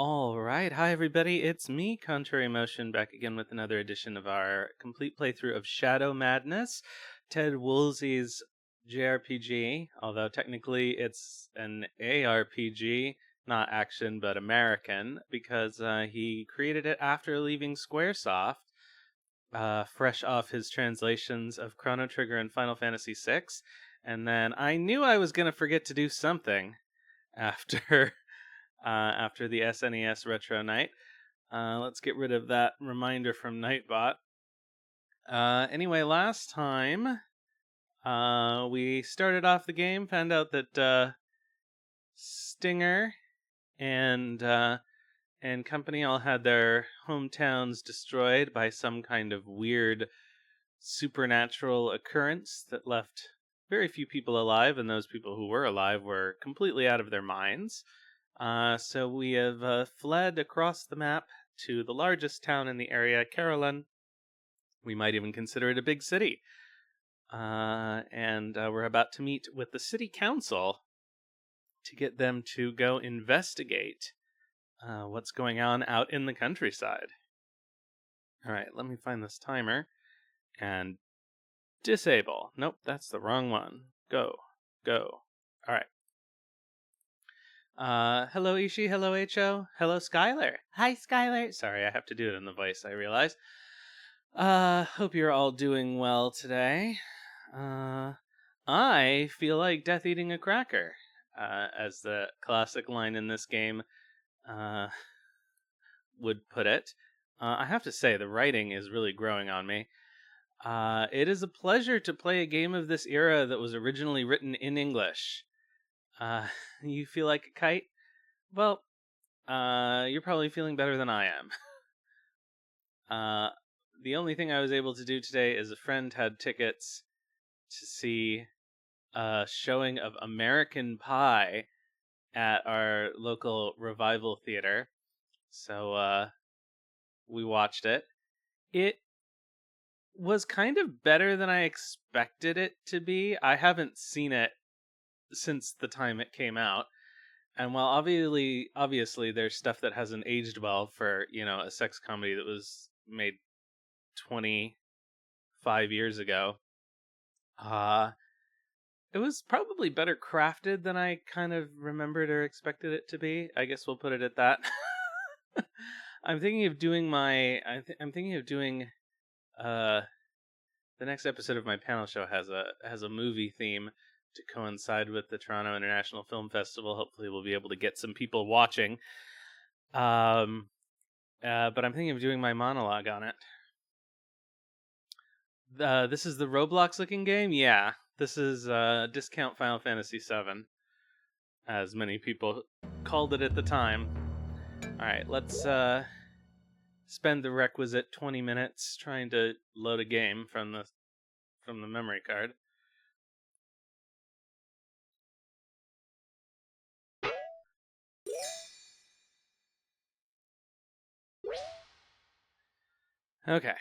All right. Hi, everybody. It's me, Contrary Motion, back again with another edition of our complete playthrough of Shadow Madness, Ted Woolsey's JRPG, although technically it's an ARPG, not action, but American, because he created it after leaving Squaresoft, fresh off his translations of Chrono Trigger and Final Fantasy VI. And then I knew I was going to forget to do something after after the SNES Retro Night. Let's get rid of that reminder from Nightbot. Anyway, last time we started off the game, found out that Stinger and company all had their hometowns destroyed by some kind of weird supernatural occurrence that left very few people alive, and those people who were alive were completely out of their minds. So we have fled across the map to the largest town in the area, Karillon. We might even consider it a big city. And we're about to meet with the city council to get them to go investigate what's going on out in the countryside. All right, let me find this timer and disable. Nope, that's the wrong one. Go. All right. Hello Ishi, hello Ho, hello Skylar. Hi Skylar. Sorry, I have to do it in the voice, I realize. Hope you're all doing well today. I feel like death eating a cracker, as the classic line in this game, would put it. I have to say, the writing is really growing on me. It is a pleasure to play a game of this era that was originally written in English. You feel like a kite? Well, you're probably feeling better than I am. The only thing I was able to do today is a friend had tickets to see a showing of American Pie at our local revival theater. So, we watched it. It was kind of better than I expected it to be. I haven't seen it since the time it came out, and while obviously there's stuff that hasn't aged well for, a sex comedy that was made 25 years ago, it was probably better crafted than I kind of remembered or expected it to be. I guess we'll put it at that. I'm thinking of doing the next episode of my panel show has a movie theme to coincide with the Toronto International Film Festival. Hopefully we'll be able to get some people watching. But I'm thinking of doing my monologue on it. This is the Roblox looking game? Yeah. This is Discount Final Fantasy VII, as many people called it at the time. Alright, let's spend the requisite 20 minutes trying to load a game from the memory card. Okay.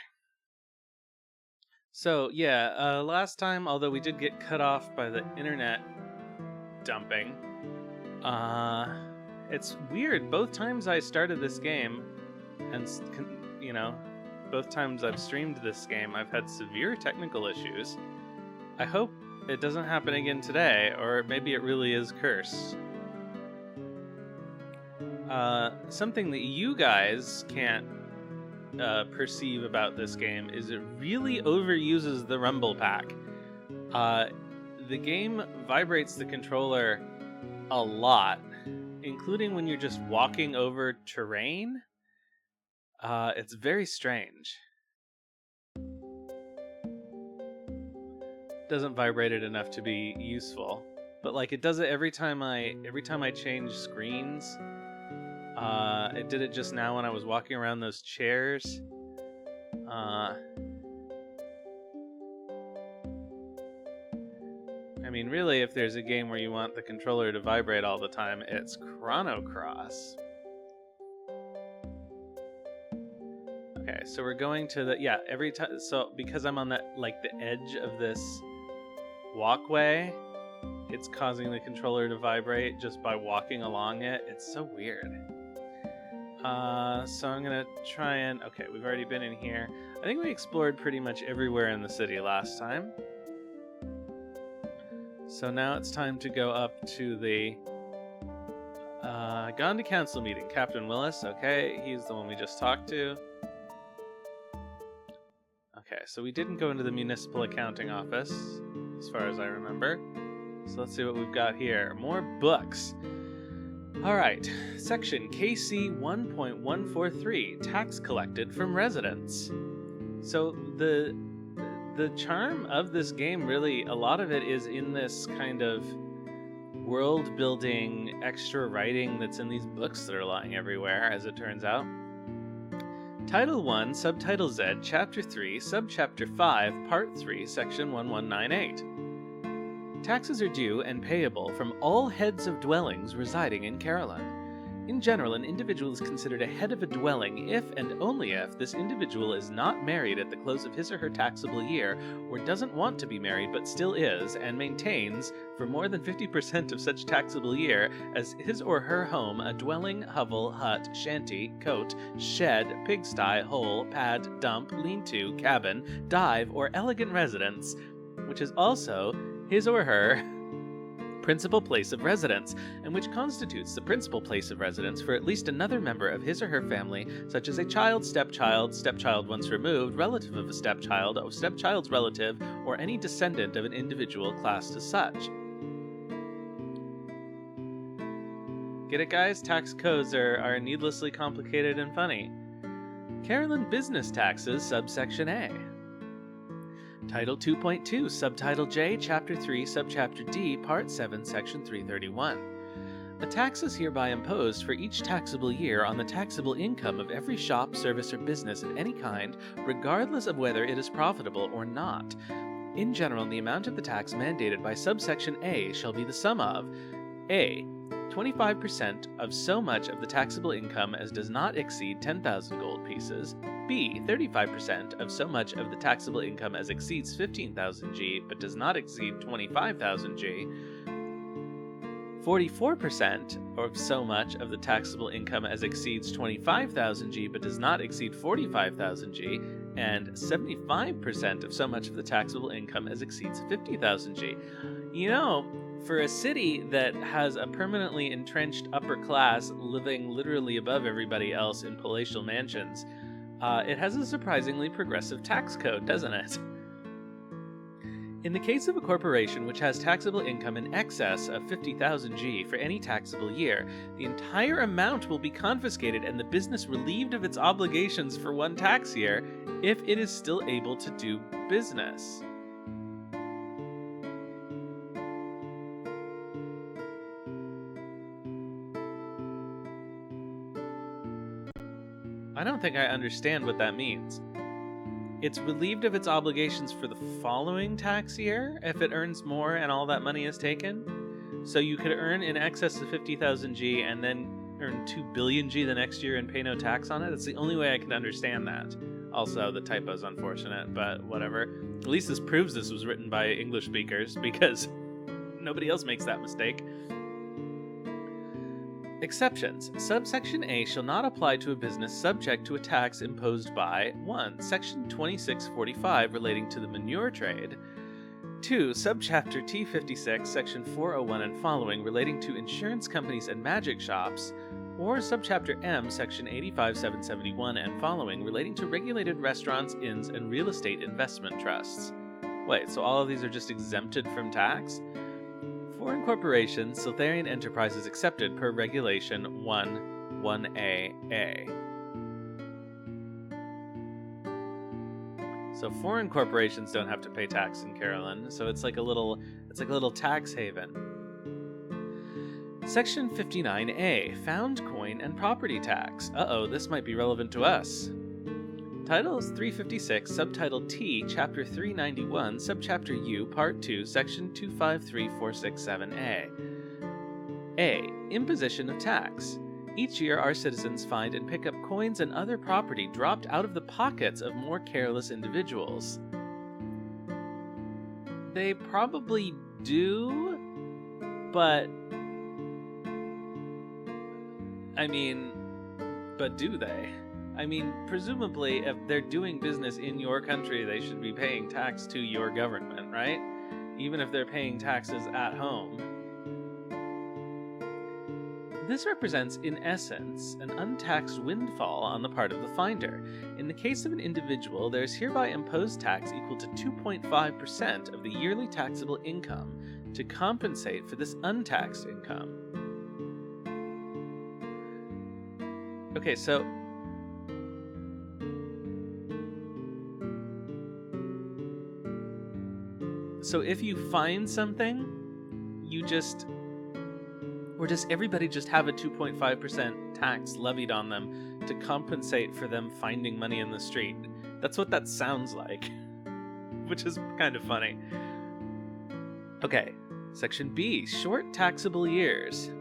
So, yeah, last time, although we did get cut off by the internet dumping, it's weird. Both times I started this game, and, both times I've streamed this game, I've had severe technical issues. I hope it doesn't happen again today, or maybe it really is cursed. Something that you guys can't perceive about this game is it really overuses the rumble pack. The game vibrates the controller a lot, including when you're just walking over terrain. It's very strange. Doesn't vibrate it enough to be useful, but it does it every time I change screens. It did it just now when I was walking around those chairs. Really, if there's a game where you want the controller to vibrate all the time, it's Chrono Cross. Okay, so we're going to every time. So because I'm on the edge of this walkway, it's causing the controller to vibrate just by walking along it. It's so weird. So I'm gonna try and... Okay, we've already been in here. I think we explored pretty much everywhere in the city last time. So now it's time to go up to the... gone to council meeting. Captain Willis, okay, he's the one we just talked to. Okay, so we didn't go into the municipal accounting office, as far as I remember. So let's see what we've got here. More books. Alright, section KC 1.143, tax collected from residents. So the charm of this game, really, a lot of it is in this kind of world-building, extra writing that's in these books that are lying everywhere, as it turns out. Title 1, Subtitle Z, Chapter 3, Subchapter 5, Part 3, Section 1198. Taxes are due and payable from all heads of dwellings residing in Karillon. In general, an individual is considered a head of a dwelling if and only if this individual is not married at the close of his or her taxable year, or doesn't want to be married but still is, and maintains, for more than 50% of such taxable year, as his or her home a dwelling, hovel, hut, shanty, cote, shed, pigsty, hole, pad, dump, lean-to, cabin, dive, or elegant residence, which is also his or her principal place of residence, and which constitutes the principal place of residence for at least another member of his or her family, such as a child, stepchild once removed, relative of a stepchild, or stepchild's relative, or any descendant of an individual classed as such. Get it, guys? Tax codes are needlessly complicated and funny. Karillon Business Taxes, Subsection A. Title 2.2, Subtitle J, Chapter 3, Subchapter D, Part 7, Section 331. A tax is hereby imposed for each taxable year on the taxable income of every shop, service, or business of any kind, regardless of whether it is profitable or not. In general, the amount of the tax mandated by Subsection A shall be the sum of A. 25% of so much of the taxable income as does not exceed 10,000 gold pieces, B. 35% of so much of the taxable income as exceeds 15,000 G but does not exceed 25,000 G, 44% of so much of the taxable income as exceeds 25,000 G but does not exceed 45,000 G, and 75% of so much of the taxable income as exceeds 50,000 G. You know, for a city that has a permanently entrenched upper class living literally above everybody else in palatial mansions, it has a surprisingly progressive tax code, doesn't it? In the case of a corporation which has taxable income in excess of 50,000 G for any taxable year, the entire amount will be confiscated and the business relieved of its obligations for one tax year if it is still able to do business. I don't think I understand what that means. It's relieved of its obligations for the following tax year if it earns more and all that money is taken? So you could earn in excess of 50,000 G and then earn 2 billion G the next year and pay no tax on it? That's the only way I can understand that. Also, the typo's unfortunate, but whatever. At least this proves this was written by English speakers, because nobody else makes that mistake. Exceptions. Subsection A shall not apply to a business subject to a tax imposed by 1. Section 2645 relating to the manure trade, 2. Subchapter T56, Section 401 and following relating to insurance companies and magic shops, or Subchapter M, Section 85771 and following relating to regulated restaurants, inns, and real estate investment trusts. Wait, so all of these are just exempted from tax? Foreign corporations, Siltharian enterprises accepted per Regulation 1(1)A)(a). So foreign corporations don't have to pay tax in Karillon, so it's like a little tax haven. Section 59A, Found Coin and Property Tax. Uh-oh, this might be relevant to us. Titles 356, Subtitle T, Chapter 391, Subchapter U, Part 2, Section 253467A. A. Imposition of tax. Each year our citizens find and pick up coins and other property dropped out of the pockets of more careless individuals. They probably do, but... I mean... But do they? I mean, presumably, if they're doing business in your country, they should be paying tax to your government, right? Even if they're paying taxes at home. This represents, in essence, an untaxed windfall on the part of the finder. In the case of an individual, there is hereby imposed tax equal to 2.5% of the yearly taxable income to compensate for this untaxed income. Okay, so if you find something, you just... Or does everybody just have a 2.5% tax levied on them to compensate for them finding money in the street? That's what that sounds like, which is kind of funny. Okay, Section B, short taxable years.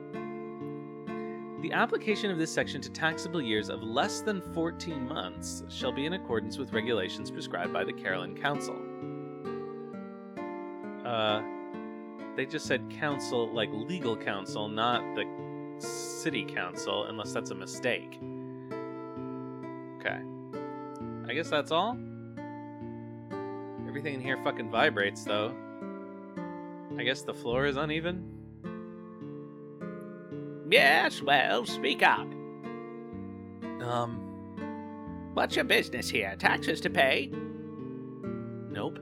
The application of this section to taxable years of less than 14 months shall be in accordance with regulations prescribed by the Karillon Council. They just said council, like legal council, not the city council, unless that's a mistake. Okay. I guess that's all? Everything in here fucking vibrates, though. I guess the floor is uneven? Yes, well, speak up. What's your business here? Taxes to pay? Nope.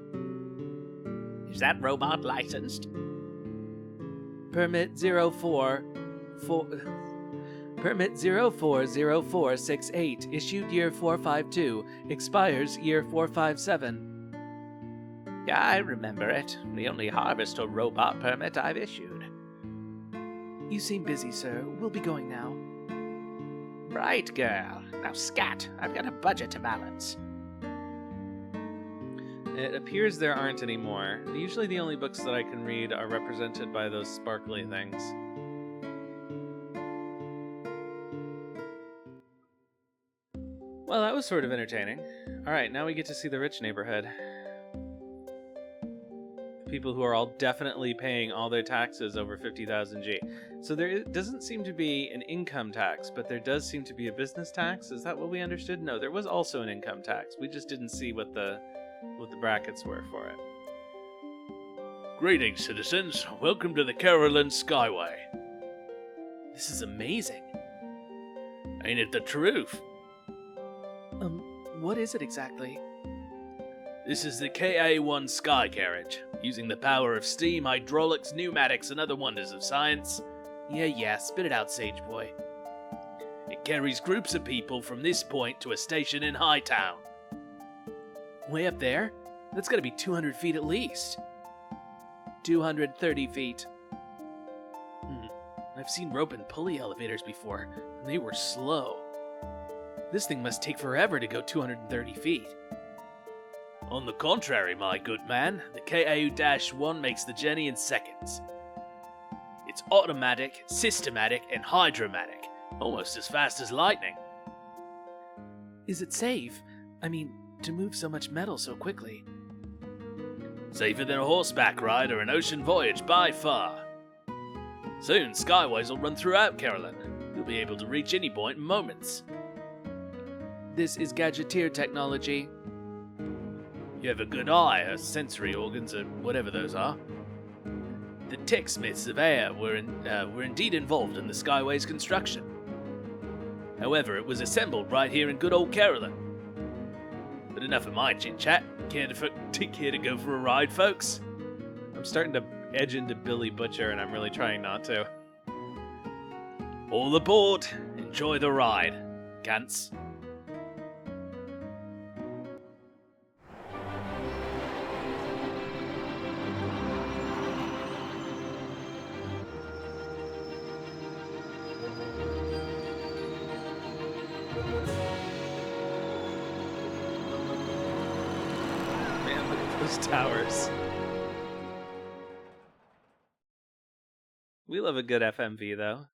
Is that robot licensed? Permit 040468, issued year 452, expires year 457. Yeah, I remember it. The only harvester robot permit I've issued. You seem busy, sir. We'll be going now. Right, girl. Now scat. I've got a budget to balance. It appears there aren't any more. Usually the only books that I can read are represented by those sparkly things. Well, that was sort of entertaining. Alright, now we get to see the rich neighborhood. People who are all definitely paying all their taxes over 50,000 G. So there doesn't seem to be an income tax, but there does seem to be a business tax. Is that what we understood? No, there was also an income tax. We just didn't see what the brackets were for it. Greetings, citizens. Welcome to the Karillon Skyway. This is amazing. Ain't it the truth? What is it exactly? This is the KA-1 Sky Carriage, using the power of steam, hydraulics, pneumatics, and other wonders of science. Yeah, spit it out, Sage Boy. It carries groups of people from this point to a station in Hightown. Way up there? That's gotta be 200 feet at least. 230 feet. I've seen rope and pulley elevators before, and they were slow. This thing must take forever to go 230 feet. On the contrary, my good man, the KA-1 makes the journey in seconds. It's automatic, systematic, and hydromatic, almost as fast as lightning. Is it safe? I mean, to move so much metal so quickly. Safer than a horseback ride or an ocean voyage by far. Soon, skyways will run throughout Karillon. You'll be able to reach any point in moments. This is gadgeteer technology. You have a good eye, or sensory organs, or whatever those are. The techsmiths of Air were indeed involved in the Skyway's construction. However, it was assembled right here in good old Karillon. But enough of my chit-chat. Care to go for a ride, folks? I'm starting to edge into Billy Butcher, and I'm really trying not to. All aboard! Enjoy the ride, cunts. Man, look at those towers. We love a good FMV, though.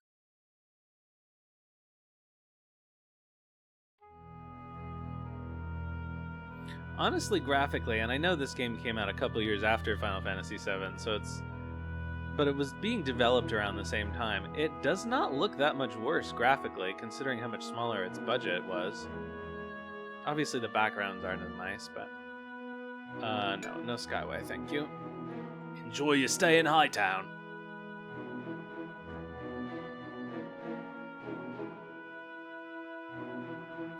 Honestly, graphically, and I know this game came out a couple years after Final Fantasy VII, so but it was being developed around the same time. It does not look that much worse graphically, considering how much smaller its budget was. Obviously, the backgrounds aren't as nice, but no Skyway, thank you. Enjoy your stay in Hightown.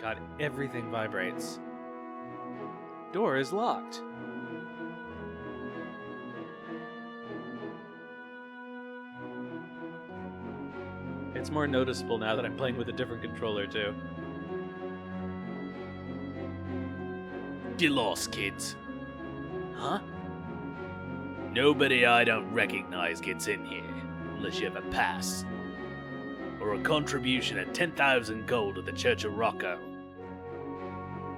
God, everything vibrates. Door is locked. It's more noticeable now that I'm playing with a different controller, too. Get lost, kids. Huh? Nobody I don't recognize gets in here, unless you have a pass. Or a contribution of 10,000 gold to the Church of Rocco.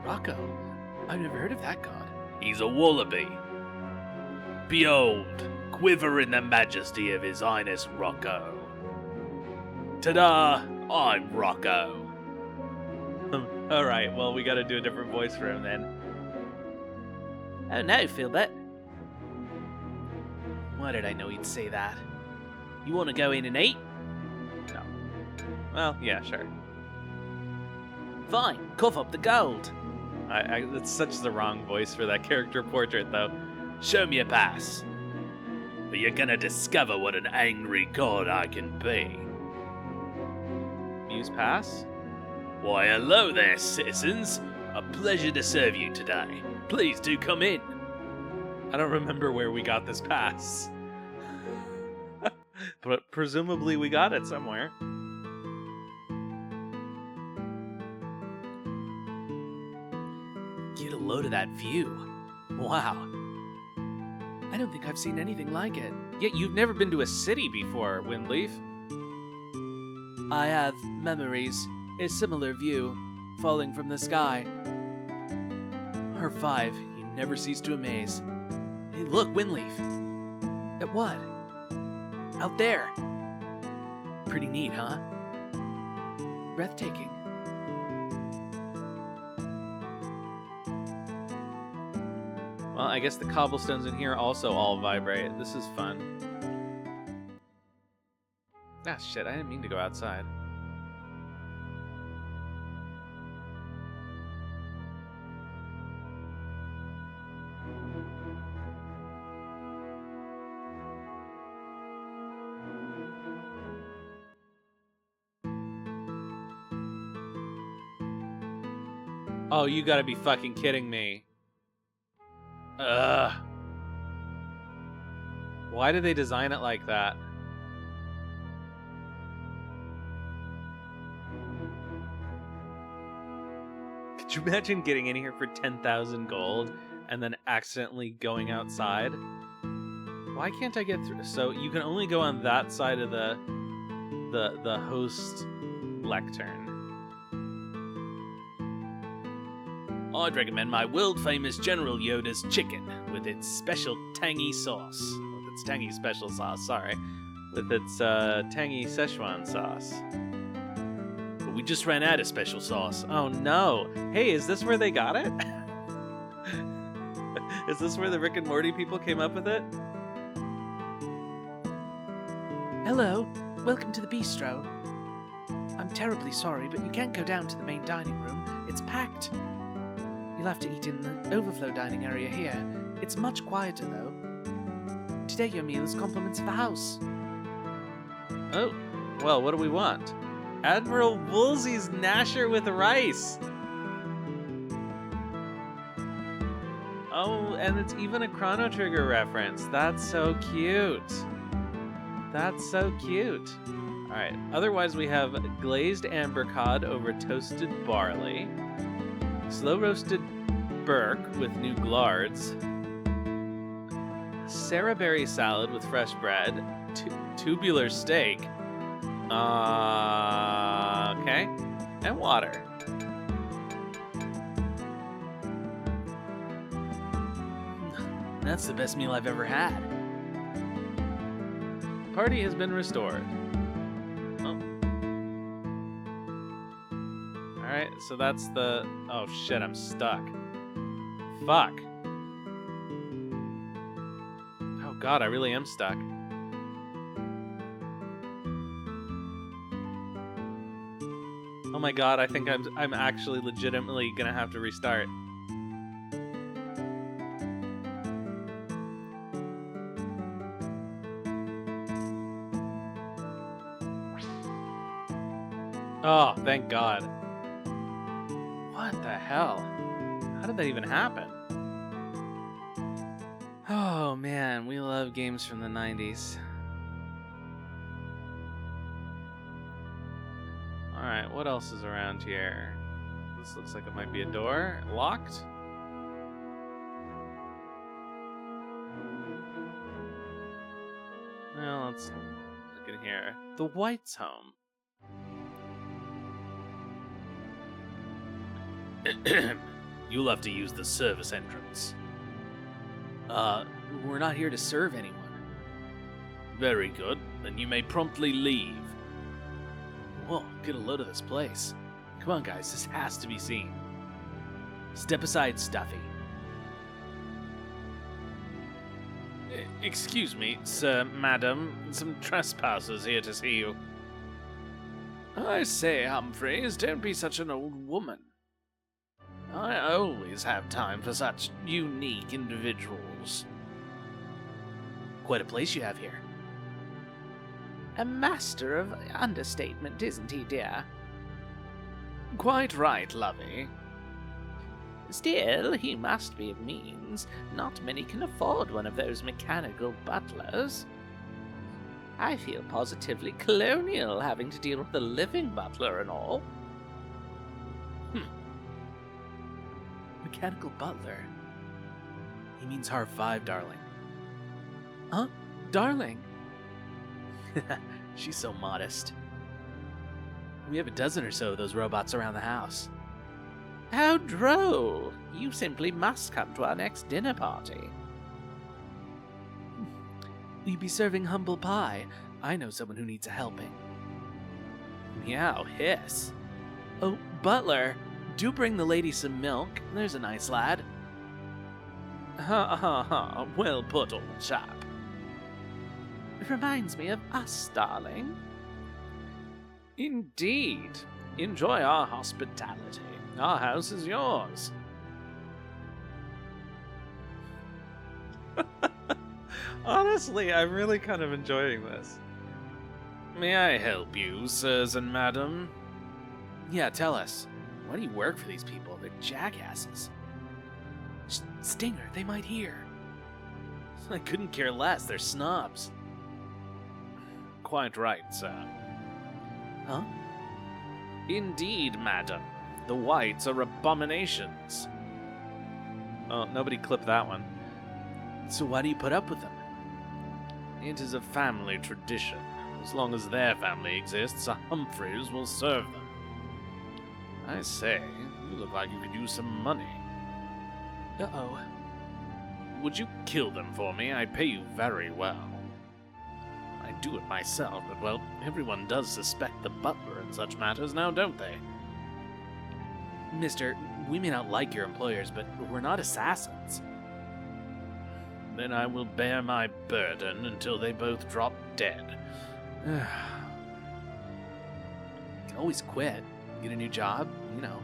Rocco? I've never heard of that god. He's a wallaby. Behold, quiver in the majesty of His Highness Rocco. Ta-da! I'm Rocco. Alright, well, we gotta do a different voice for him then. Oh no, Philbert. Why did I know he'd say that? You want to go in and eat? No. Well, yeah, sure. Fine, cough up the gold. That's such the wrong voice for that character portrait, though. Show me a pass. Or you're gonna discover what an angry god I can be. Use pass? Why, hello there, citizens. A pleasure to serve you today. Please do come in. I don't remember where we got this pass. But presumably we got it somewhere. Get a load of that view. Wow. I don't think I've seen anything like it. Yet you've never been to a city before, Windleaf. I have memories. A similar view, falling from the sky. R5, you never cease to amaze. Hey, look, Windleaf. At what? Out there. Pretty neat, huh? Breathtaking. Well, I guess the cobblestones in here also all vibrate. This is fun. Ah, shit, I didn't mean to go outside. Oh, you gotta be fucking kidding me. Why did they design it like that? Could you imagine getting in here for 10,000 gold and then accidentally going outside? Why can't I get through? So you can only go on that side of the host lectern. I'd recommend my world-famous General Yoda's chicken with its special tangy sauce. With its tangy special sauce, sorry. With its tangy Szechuan sauce. But we just ran out of special sauce. Oh no! Hey, is this where they got it? Is this where the Rick and Morty people came up with it? Hello, welcome to the bistro. I'm terribly sorry, but you can't go down to the main dining room. It's packed. You'll have to eat in the overflow dining area here. It's much quieter, though. Today your meal is compliments of the house. Oh, well, what do we want? Admiral Woolsey's Gnasher with rice! Oh, and it's even a Chrono Trigger reference. That's so cute. That's so cute. Alright, otherwise we have glazed ambercod over toasted barley, slow roasted Burke with new glards, Sarah berry salad with fresh bread, tubular steak, okay, and water. That's the best meal I've ever had. Party has been restored. Oh. Alright, so that's the... Oh shit, I'm stuck. Fuck. Oh god, I really am stuck. Oh my god, I think I'm actually legitimately gonna have to restart. Oh, thank God. What the hell? How did that even happen? Oh man, we love games from the 90s. Alright, what else is around here? This looks like it might be a door. Locked? Well, let's look in here. The White's home. You'll have to use the service entrance. We're not here to serve anyone. Very good. Then you may promptly leave. Whoa, get a load of this place. Come on, guys, this has to be seen. Step aside, Stuffy. Excuse me, sir, madam. Some trespassers here to see you. I say, Humphreys, don't be such an old woman. I always have time for such unique individuals. Quite a place you have here. A master of understatement, isn't he, dear? Quite right, lovey. Still, he must be of means. Not many can afford one of those mechanical butlers. I feel positively colonial having to deal with a living butler and all. Mechanical butler? He means Harv 5, darling. Huh? Darling? She's so modest. We have a dozen or so of those robots around the house. How droll! You simply must come to our next dinner party. Will you be serving humble pie? I know someone who needs a helping. Meow, hiss. Oh, butler, do bring the lady some milk. There's a nice lad. Ha ha ha, well put, old chap. It reminds me of us, darling. Indeed. Enjoy our hospitality. Our house is yours. Honestly, I'm really kind of enjoying this. May I help you, sirs and madam? Yeah, tell us. Why do you work for these people? They're jackasses. Stinger, they might hear. I couldn't care less. They're snobs. Quite right, sir. Huh? Indeed, madam. The whites are abominations. Oh, nobody clipped that one. So why do you put up with them? It is a family tradition. As long as their family exists, a Humphreys will serve them. I say, you look like you could use some money. Uh-oh. Would you kill them for me? I pay you very well. I do it myself, but, well, everyone does suspect the butler in such matters now, don't they? Mister, we may not like your employers, but we're not assassins. Then I will bear my burden until they both drop dead. You can always quit. Get a new job, you know.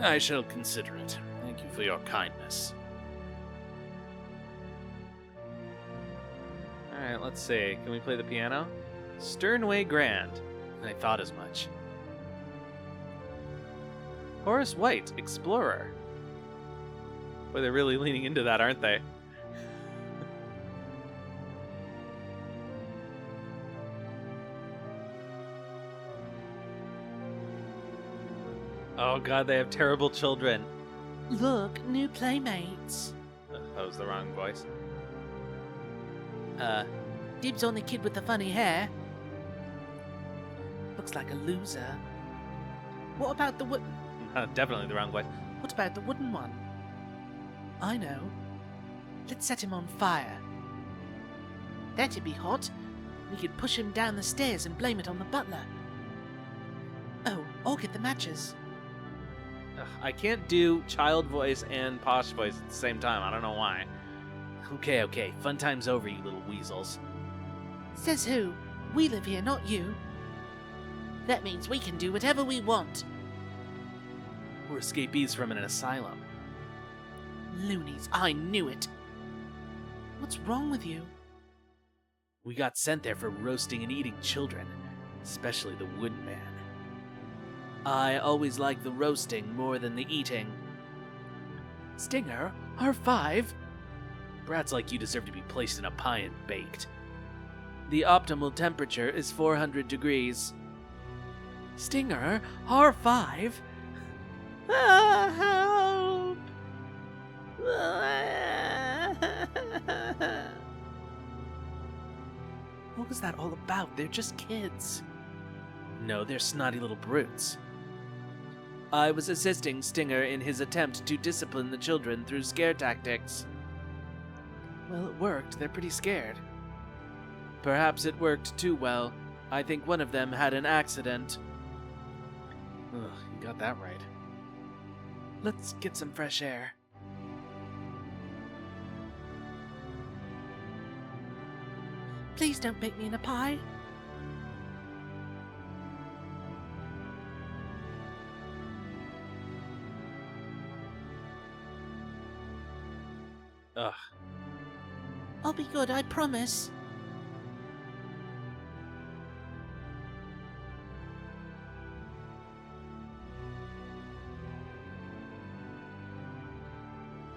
I shall consider it. Thank you for your kindness. Alright, let's see. Can we play the piano? Sternway Grand. I thought as much. Horace White, Explorer. Boy, they're really leaning into that, aren't they? Oh god, they have terrible children. Look, new playmates. That was the wrong voice. Dibs on the kid with the funny hair. Looks like a loser. What about the Definitely the wrong voice. What about the wooden one? I know. Let's set him on fire. That'd be hot. We could push him down the stairs and blame it on the butler. Oh, or get the matches. Ugh, I can't do child voice and posh voice at the same time. I don't know why. Okay. Fun time's over, you little weasels. Says who? We live here, not you. That means we can do whatever we want. We're escapees from an asylum. Loonies, I knew it. What's wrong with you? We got sent there for roasting and eating children, especially the Woodman. I always like the roasting more than the eating. Stinger, R5. Brats like you deserve to be placed in a pie and baked. The optimal temperature is 400 degrees. Stinger, R5. Help! What was that all about? They're just kids. No, they're snotty little brutes. I was assisting Stinger in his attempt to discipline the children through scare tactics. Well, it worked. They're pretty scared. Perhaps it worked too well. I think one of them had an accident. Ugh, you got that right. Let's get some fresh air. Please don't bake me in a pie. Ugh. I'll be good, I promise.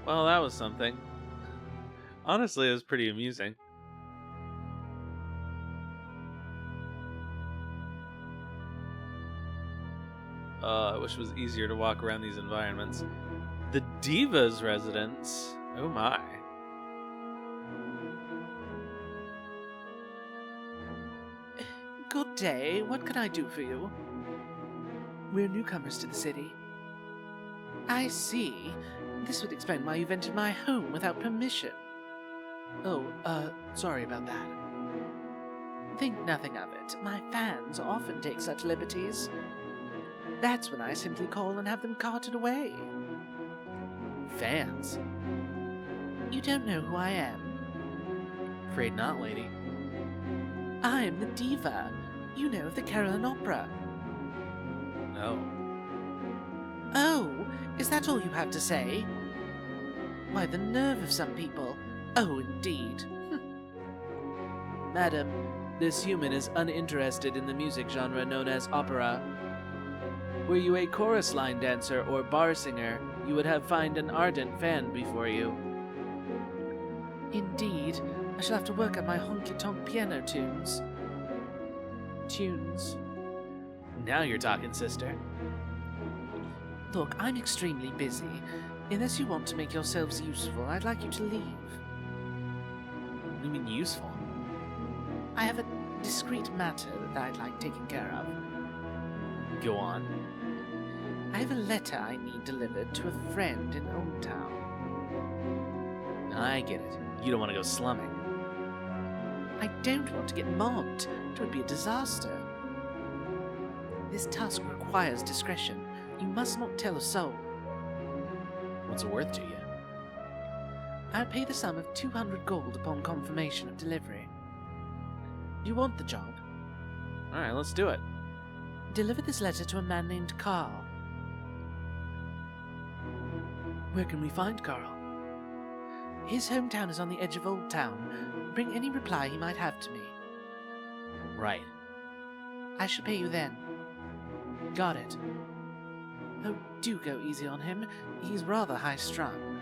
Well, that was something. Honestly, it was pretty amusing. I wish it was easier to walk around these environments. The Diva's residence. Oh my. Good day. What can I do for you? We're newcomers to the city. I see. This would explain why you've entered my home without permission. Oh, sorry about that. Think nothing of it. My fans often take such liberties. That's when I simply call and have them carted away. Fans? You don't know who I am. Afraid not, lady. I'm the diva. You know, of the Karillon Opera. No. Oh, is that all you have to say? Why, the nerve of some people. Oh, indeed. Madam, this human is uninterested in the music genre known as opera. Were you a chorus line dancer or bar singer, you would have found an ardent fan before you. Indeed, I shall have to work on my honky-tonk piano tunes. Now you're talking, sister. Look, I'm extremely busy. Unless you want to make yourselves useful, I'd like you to leave. What do you mean useful? I have a discreet matter that I'd like taken care of. Go on. I have a letter I need delivered to a friend in Old Town. I get it. You don't want to go slumming. I don't want to get mobbed. It would be a disaster. This task requires discretion. You must not tell a soul. What's it worth to you? I'll pay the sum of 200 gold upon confirmation of delivery. You want the job? Alright, let's do it. Deliver this letter to a man named Carl. Where can we find Carl? His hometown is on the edge of Old Town. Bring any reply he might have to me. Right. I shall pay you then. Got it. Oh, do go easy on him. He's rather high-strung.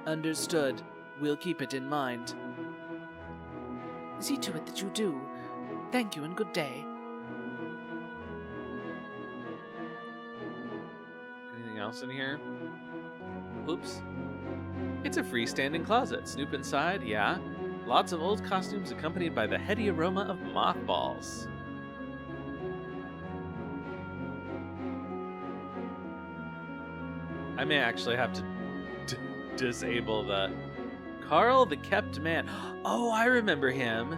Understood. We'll keep it in mind. See to it that you do. Thank you and good day. Anything else in here? Oops. It's a freestanding closet. Snoop inside, yeah. Lots of old costumes accompanied by the heady aroma of mothballs. I may actually have to disable that. Carl the Kept Man. Oh, I remember him.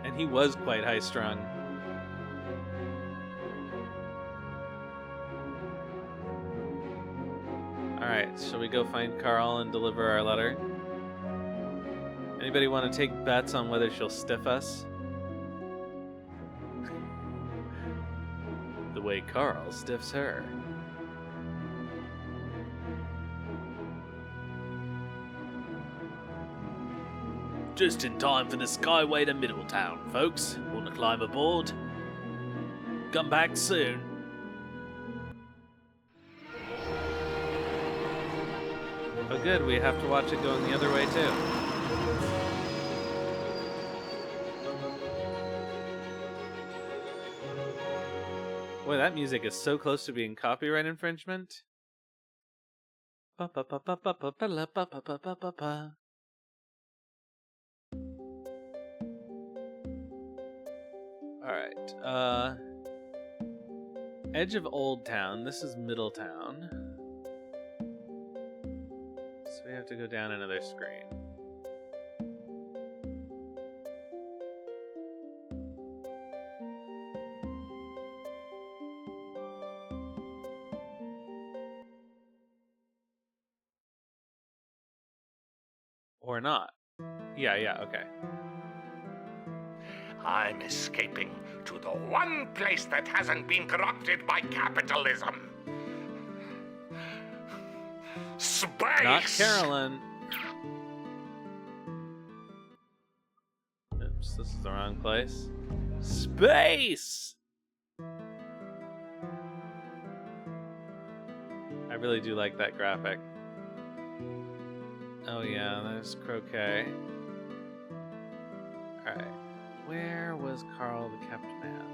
And he was quite high-strung. Alright, shall we go find Carl and deliver our letter? Anybody want to take bets on whether she'll stiff us? the way Carl stiffs her. Just in time for the Skyway to Middletown, folks. Want to climb aboard? Come back soon. Oh good, we have to watch it going the other way too. Boy, that music is so close to being copyright infringement. Ba-ba-ba-ba-ba-ba-ba-ba-ba-ba-ba-ba. Alright, edge of Old Town. This is Middletown. So we have to go down another screen. Or not. Yeah, okay. I'm escaping to the one place that hasn't been corrupted by capitalism. Space! Not Carillon. Oops, this is the wrong place. Space! I really do like that graphic. Oh yeah, there's Croquet. Alright. Where was Carl the kept man?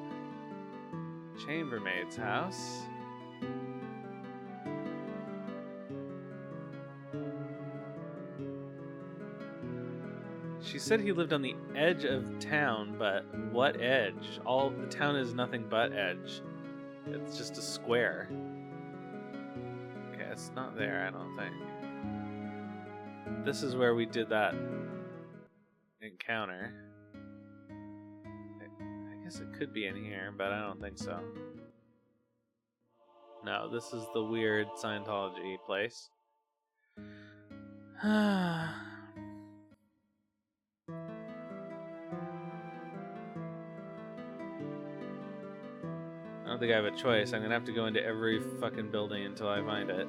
Chambermaid's house. She said he lived on the edge of town, but what edge? All the town is nothing but edge. It's just a square. Okay, it's not there, I don't think. This is where we did that encounter. I guess it could be in here, but I don't think so. No, this is the weird Scientology place. I don't think I have a choice. I'm gonna have to go into every fucking building until I find it.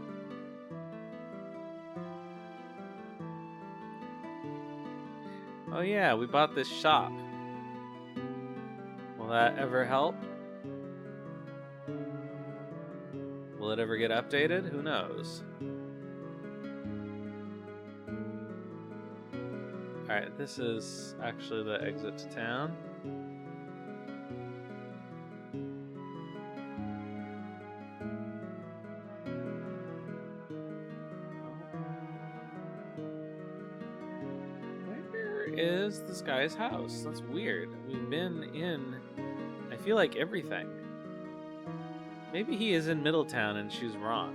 Oh yeah, we bought this shop. Will that ever help? Will it ever get updated? Who knows? Alright, this is actually the exit to town. Is this guy's house? That's weird. We've been in, I feel like, everything. Maybe he is in Middletown and she's wrong.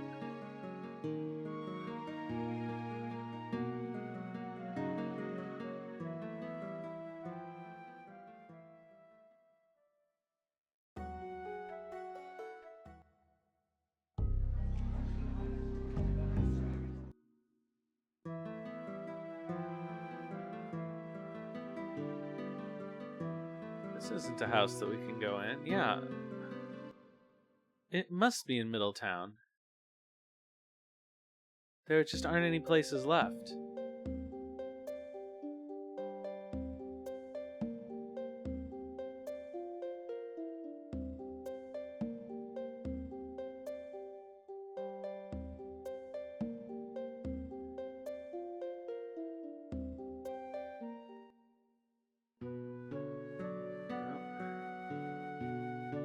This isn't a house that we can go in. Yeah. It must be in Middletown. There just aren't any places left.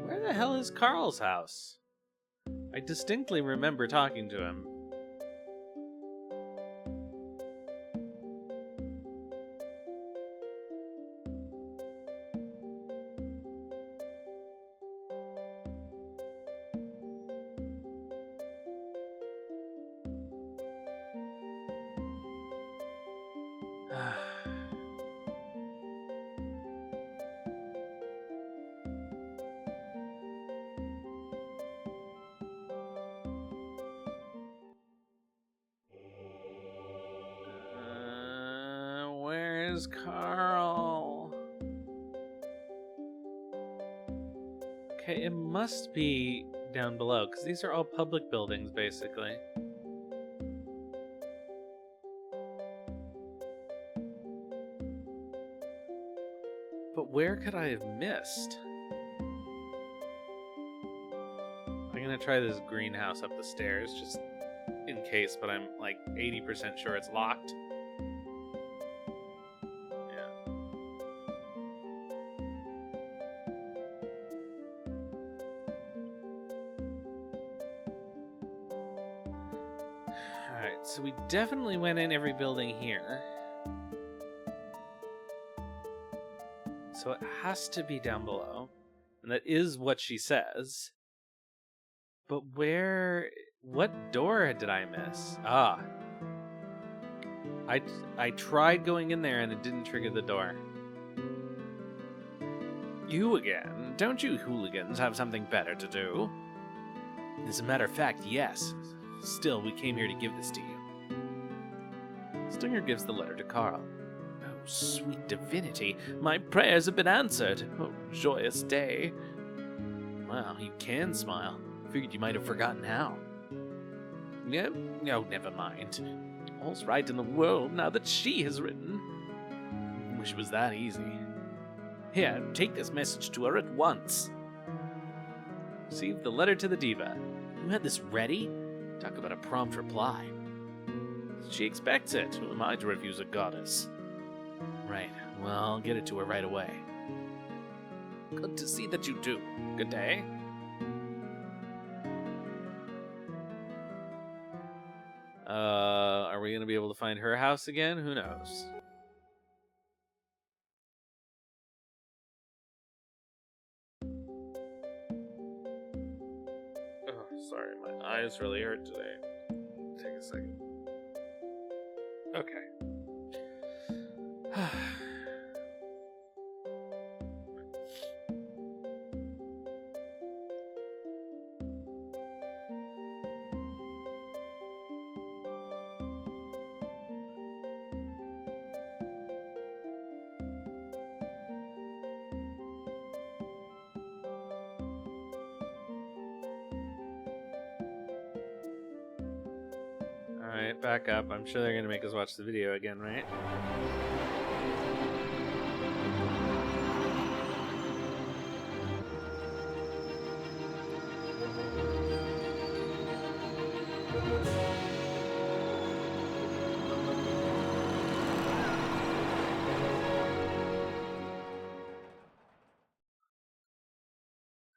Where the hell is Carl's house? I distinctly remember talking to him. Where's Carl? Okay, Okay, it must be down below, because these are all public buildings, basically. But where could I have missed? I'm gonna try this greenhouse up the stairs, just in case, but I'm like 80% sure it's locked. Yeah. Alright, so we definitely went in every building here. So it has to be down below. And that is what she says. But where... What door did I miss? Ah. I tried going in there and it didn't trigger the door. You again? Don't you hooligans have something better to do? As a matter of fact, yes. Still, we came here to give this to you. Stinger gives the letter to Carl. Oh, sweet divinity, my prayers have been answered. Oh, joyous day. Well, you can smile. Figured you might have forgotten how. No, never mind. All's right in the world now that she has written. Wish it was that easy. Here, take this message to her at once. Received the letter to the diva. You had this ready? Talk about a prompt reply. She expects it. Who am I to refuse a goddess? Right. Well, I'll get it to her right away. Good to see that you do. Good day. Are we going to be able to find her house again? Who knows? Oh, sorry, my eyes really hurt today. Take a second. Okay. Alright, back up. I'm sure they're going to make us watch the video again, right?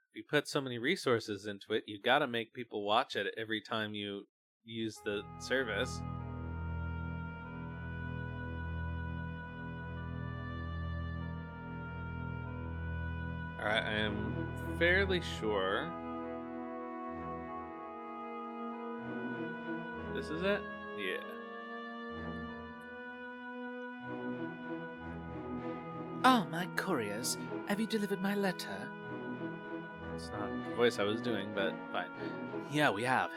If you put so many resources into it, you gotta make people watch it every time you use the service. Alright, I am fairly sure this is it? Yeah. Oh, my couriers, have you delivered my letter? It's not the voice I was doing, but fine. Yeah, we have.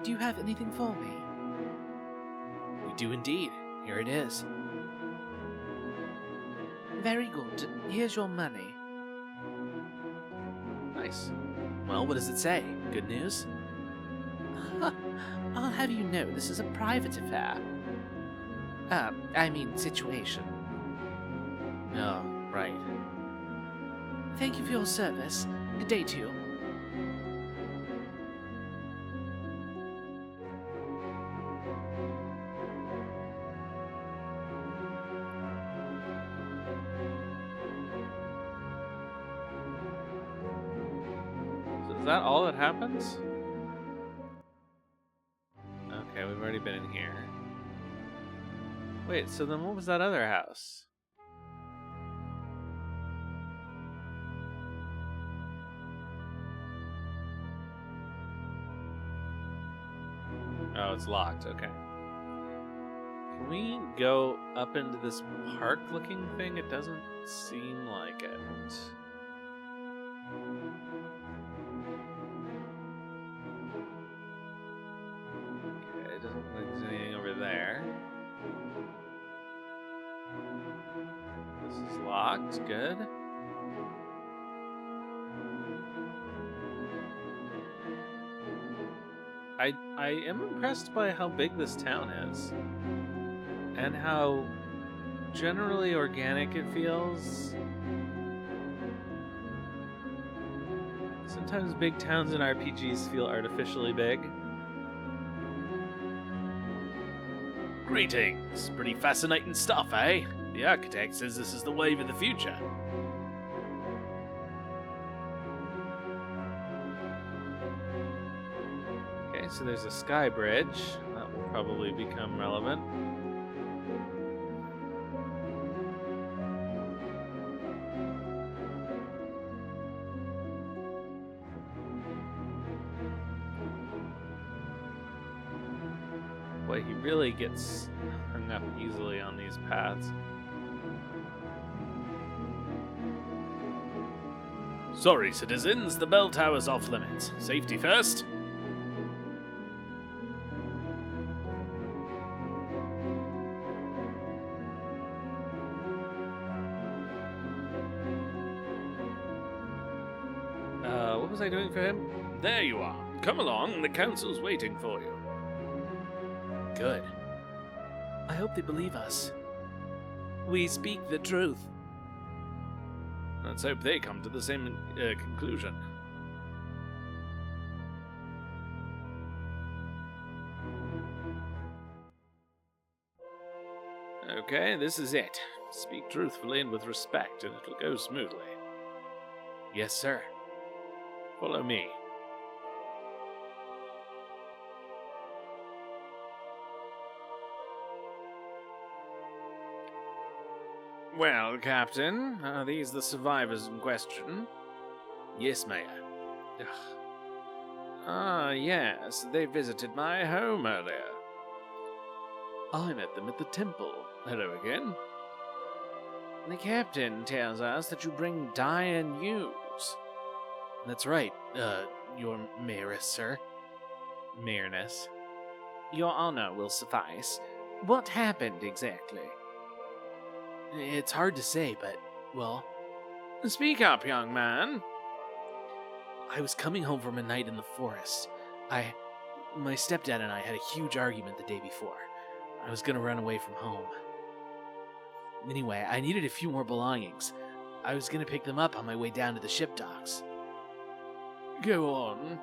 Do you have anything for me? We do indeed. Here it is. Very good. Here's your money. Nice. Well, what does it say? Good news? I'll have you know this is a private affair. I mean situation. Oh, right. Thank you for your service. Good day to you. So is that all that happens? Okay, we've already been in here. Wait, so then what was that other house? Oh, it's locked, okay. Can we go up into this park-looking thing? It doesn't seem like it. Okay, it doesn't look like there's anything over there. This is locked, good. I am impressed by how big this town is. And how generally organic it feels. Sometimes big towns in RPGs feel artificially big. Greetings. Pretty fascinating stuff, eh? The architect says this is the wave of the future. Okay, so there's a sky bridge. That will probably become relevant. Boy, he really gets hung up easily on these paths. Sorry, citizens, the bell tower's off limits. Safety first. What was I doing for him? There you are. Come along, the council's waiting for you. Good. I hope they believe us. We speak the truth. Let's hope they come to the same conclusion. Okay, this is it. Speak truthfully and with respect, and it'll go smoothly. Yes, sir. Follow me. Well, Captain, are these the survivors in question? Yes, Mayor. Ugh. Ah, yes, they visited my home earlier. I met them at the temple. Hello again. The captain tells us that you bring dire news. That's right, your mayoress, sir. Mayorness. Your honor will suffice. What happened exactly? It's hard to say, but, well, Speak up, young man. I was coming home from a night in the forest. My stepdad and I had a huge argument the day before. I was gonna run away from home. Anyway, I needed a few more belongings. I was gonna pick them up on my way down to the ship docks. Go on.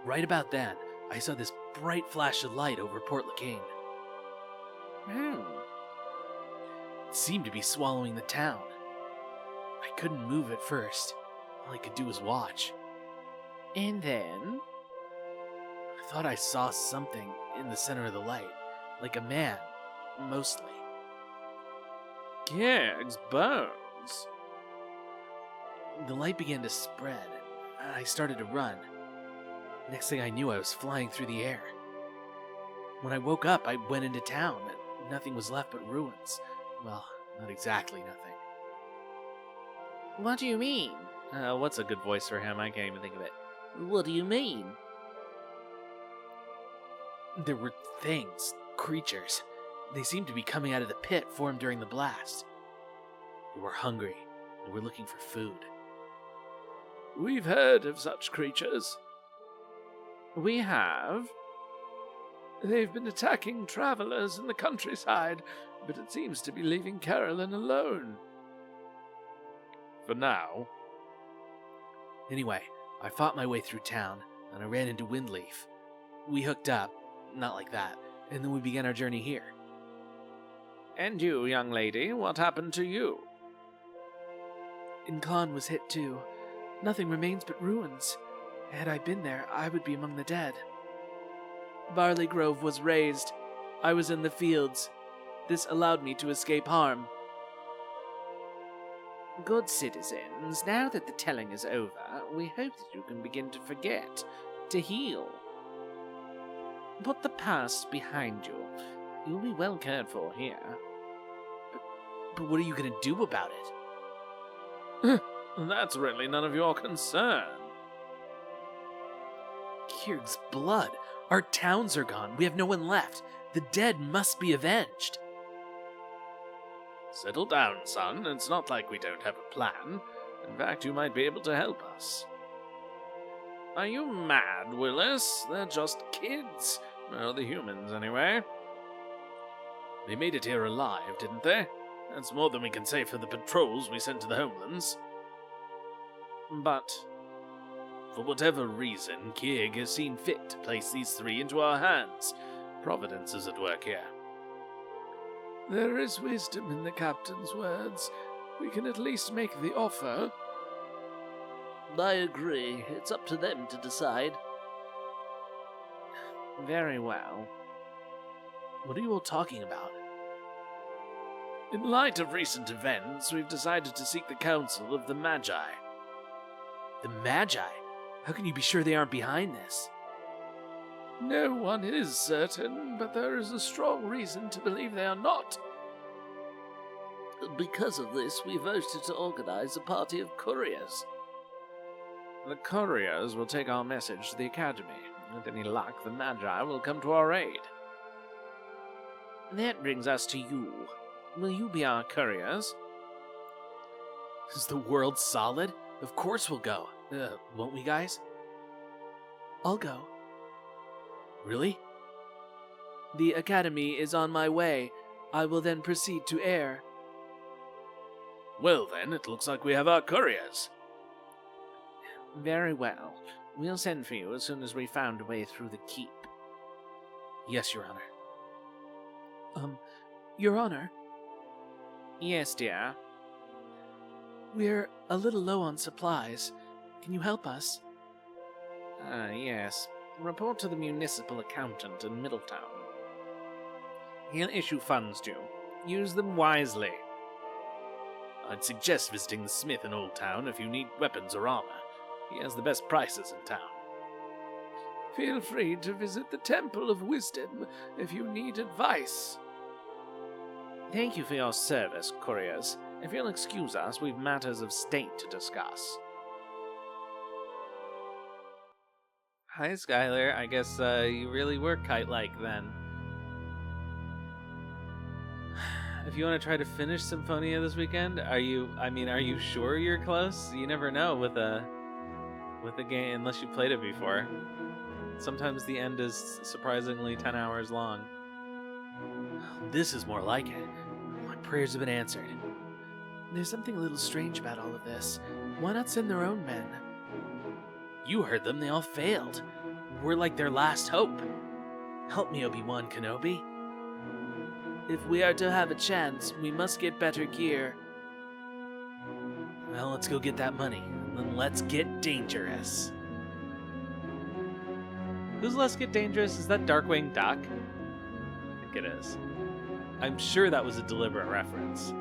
Right about then, I saw this bright flash of light over Port Lacane. It seemed to be swallowing the town. I couldn't move at first. All I could do was watch. And then? I thought I saw something in the center of the light, like a man, mostly. Gag's bones. The light began to spread, and I started to run. Next thing I knew, I was flying through the air. When I woke up, I went into town, and nothing was left but ruins. Well, not exactly nothing. What do you mean? What's a good voice for him? I can't even think of it. What do you mean? There were things, creatures. They seemed to be coming out of the pit formed during the blast. They were hungry, and were looking for food. We've heard of such creatures. We have. They've been attacking travelers in the countryside, but it seems to be leaving Karillon alone. For now. Anyway, I fought my way through town, and I ran into Windleaf. We hooked up, not like that, and then we began our journey here. And you, young lady, what happened to you? Inclan was hit too. Nothing remains but ruins. Had I been there, I would be among the dead. Barley Grove was razed. I was in the fields. This allowed me to escape harm. Good citizens, now that the telling is over, we hope that you can begin to forget, to heal. Put the past behind you. You'll be well cared for here. But what are you going to do about it? That's really none of your concern. Kyrg's blood. Our towns are gone. We have no one left. The dead must be avenged. Settle down, son. It's not like we don't have a plan. In fact, you might be able to help us. Are you mad, Willis? They're just kids. Well, the humans, anyway. They made it here alive, didn't they? That's more than we can say for the patrols we sent to the homelands. But, for whatever reason, Kieg has seen fit to place these three into our hands. Providence is at work here. There is wisdom in the captain's words. We can at least make the offer. I agree. It's up to them to decide. Very well. What are you all talking about? In light of recent events, we've decided to seek the counsel of the Magi. The Magi? How can you be sure they aren't behind this? No one is certain, but there is a strong reason to believe they are not. Because of this, we voted to organize a party of couriers. The couriers will take our message to the Academy. With any luck, the Magi will come to our aid. That brings us to you. Will you be our couriers? Is the world solid? Of course we'll go. Won't we, guys? I'll go. Really? The Academy is on my way. I will then proceed to Air. Well then, it looks like we have our couriers. Very well. We'll send for you as soon as we found a way through the keep. Yes, Your Honor. Your Honor? Yes, dear. We're a little low on supplies. Can you help us? Yes. Report to the municipal accountant in Middletown. He'll issue funds to you. Use them wisely. I'd suggest visiting the smith in Old Town if you need weapons or armor. He has the best prices in town. Feel free to visit the Temple of Wisdom if you need advice. Thank you for your service, couriers. If you'll excuse us, we've matters of state to discuss. Hi, Skylar. I guess you really were kite-like then. If you want to try to finish Symphonia this weekend, are you sure you're close? You never know with a game unless you played it before. Sometimes the end is surprisingly 10 hours long. This is more like it. My prayers have been answered. There's something a little strange about all of this. Why not send their own men? You heard them, they all failed. We're like their last hope. Help me, Obi-Wan Kenobi. If we are to have a chance, we must get better gear. Well, let's go get that money, and then let's get dangerous. Who's Let's Get Dangerous? Is that Darkwing Duck? I think it is. I'm sure that was a deliberate reference.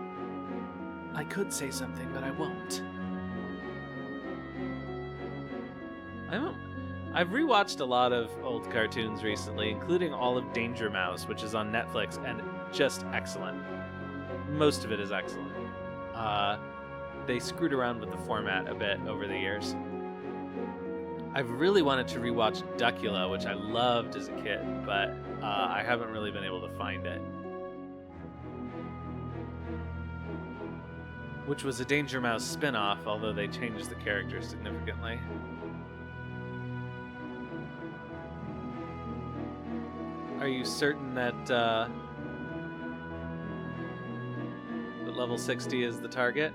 I could say something, but I won't. I've rewatched a lot of old cartoons recently, including all of Danger Mouse, which is on Netflix, and just excellent. Most of it is excellent. They screwed around with the format a bit over the years. I've really wanted to rewatch Duckula, which I loved as a kid, but I haven't really been able to find it. Which was a Danger Mouse spin-off, although they changed the characters significantly. Are you certain that level 60 is the target?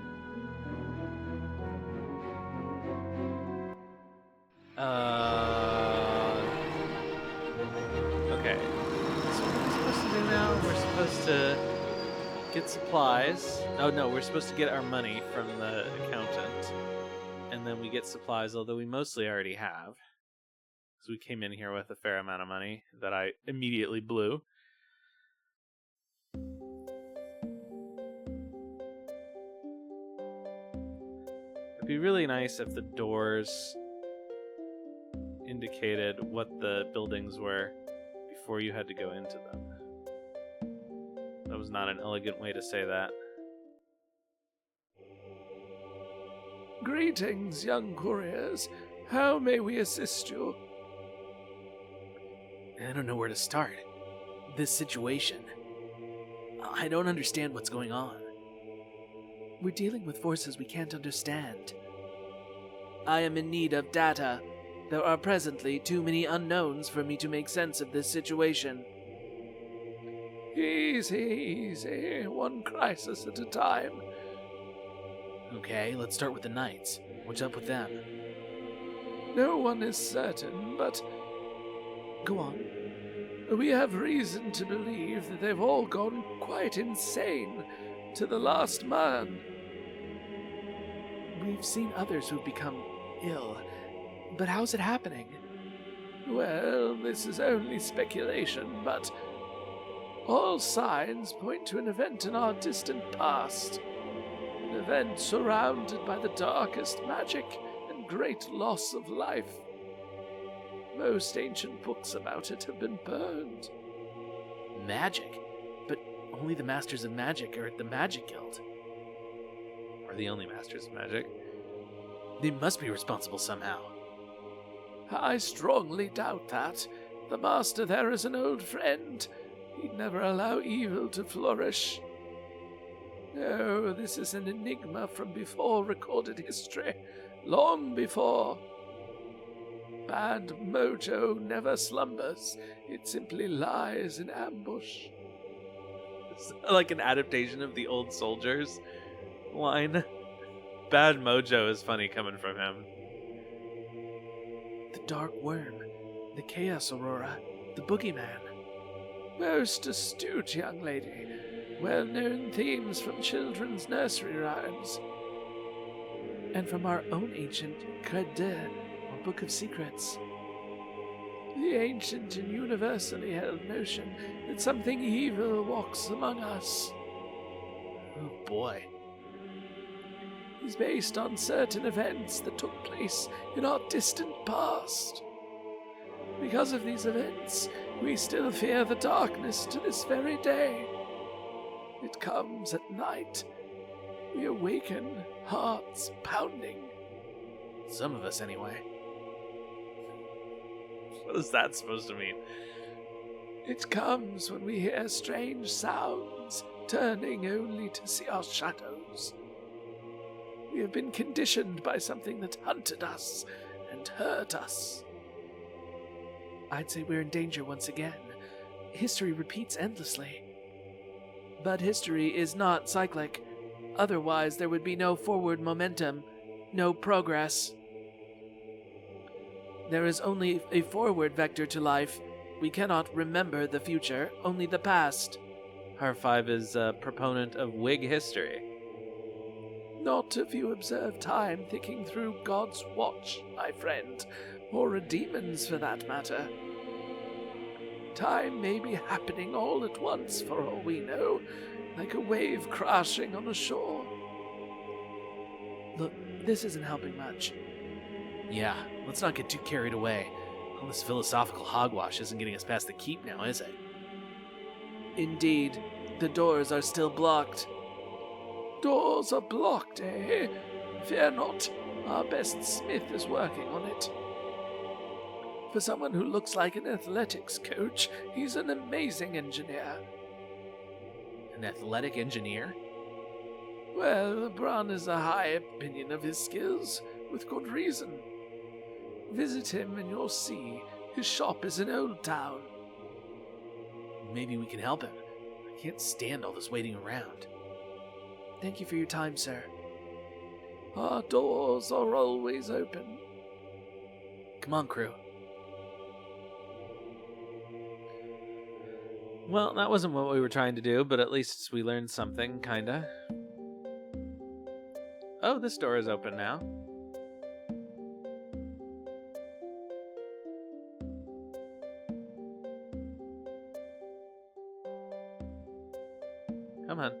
Okay. So what are we supposed to do now? We're supposed to get supplies. Oh no, we're supposed to get our money from the accountant. And then we get supplies, although we mostly already have. Because we came in here with a fair amount of money that I immediately blew. It'd be really nice if the doors indicated what the buildings were before you had to go into them. That was not an elegant way to say that. Greetings, young couriers. How may we assist you? I don't know where to start. This situation. I don't understand what's going on. We're dealing with forces we can't understand. I am in need of data. There are presently too many unknowns for me to make sense of this situation. Easy. One crisis at a time. Okay, let's start with the knights. What's up with them? No one is certain, but Go on. we have reason to believe that they've all gone quite insane to the last man. We've seen others who've become ill, but how's it happening? Well, this is only speculation, but all signs point to an event in our distant past. An event surrounded by the darkest magic and great loss of life. Most ancient books about it have been burned. Magic? But only the Masters of Magic are at the Magic Guild. Or the only Masters of Magic. They must be responsible somehow. I strongly doubt that. The master there is an old friend. He'd never allow evil to flourish. No, this is an enigma from before recorded history. Long before. Bad mojo never slumbers. It simply lies in ambush. It's like an adaptation of the Old Soldiers line. Bad mojo is funny coming from him. The Dark Worm, the Chaos Aurora, the Boogeyman. Most astute young lady. Well-known themes from children's nursery rhymes. And from our own ancient Crede, or Book of Secrets. The ancient and universally held notion that something evil walks among us Oh boy. is based on certain events that took place in our distant past. Because of these events, we still fear the darkness to this very day. It comes at night. We awaken, hearts pounding. Some of us, anyway. What is that supposed to mean? It comes when we hear strange sounds, turning only to see our shadows. We have been conditioned by something that hunted us and hurt us. I'd say we're in danger once again. History repeats endlessly. But history is not cyclic. Otherwise, there would be no forward momentum, no progress. There is only a forward vector to life. We cannot remember the future, only the past. R5 is a proponent of Whig history. Not if you observe time ticking through God's watch, my friend, or a demon's for that matter. Time may be happening all at once for all we know, like a wave crashing on a shore. Look, this isn't helping much. Yeah, let's not get too carried away. All this philosophical hogwash isn't getting us past the keep now, is it? Indeed, the doors are still blocked. Doors are blocked, eh? Fear not, our best smith is working on it. For someone who looks like an athletics coach, he's an amazing engineer. An athletic engineer? Well, Bran has a high opinion of his skills, with good reason. Visit him and you'll see. His shop is in Old Town. Maybe we can help him. I can't stand all this waiting around. Thank you for your time, sir. Our doors are always open. Come on, crew. Well, that wasn't what we were trying to do, but at least we learned something, kinda. Oh, this door is open now. Come on.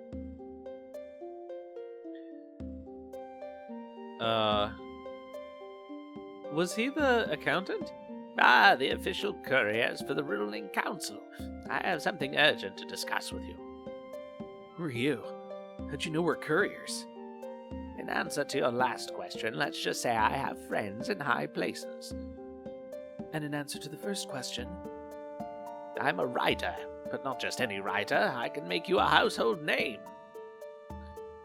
Was he the accountant? Ah, the official couriers for the ruling council. I have something urgent to discuss with you. Who are you? How'd you know we're couriers? In answer to your last question, let's just say I have friends in high places. And in answer to the first question, I'm a writer, but not just any writer. I can make you a household name.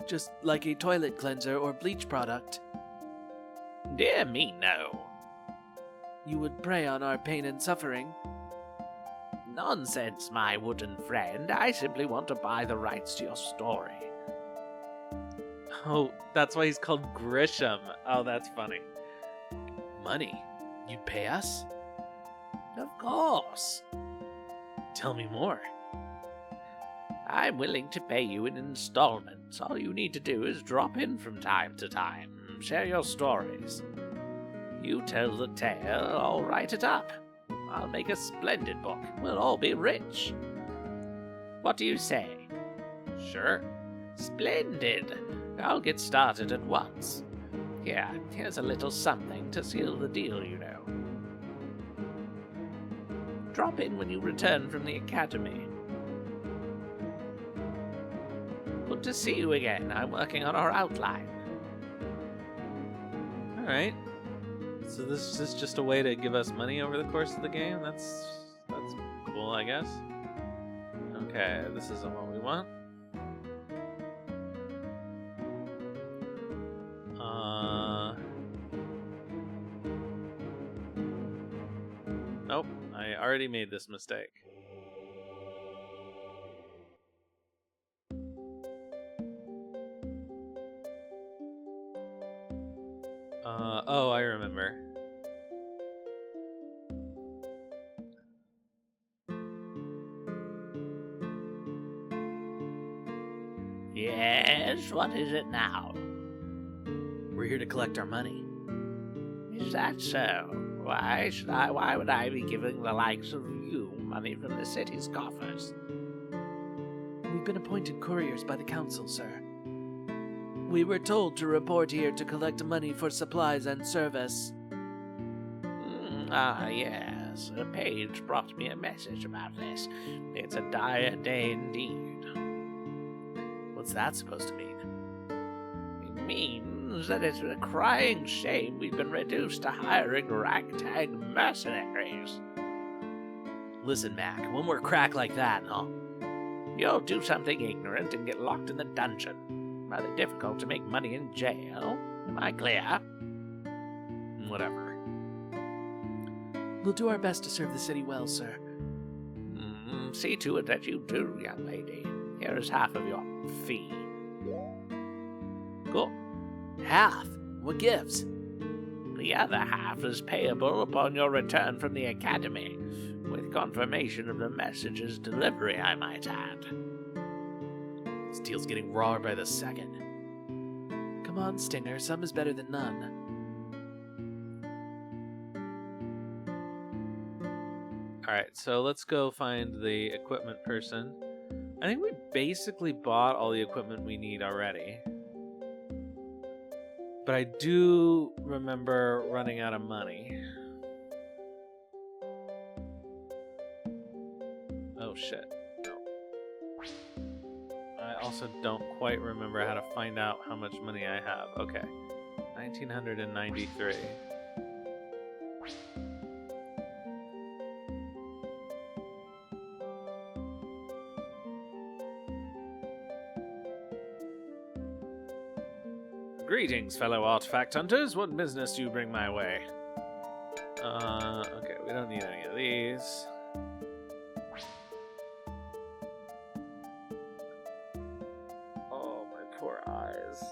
just like a toilet cleanser or bleach product. Dear me, no. you would prey on our pain and suffering. Nonsense, my wooden friend. I simply want to buy the rights to your story. Oh, that's why he's called Grisham. Oh, that's funny. Money? You'd pay us? Of course. Tell me more. I'm willing to pay you in installments. All you need to do is drop in from time to time. Share your stories. You tell the tale, I'll write it up. I'll make a splendid book. We'll all be rich. What do you say? Sure. Splendid. I'll get started at once. Here's a little something to seal the deal, you know. Drop in when you return from the academy. Good to see you again. I'm working on our outline. Alright. So this is just a way to give us money over the course of the game? That's cool, I guess. Okay, this isn't what we want. Nope, I already made this mistake. Oh, I remember. Yes, what is it now? We're here to collect our money. Is that so? Why would I be giving the likes of you money from the city's coffers? We've been appointed couriers by the council, sir. We were told to report here to collect money for supplies and service. Yes. A page brought me a message about this. It's a dire day indeed. What's that supposed to mean? It means that it's a crying shame we've been reduced to hiring ragtag mercenaries. Listen, Mac, when we're crack like that, huh? You'll do something ignorant and get locked in the dungeon. Rather difficult to make money in jail. Am I clear? Whatever. We'll do our best to serve the city well, sir. See to it that you do, young lady. Here is half of your fee. Cool. Half? What gives? The other half is payable upon your return from the academy, with confirmation of the message's delivery, I might add. This deal's getting rawer by the second. Come on, Stinger, some is better than none. Alright, so let's go find the equipment person. I think we basically bought all the equipment we need already. But I do remember running out of money. Oh shit. No. I also don't quite remember how to find out how much money I have. Okay. 1993. Greetings, fellow artifact hunters. What business do you bring my way? Okay, we don't need any of these. Oh, my poor eyes.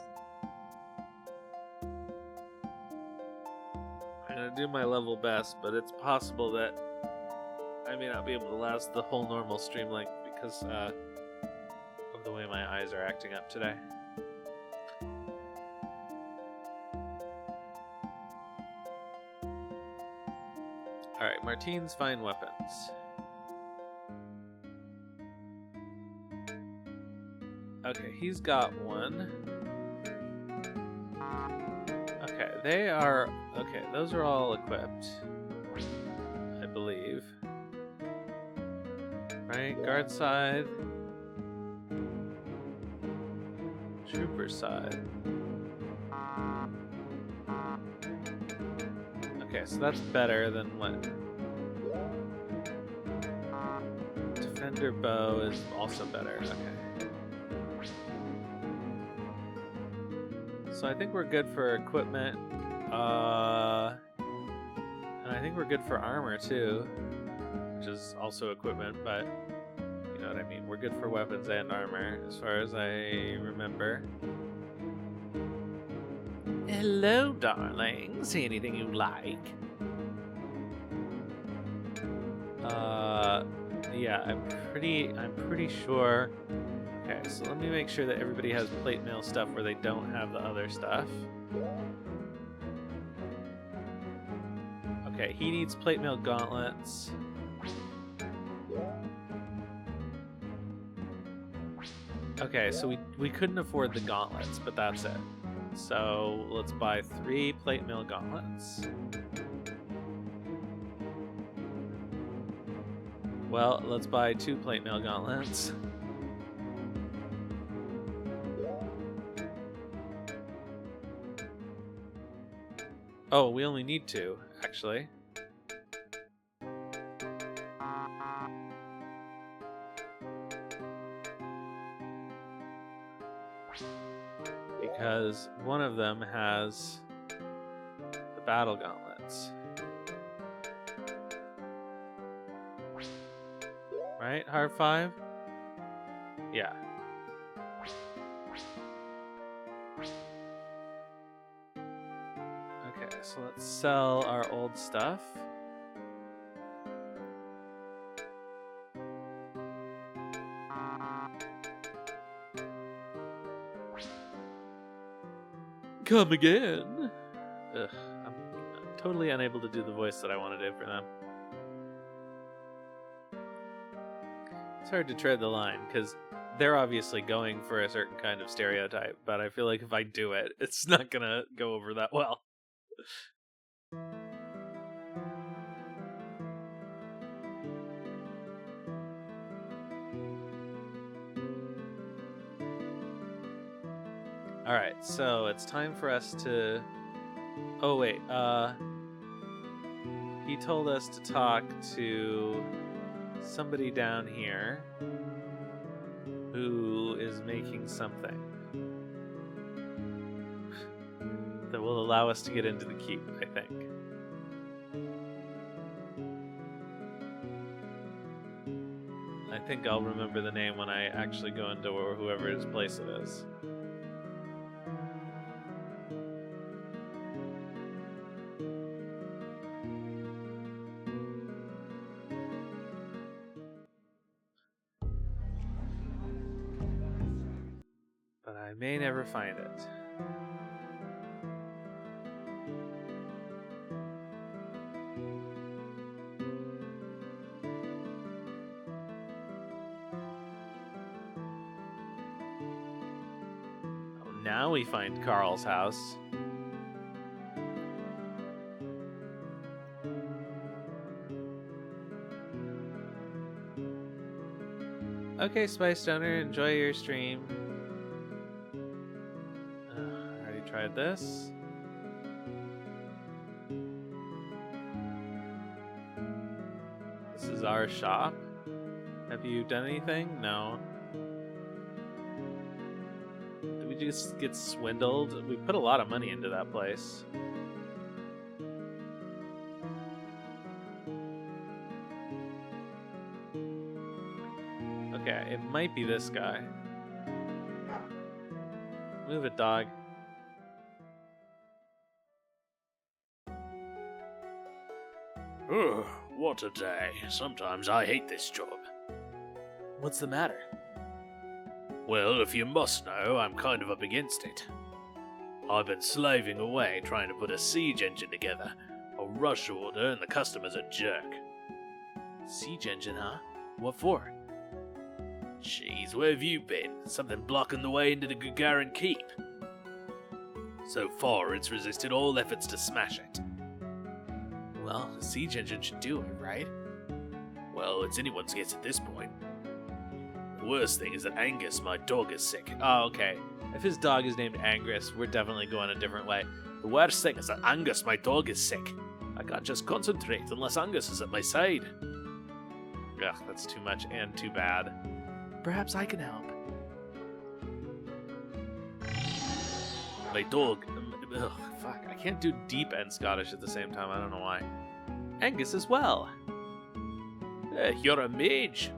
I'm gonna do my level best, but it's possible that I may not be able to last the whole normal stream length because of the way my eyes are acting up today. Alright, Martine's fine weapons. Okay, he's got one. Okay, they are... Okay, those are all equipped. I believe. Right, guard side. Trooper side. Okay, so that's better than what? Defender bow is also better. Okay. So I think we're good for equipment. And I think we're good for armor too, which is also equipment, but you know what I mean. We're good for weapons and armor, as far as I remember. Hello, darling. See anything you like? Yeah, I'm pretty sure. Okay, so let me make sure that everybody has plate mail stuff where they don't have the other stuff. Okay, he needs plate mail gauntlets. Okay, so we couldn't afford the gauntlets, but that's it. So let's buy 3 plate mail gauntlets. Well, let's buy 2 plate mail gauntlets. Oh, we only need 2, actually. Because one of them has the battle gauntlets. Right? Hard 5? Yeah. Okay, so let's sell our old stuff. Come again. Ugh, I'm totally unable to do the voice that I want to do for them. It's hard to tread the line, because they're obviously going for a certain kind of stereotype, but I feel like if I do it, it's not gonna go over that well. Alright, so it's time for us to... Oh wait, he told us to talk to somebody down here who is making something that will allow us to get into the keep, I think. I think I'll remember the name when I actually go into whoever his place it is. But I may never find it. Now we find Carl's house. Okay, Spice Stoner, enjoy your stream. I already tried this. This is our shop. Have you done anything? No. Did we just get swindled? We put a lot of money into that place. Okay, it might be this guy. Move it, dog. Ugh, what a day. Sometimes I hate this job. What's the matter? Well, if you must know, I'm kind of up against it. I've been slaving away trying to put a siege engine together. A rush order and the customer's a jerk. Siege engine, huh? What for? Jeez, where have you been? Something blocking the way into the Gogarin Keep. So far, it's resisted all efforts to smash it. Well, the siege engine should do it, right? Well, it's anyone's guess at this point. The worst thing is that Angus, my dog, is sick. Oh, okay. If his dog is named Angus, we're definitely going a different way. The worst thing is that Angus, my dog, is sick. I can't just concentrate unless Angus is at my side. Ugh, that's too much and too bad. Perhaps I can help. My dog... Ugh, fuck, I can't do deep and Scottish at the same time. I don't know why. Angus as well. You're a mage.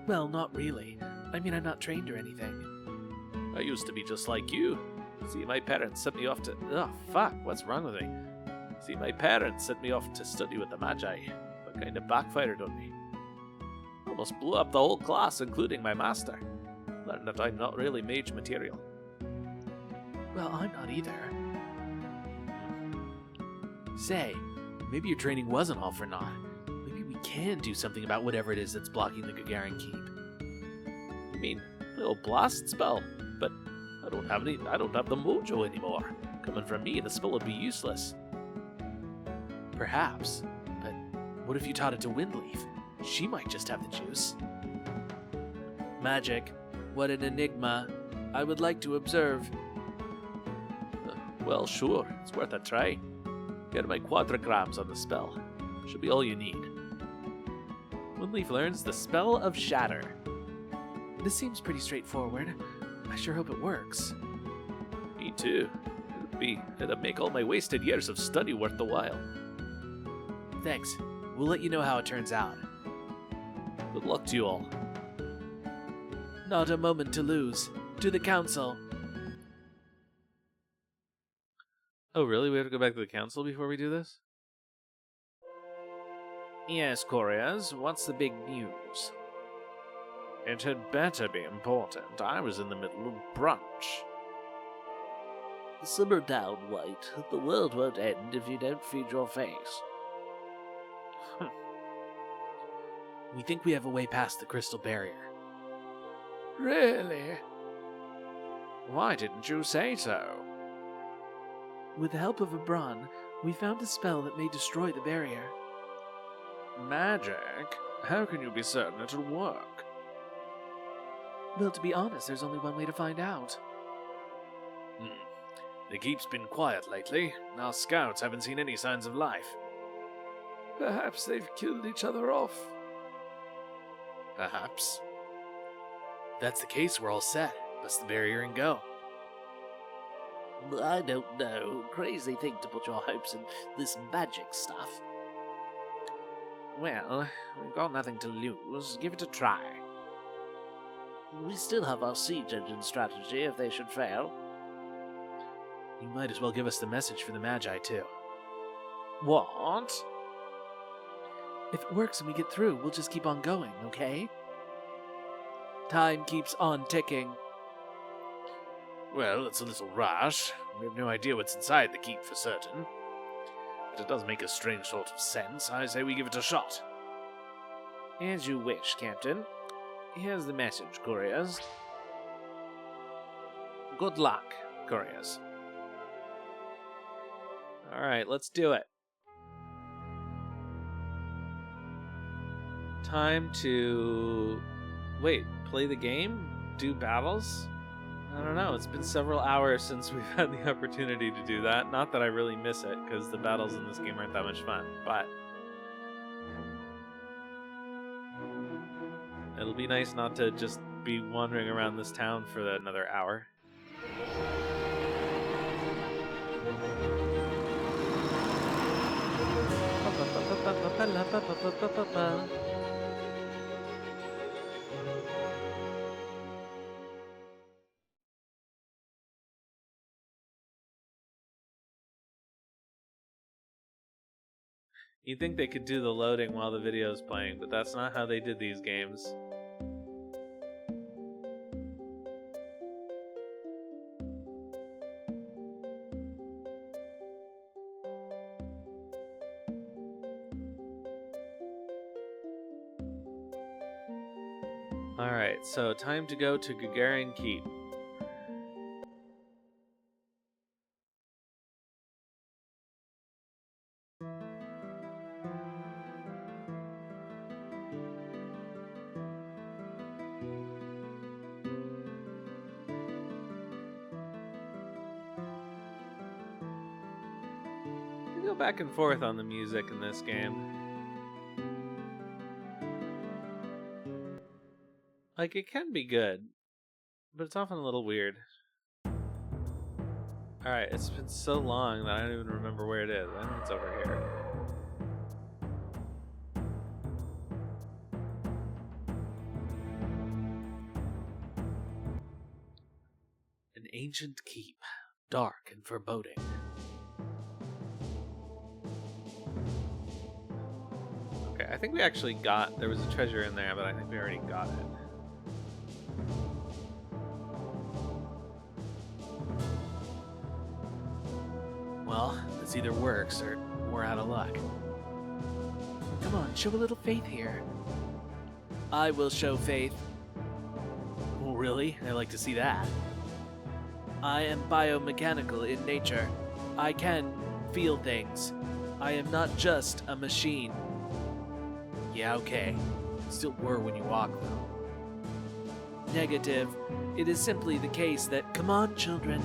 Well, not really. I mean, I'm not trained or anything. I used to be just like you. See, my parents sent me off to... Oh, fuck, what's wrong with me? See, my parents sent me off to study with the Magi, but kind of backfired on me. Almost blew up the whole class, including my master. Learned that I'm not really mage material. Well, I'm not either. Say, maybe your training wasn't all for naught. Maybe we can do something about whatever it is that's blocking the Gogarin Keep. I mean, a little blast spell, but I don't have the mojo anymore. Coming from me, the spell would be useless. Perhaps, but what if you taught it to Windleaf? She might just have the juice. Magic. What an enigma. I would like to observe. Well, sure, it's worth a try. Get my quadragrams on the spell. Should be all you need. Windleaf learns the spell of Shatter. This seems pretty straightforward. I sure hope it works. Me too. It'd make all my wasted years of study worth the while. Thanks. We'll let you know how it turns out. Good luck to you all. Not a moment to lose. To the council. Oh, really? We have to go back to the council before we do this? Yes, couriers, what's the big news? It had better be important. I was in the middle of brunch. Simmer down, White. The world won't end if you don't feed your face. We think we have a way past the crystal barrier. Really? Why didn't you say so? With the help of a Bron, we found a spell that may destroy the barrier. Magic? How can you be certain it'll work? Well, to be honest, there's only one way to find out. The keep's been quiet lately. Our scouts haven't seen any signs of life. Perhaps they've killed each other off. Perhaps. If that's the case, we're all set. Bust the barrier and go. I don't know. Crazy thing to put your hopes in this magic stuff. Well, we've got nothing to lose. Give it a try. We still have our siege engine strategy if they should fail. You might as well give us the message for the Magi, too. What? If it works and we get through, we'll just keep on going, okay? Time keeps on ticking. Well, it's a little rash. We have no idea what's inside the keep for certain. But it does make a strange sort of sense. I say we give it a shot. As you wish, Captain. Here's the message, couriers. Good luck, couriers. Alright, let's do it. Time to... Wait, play the game? Do battles? I don't know, it's been several hours since we've had the opportunity to do that. Not that I really miss it, because the battles in this game aren't that much fun, but... It'll be nice not to just be wandering around this town for another hour. You'd think they could do the loading while the video's playing, but that's not how they did these games. Alright, so time to go to Gogarin Keep. You go back and forth on the music in this game. Like, it can be good, but it's often a little weird. Alright, it's been so long that I don't even remember where it is. I know it's over here. ancient keep, dark and foreboding. Okay, I think we actually got... There was a treasure in there, but I think we already got it. Well, this either works or we're out of luck. Come on, show a little faith here. I will show faith. Oh, really? I'd like to see that. I am biomechanical in nature. I can feel things. I am not just a machine. Yeah, okay. Still were when you walk, though. Negative. It is simply the case that... Come on, children.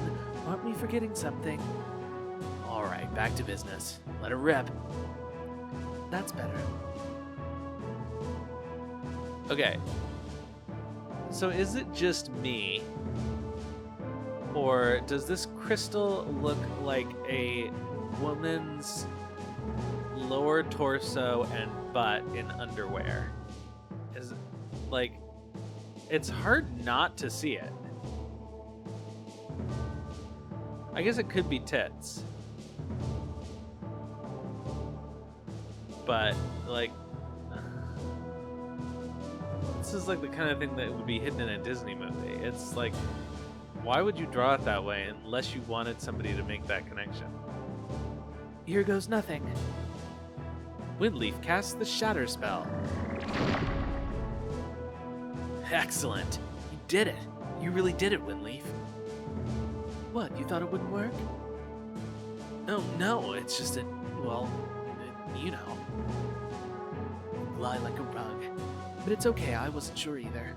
Aren't we forgetting something? Alright, back to business. Let it rip. That's better. Okay. So is it just me? Or does this crystal look like a woman's lower torso and butt in underwear? Is like, it's hard not to see it. I guess it could be tits. But like, this is like the kind of thing that would be hidden in a Disney movie. It's like, why would you draw it that way unless you wanted somebody to make that connection? Here goes nothing. Windleaf casts the shatter spell. Excellent. You did it. You really did it, Windleaf. What, you thought it wouldn't work? Oh, no, it's just a, well, you know. Lie like a rug. But it's okay, I wasn't sure either.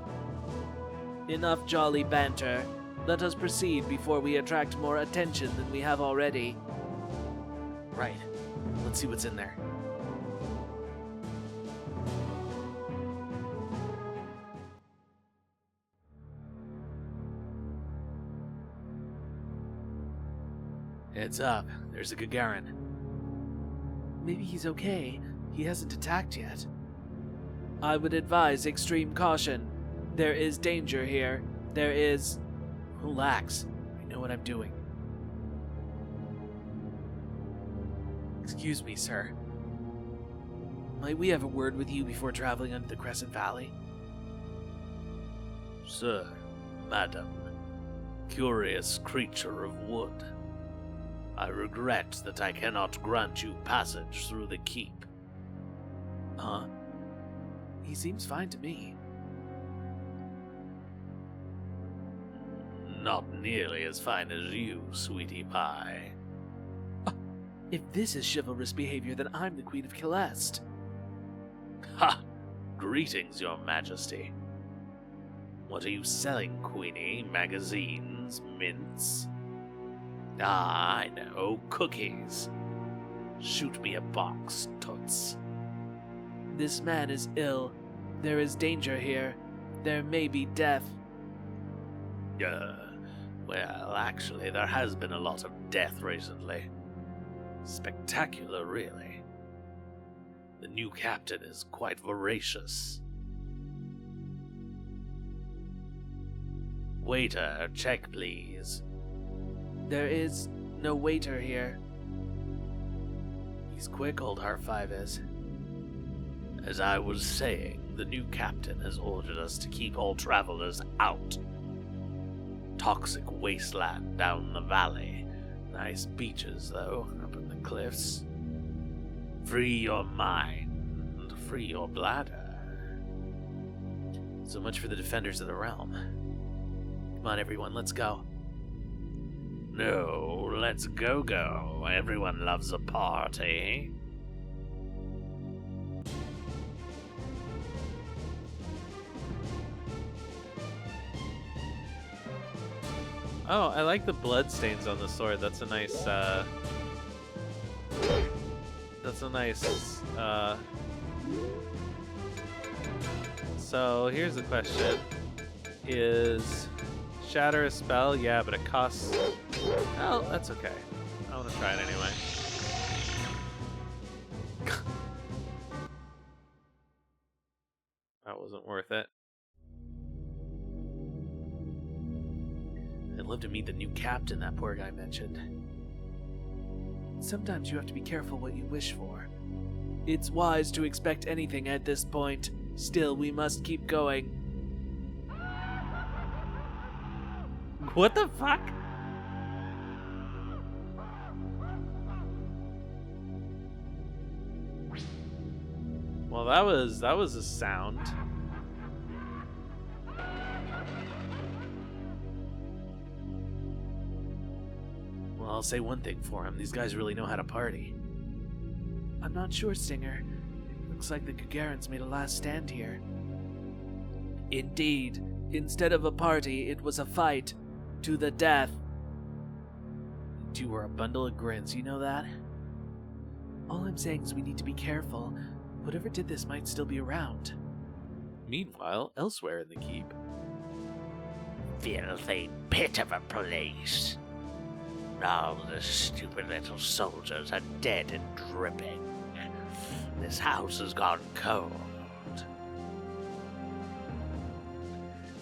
Enough jolly banter. Let us proceed before we attract more attention than we have already. Right. Let's see what's in there. Heads up. There's a Gogarin. Maybe he's okay. He hasn't attacked yet. I would advise extreme caution. There is danger here. There is... Relax. I know what I'm doing. Excuse me, sir. Might we have a word with you before traveling under the Crescent Valley? Sir, madam, curious creature of wood, I regret that I cannot grant you passage through the keep. Huh? He seems fine to me. Not nearly as fine as you, sweetie pie. If this is chivalrous behavior, then I'm the Queen of Celeste. Ha! Greetings, your majesty. What are you selling, Queenie? Magazines? Mints? Ah, I know. Cookies. Shoot me a box, toots. This man is ill. There is danger here. There may be death. Well, actually, there has been a lot of death recently. Spectacular, really. The new captain is quite voracious. Waiter, check, please. There is no waiter here. He's quick, old Heart5 is. As I was saying, the new captain has ordered us to keep all travelers out. Toxic wasteland down the valley. Nice beaches, though, up in the cliffs. Free your mind, free your bladder. So much for the defenders of the realm. Come on, everyone, let's go. No, let's go. Everyone loves a party. Oh, I like the blood stains on the sword. That's a nice, So, here's the question. Is shatter a spell? Yeah, but it costs... Oh, that's okay. I want to try it anyway. That wasn't worth it. At I'd love to meet the new captain that poor guy mentioned. Sometimes you have to be careful what you wish for. It's wise to expect anything at this point. Still, we must keep going. What the fuck? Well, that was a sound. Well, I'll say one thing for him. These guys really know how to party. I'm not sure, Stinger. Looks like the Gogarins made a last stand here. Indeed. Instead of a party, it was a fight. To the death. You two were a bundle of grins, you know that? All I'm saying is we need to be careful. Whatever did this might still be around. Meanwhile, elsewhere in the keep. Filthy pit of a place. All the stupid little soldiers are dead and dripping. This house has gone cold.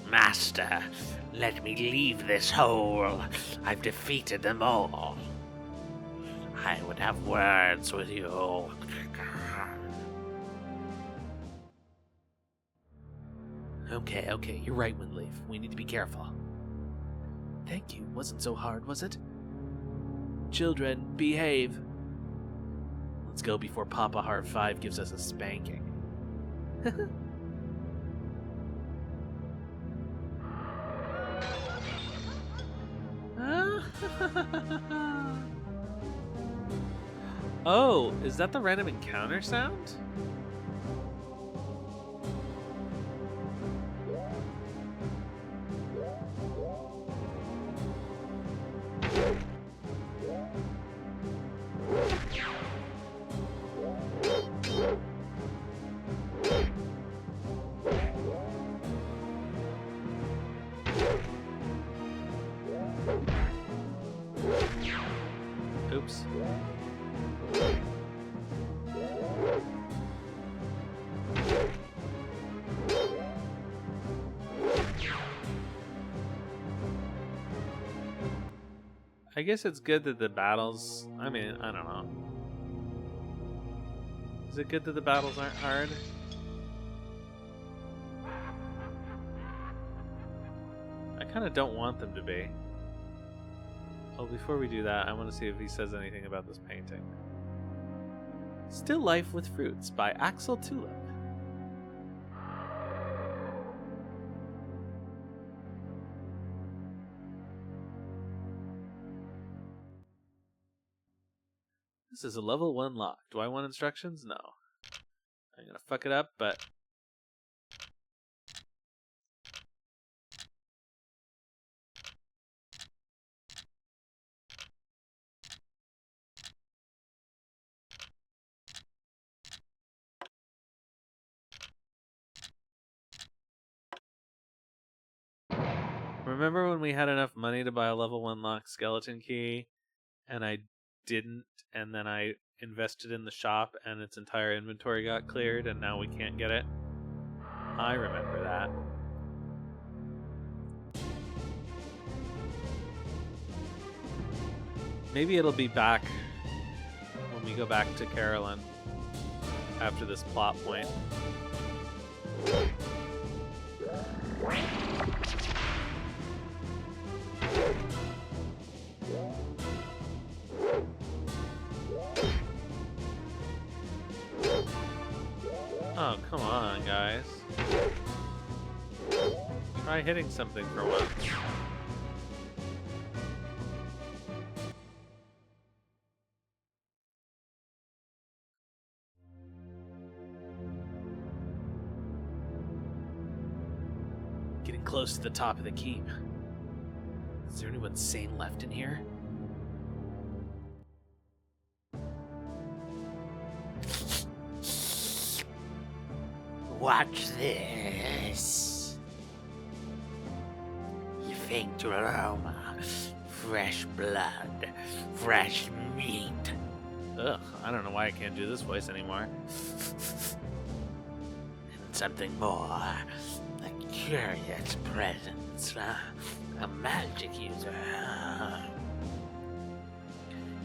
Master, let me leave this hole. I've defeated them all. I would have words with you. Okay, you're right, Windleaf. We need to be careful. Thank you. Wasn't so hard, was it? Children, behave. Let's go before Papa Heart 5 gives us a spanking. Oh, is that the random encounter sound? Oops. I guess it's good that the battles... I mean, I don't know. Is it good that the battles aren't hard? I kind of don't want them to be. Oh, before we do that, I want to see if he says anything about this painting. Still Life with Fruits by Axel Tulip. This is a level 1 lock. Do I want instructions? No. I'm gonna fuck it up, but... Remember when we had enough money to buy a level 1 lock skeleton key, and I didn't, and then I invested in the shop and its entire inventory got cleared and now we can't get it? I remember that. Maybe it'll be back when we go back to Karillon after this plot point. Oh, come on, guys. Try hitting something for once. Getting close to the top of the keep. Is there anyone sane left in here? Watch this. Faint aroma, fresh blood, fresh meat. Ugh, I don't know why I can't do this voice anymore. And something more, a curious presence. A magic user.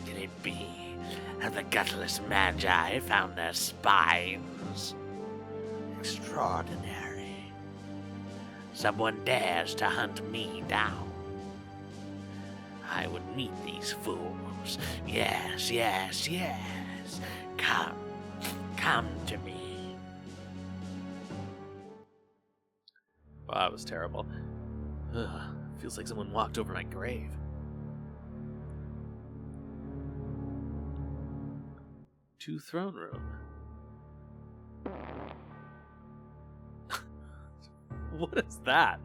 Can it be that the gutless magi found their spines? Extraordinary. Someone dares to hunt me down. I would meet these fools. Yes, yes, yes. Come to me. Wow, that was terrible. Ugh, feels like someone walked over my grave. To throne room. What is that?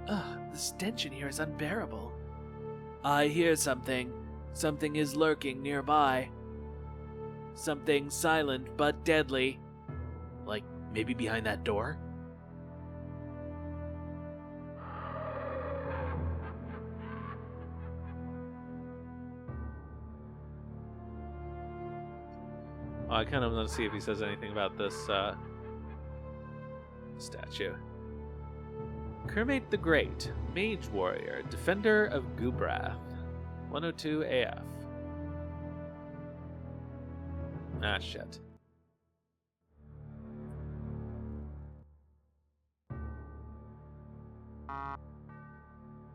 Ugh, the stench in here is unbearable. I hear something. Something is lurking nearby. Something silent but deadly. Like, maybe behind that door? Oh, I kind of want to see if he says anything about this statue. Kermit the Great, Mage Warrior, Defender of Gubrath, 102 AF. Ah, shit.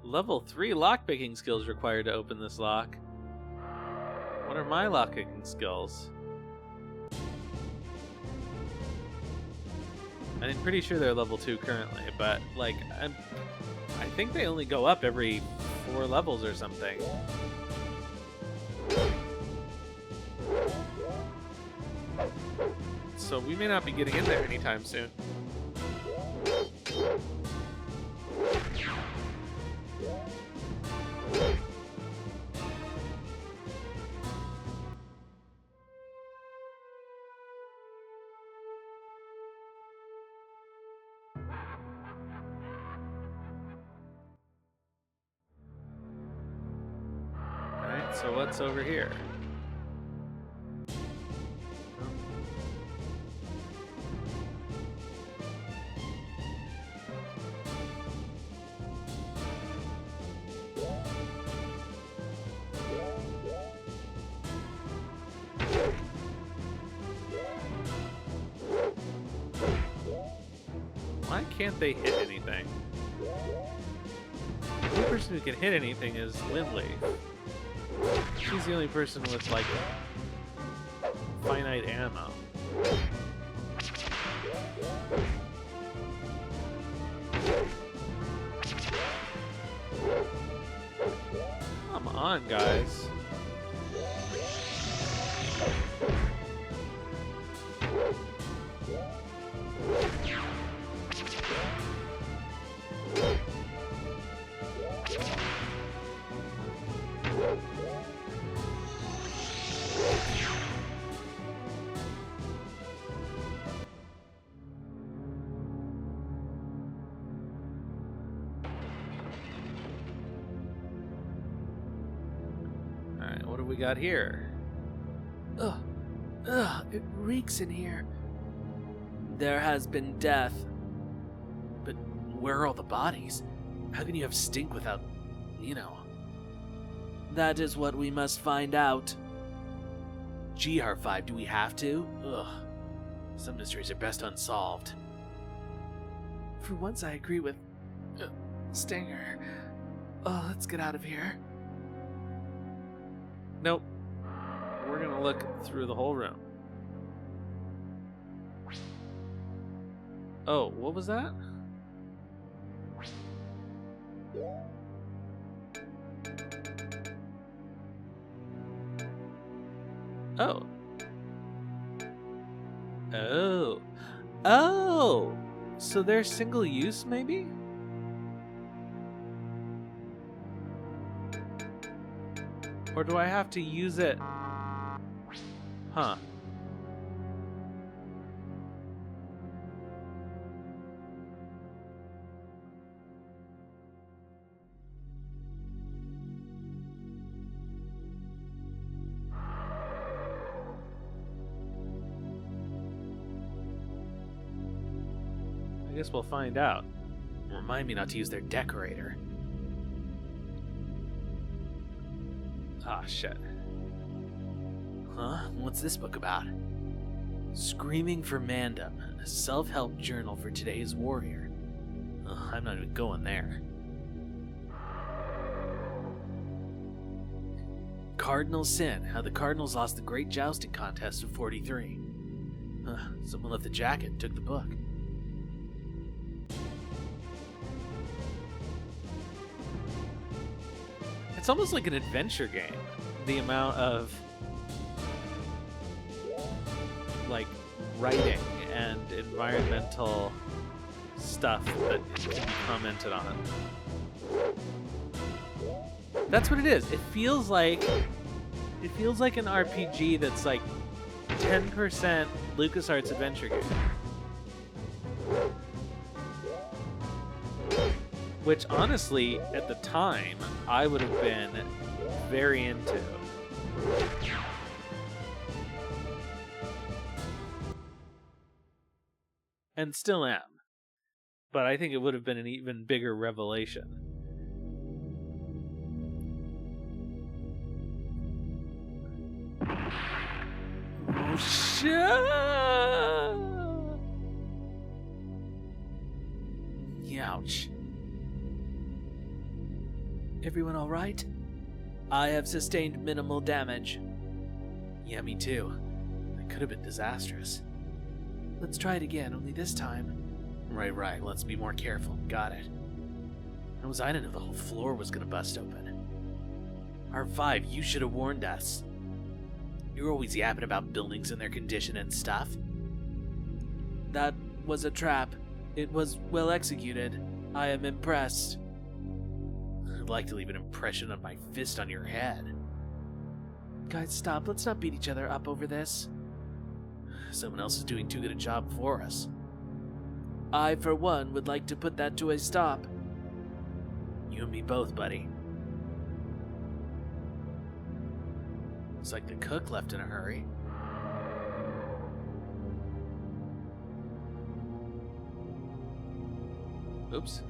Level 3 lockpicking skills required to open this lock. What are my lockpicking skills? I'm pretty sure they're level 2 currently, but like I think they only go up every 4 levels or something. So we may not be getting in there anytime soon. Alright, so what's over here? Why can't they hit anything? The only person who can hit anything is Lindley. She's the only person with, like, finite ammo. Come on, guys. Alright, what do we got here? Ugh, it reeks in here. There has been death. But where are all the bodies? How can you have stink without, That is what we must find out. GR5, do we have to? Ugh. Some mysteries are best unsolved. For once I agree with Stinger. Oh, let's get out of here. Nope. We're gonna look through the whole room. Oh, what was that? Oh. Oh. Oh! So they're single use, maybe? Or do I have to use it? Huh. I guess we'll find out. Remind me not to use their decorator. Ah, shit. Huh? What's this book about? Screaming for Mandem, a self-help journal for today's warrior. I'm not even going there. Cardinal Sin, how the Cardinals lost the great jousting contest of 43. Someone left the jacket and took the book. It's almost like an adventure game. The amount of like writing and environmental stuff that can be commented on. That's what it is. It feels like an RPG that's like 10% LucasArts adventure game. Which honestly, at the time, I would have been very into. And still am. But I think it would have been an even bigger revelation. Oh, shit! Ouch. Everyone all right? I have sustained minimal damage. Yeah, me too. That could have been disastrous. Let's try it again, only this time. Right. Let's be more careful. Got it. How was I to know the whole floor was gonna bust open? R5, you should have warned us. You're always yapping about buildings and their condition and stuff. That was a trap. It was well executed. I am impressed. I'd like to leave an impression of my fist on your head. Guys, stop. Let's not beat each other up over this. Someone else is doing too good a job for us. I, for one, would like to put that to a stop. You and me both, buddy. Looks like the cook left in a hurry. Oops.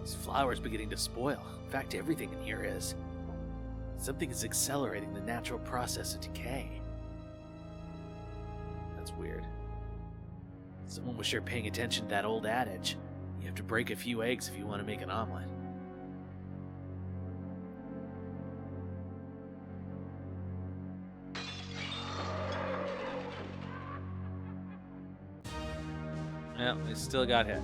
These flowers beginning to spoil. In fact, everything in here is. Something is accelerating the natural process of decay. That's weird. Someone was sure paying attention to that old adage. You have to break a few eggs if you want to make an omelet. Yeah, we still got hit.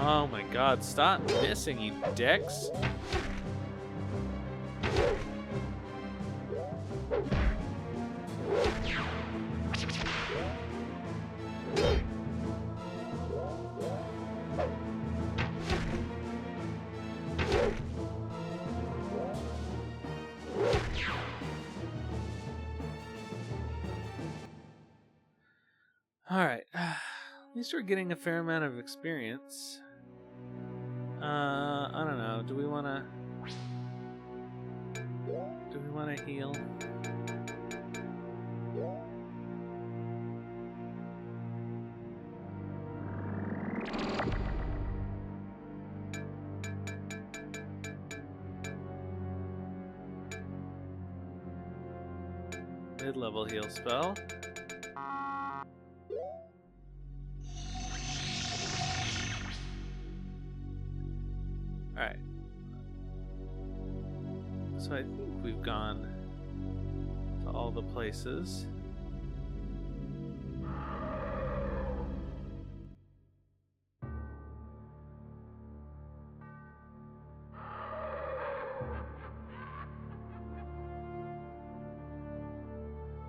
Oh my god, stop missing, you dicks. Alright, at least we're getting a fair amount of experience. I don't know, do we wanna heal? Mid-level heal spell. Alright. So I think we've gone to all the places.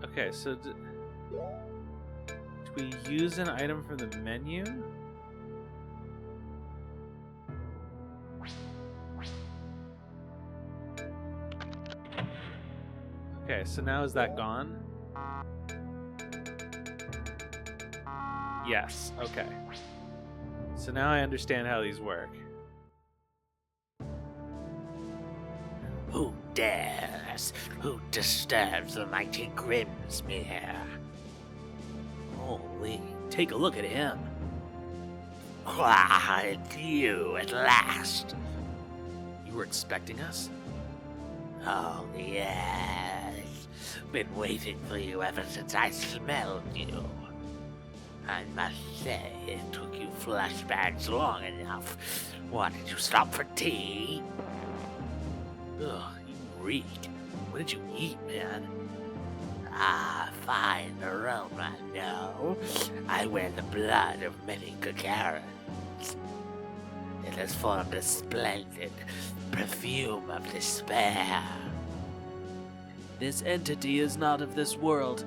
Okay, so do we use an item from the menu? Okay, so now is that gone? Yes, okay. So now I understand how these work. Who dares? Who disturbs the mighty Grimsmere? Holy, take a look at him. Ah, it's you at last. You were expecting us? Oh, yes. Been waiting for you ever since I smelled you. I must say, it took you flashbacks long enough. What, did you stop for tea? Ugh, you reek. What did you eat, man? Ah, fine aroma, no. I wear the blood of many Gogarins. It has formed a splendid perfume of despair. This entity is not of this world.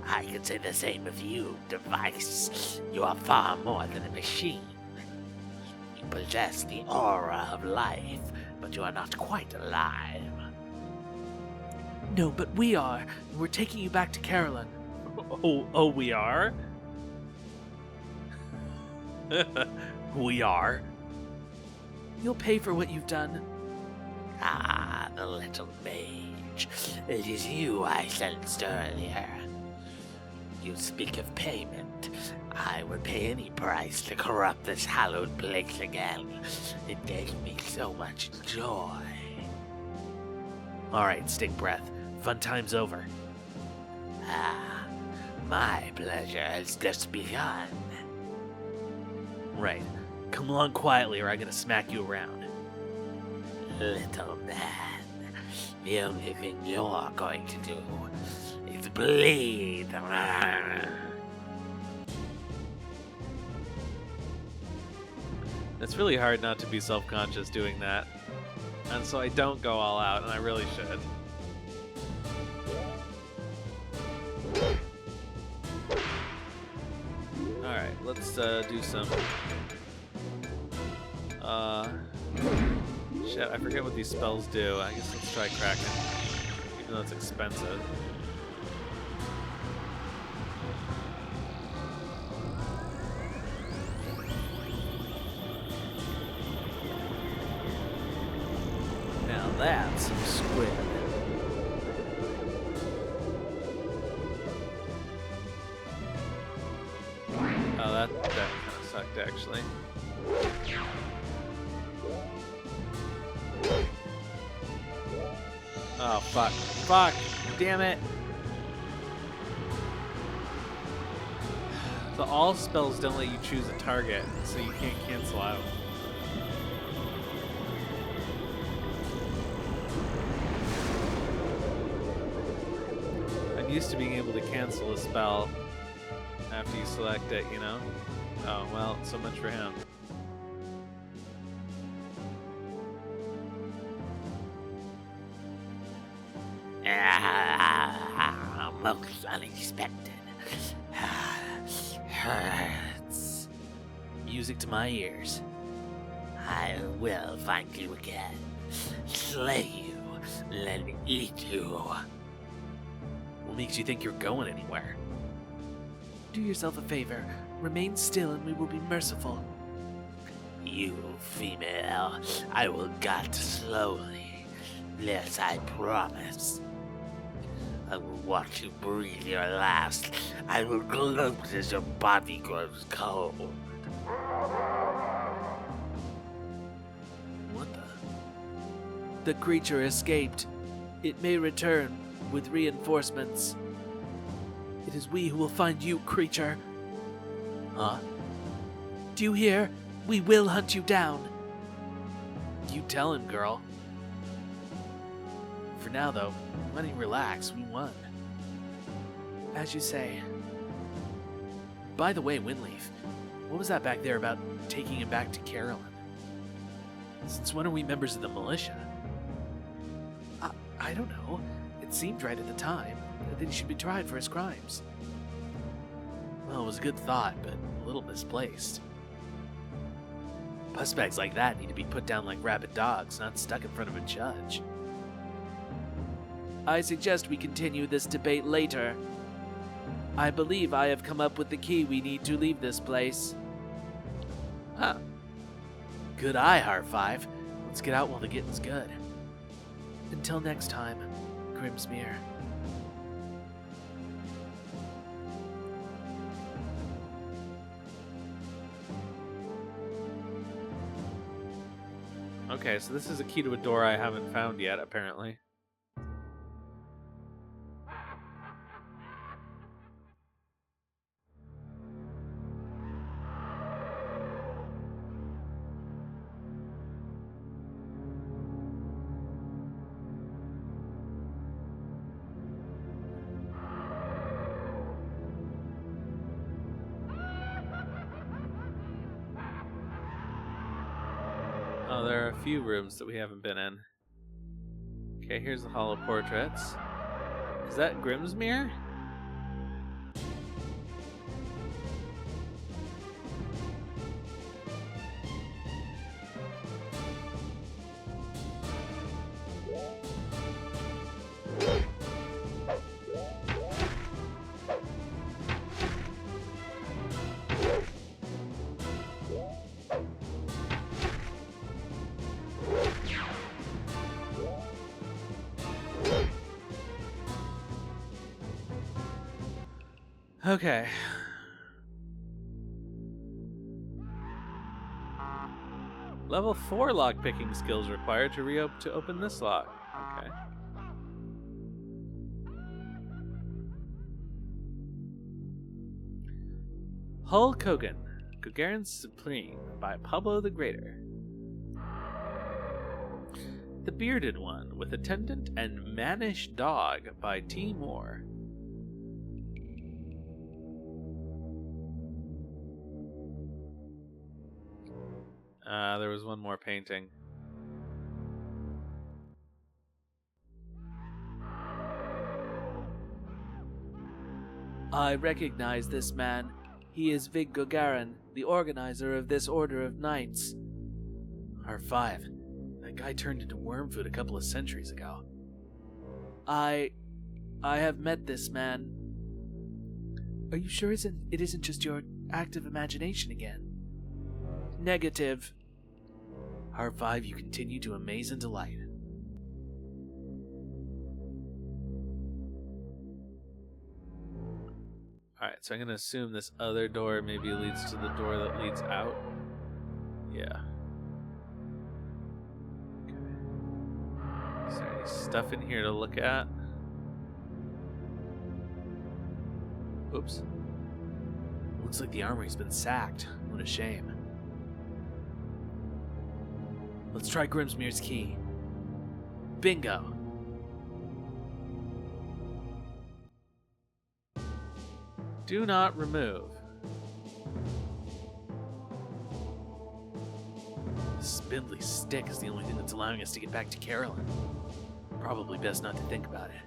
I can say the same of you, device. You are far more than a machine. You possess the aura of life, but you are not quite alive. No, but we are, and we're taking you back to Karillon. Oh, we are? We are? You'll pay for what you've done. Ah, the little mage. It is you I sensed earlier. You speak of payment. I would pay any price to corrupt this hallowed place again. It gave me so much joy. Alright, stink breath. Fun time's over. Ah, my pleasure has just begun. Right. Come along quietly or I'm gonna smack you around. Little man, the only thing you're going to do is bleed. It's really hard not to be self-conscious doing that. And so I don't go all out, and I really should. Alright, let's do some... Shit, I forget what these spells do. I guess let's try Kraken, even though it's expensive. Now that's some squid. Oh, that kind of sucked, actually. Oh, fuck. Fuck! Damn it! The all spells don't let you choose a target, so you can't cancel out. I'm used to being able to cancel a spell after you select it, you know? Oh, well, so much for him. Most unexpected. Hurts. Music to my ears. I will find you again. Slay you, then eat you. What makes you think you're going anywhere? Do yourself a favor. Remain still and we will be merciful. You, female, I will gut slowly. This I promise. I will watch you breathe your last. I will gloat as your body grows cold. What the? The creature escaped. It may return with reinforcements. It is we who will find you, creature. Huh? Do you hear? We will hunt you down. You tell him, girl. For now, though, why don't you relax? We won. As you say. By the way, Windleaf, what was that back there about taking him back to Karillon? Since when are we members of the militia? I don't know. It seemed right at the time that he should be tried for his crimes. Well, it was a good thought, but a little misplaced. Pussbags like that need to be put down like rabid dogs, not stuck in front of a judge. I suggest we continue this debate later. I believe I have come up with the key we need to leave this place. Huh. Good eye, Har5. Let's get out while the getting's good. Until next time, Grimsmere. Okay, so this is a key to a door I haven't found yet, apparently. Oh, there are a few rooms that we haven't been in. Okay, here's the Hall of Portraits. Is that Grimsmere? Okay. Level 4 lockpicking skills required to open this lock. Okay. Hulk Hogan, Gogarin Supreme by Pablo the Greater. The Bearded One with Attendant and Mannish Dog by T. Moore. There was one more painting. I recognize this man. He is Vig Gogarin, the organizer of this Order of Knights. R5. That guy turned into worm food a couple of centuries ago. I have met this man. Are you sure it isn't just your active imagination again? Negative. R5, you continue to amaze and delight. Alright, so I'm going to assume this other door maybe leads to the door that leads out. Yeah. Okay. Is there any stuff in here to look at? Oops. Looks like the armory's been sacked. What a shame. Let's try Grimsmere's key. Bingo! Do not remove. The spindly stick is the only thing that's allowing us to get back to Karillon. Probably best not to think about it.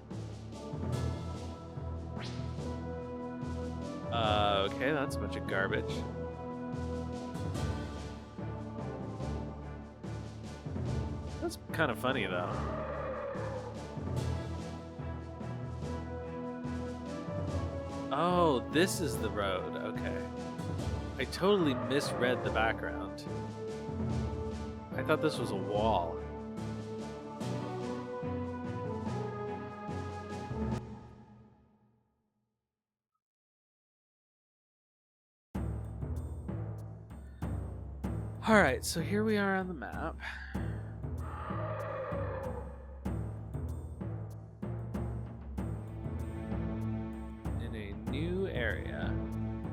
Okay, that's a bunch of garbage. That's kind of funny, though. Oh, this is the road. Okay. I totally misread the background. I thought this was a wall. Alright, so here we are on the map. New area.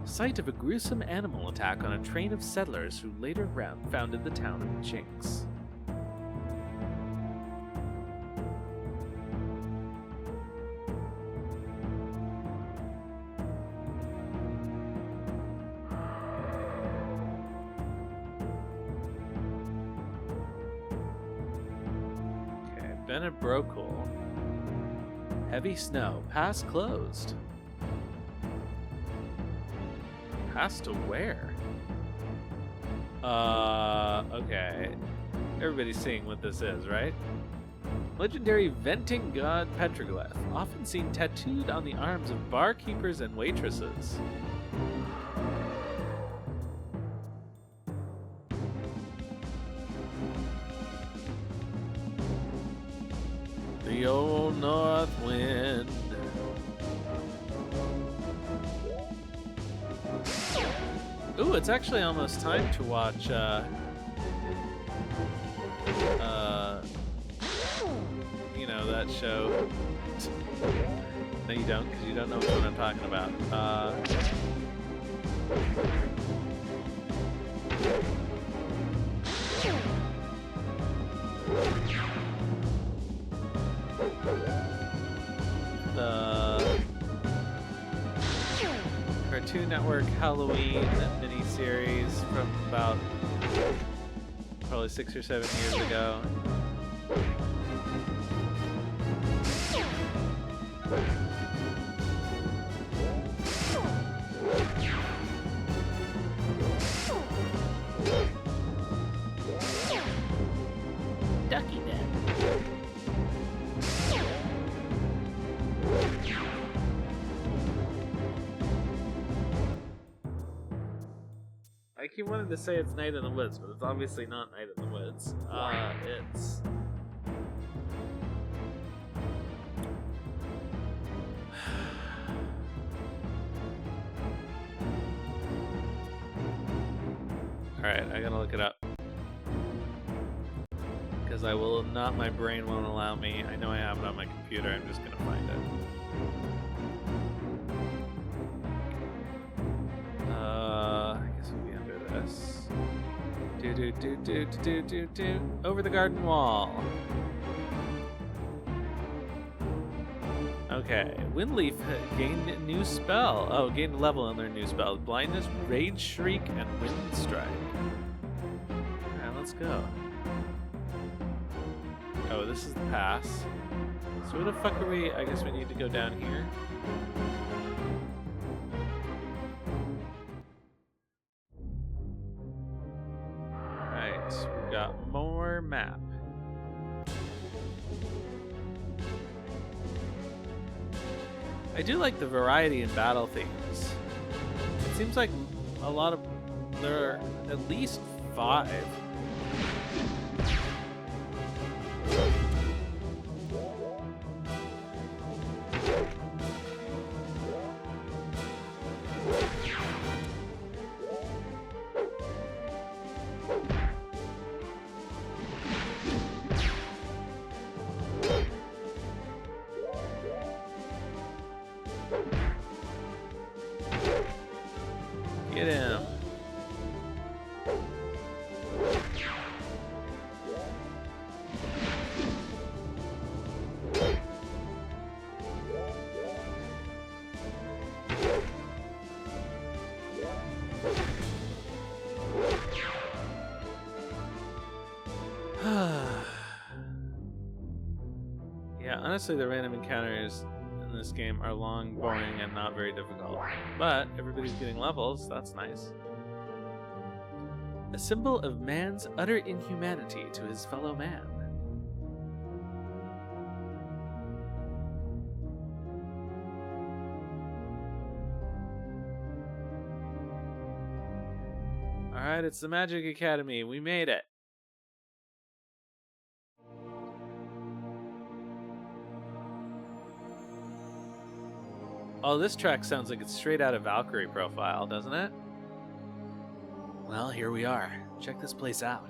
Site of a gruesome animal attack on a train of settlers who later founded the town of Jynx. Okay, Bennett Brocool. Heavy snow. Pass closed. Pass to where? Okay. Everybody's seeing what this is, right? Legendary venting god petroglyph, often seen tattooed on the arms of barkeepers and waitresses. The old north wind. Ooh, it's actually almost time to watch, you know, that show. No, you don't, because you don't know what I'm talking about. The Cartoon Network Halloween miniseries from about probably 6 or 7 years ago. Ducky then. I keep wanting to say it's Night in the Woods, but it's obviously not Night in the Woods. It's... Alright, I gotta look it up. Because I will not, my brain won't allow me. I know I have it on my computer, I'm just gonna find it. I guess we'll be under this. Over the garden wall. Okay, Windleaf gained a new spell. Oh, gained a level in their new spell. Blindness, Rage Shriek, and Wind Strike. Alright, let's go. Oh, this is the pass. So where the fuck are we? I guess we need to go down here. Alright, we've got more map. I do like the variety in battle themes. It seems like a lot of... there are at least 5. Get him. Yeah, honestly, the random encounters in this game are long, boring, and not very difficult. But everybody's getting levels, that's nice. A symbol of man's utter inhumanity to his fellow man. Alright, it's the Magic Academy. We made it. Oh, this track sounds like it's straight out of Valkyrie Profile, doesn't it? Well, here we are. Check this place out.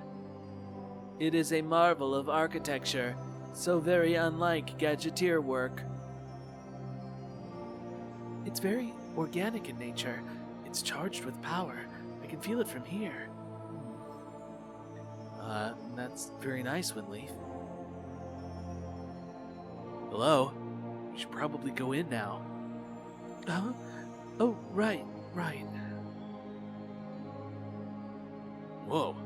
It is a marvel of architecture, so very unlike gadgeteer work. It's very organic in nature. It's charged with power. I can feel it from here. That's very nice, Windleaf. Hello? We should probably go in now. Huh? Oh, right. Whoa.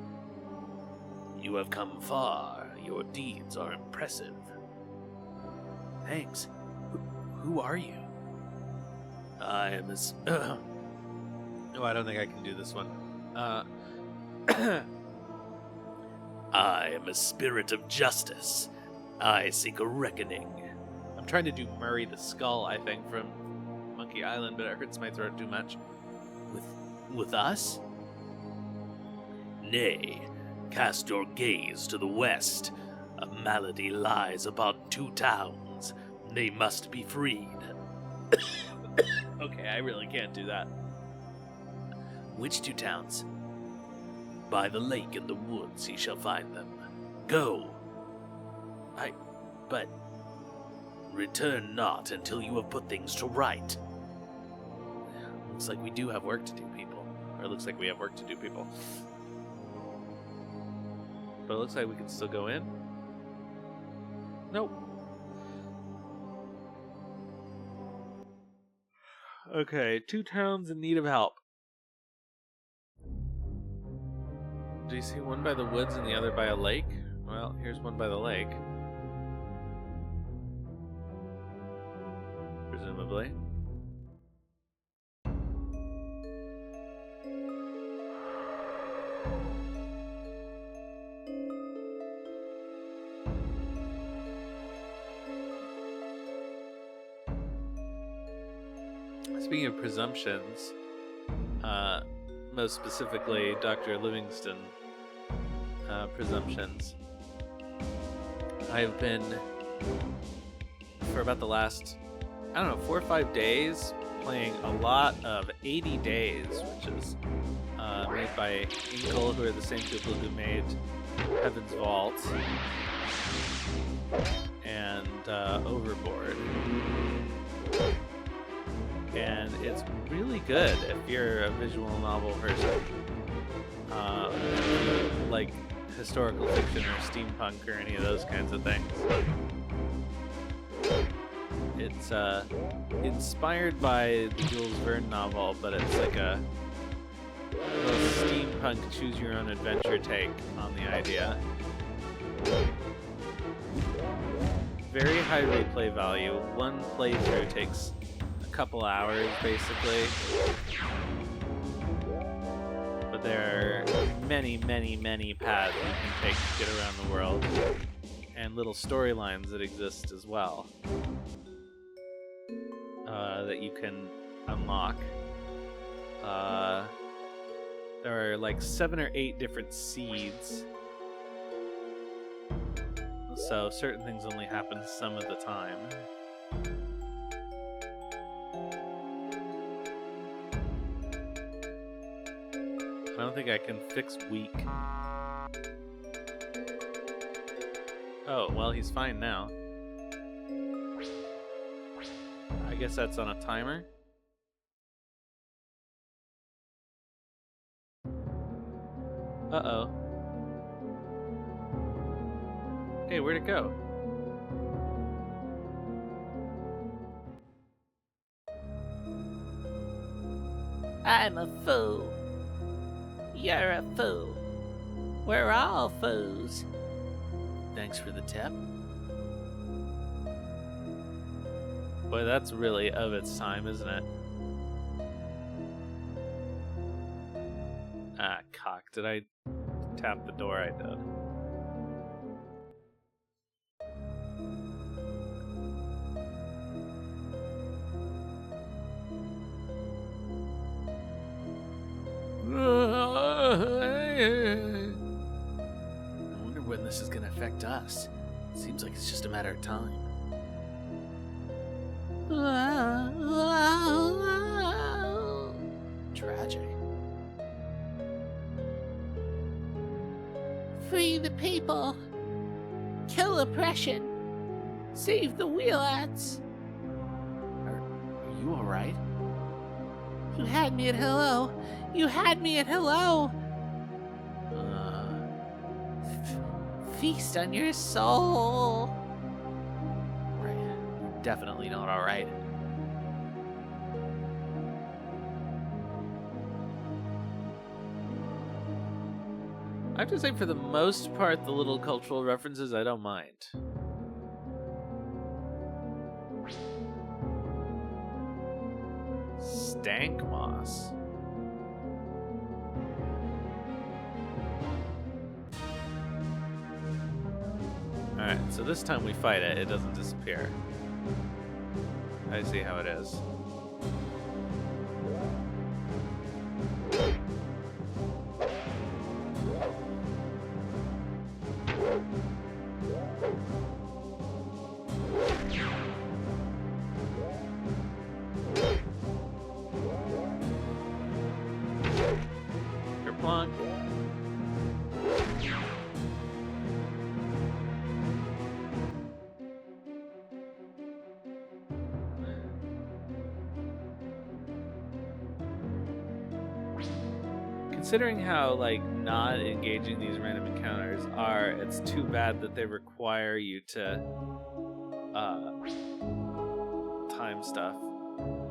You have come far. Your deeds are impressive. Thanks. Who are you? I am as... Oh, I don't think I can do this one. I am a spirit of justice. I seek a reckoning. I'm trying to do Murray the Skull, I think, from Monkey Island, but it hurts my throat too much. With us? Nay, cast your gaze to the west. A malady lies upon 2 towns. They must be freed. Okay, I really can't do that. Which 2 towns? By the lake in the woods ye shall find them. Go. But return not until you have put things to right. Looks like we do have work to do, people. Or it looks like we have work to do, people. But it looks like we can still go in. Nope. Okay, 2 towns in need of help. Do you see one by the woods and the other by a lake? Well, here's one by the lake. Presumably. Speaking of presumptions, most specifically Dr. Livingston presumptions, I've been, for about the last, 4 or 5 days, playing a lot of 80 Days, which is made by Inkle, who are the same people who made Heaven's Vault and Overboard. And it's really good if you're a visual novel person. Like historical fiction or steampunk or any of those kinds of things. It's inspired by the Jules Verne novel, but it's like a little steampunk choose-your-own-adventure take on the idea. Very high replay value. One playthrough takes couple hours basically, but there are many paths you can take to get around the world, and little storylines that exist as well that you can unlock. There are like 7 or 8 different seeds, so certain things only happen some of the time. I don't think I can fix weak. Oh, well, he's fine now. I guess that's on a timer. Uh-oh. Hey, where'd it go? I'm a fool. You're a fool. We're all fools. Thanks for the tip. Boy, that's really of its time, isn't it? Ah, cock. Did I tap the door? I did. I wonder when this is gonna affect us. Seems like it's just a matter of time. Tragic. Free the people. Kill oppression. Save the wheelats. Are you alright? You had me at hello. You had me at hello. Feast on your soul. Right. You're definitely not alright. I have to say, for the most part, the little cultural references I don't mind. Stank moss. Alright, so this time we fight it, it doesn't disappear. I see how it is. Kerplunk. Considering how, like, not engaging these random encounters are, it's too bad that they require you to, time stuff.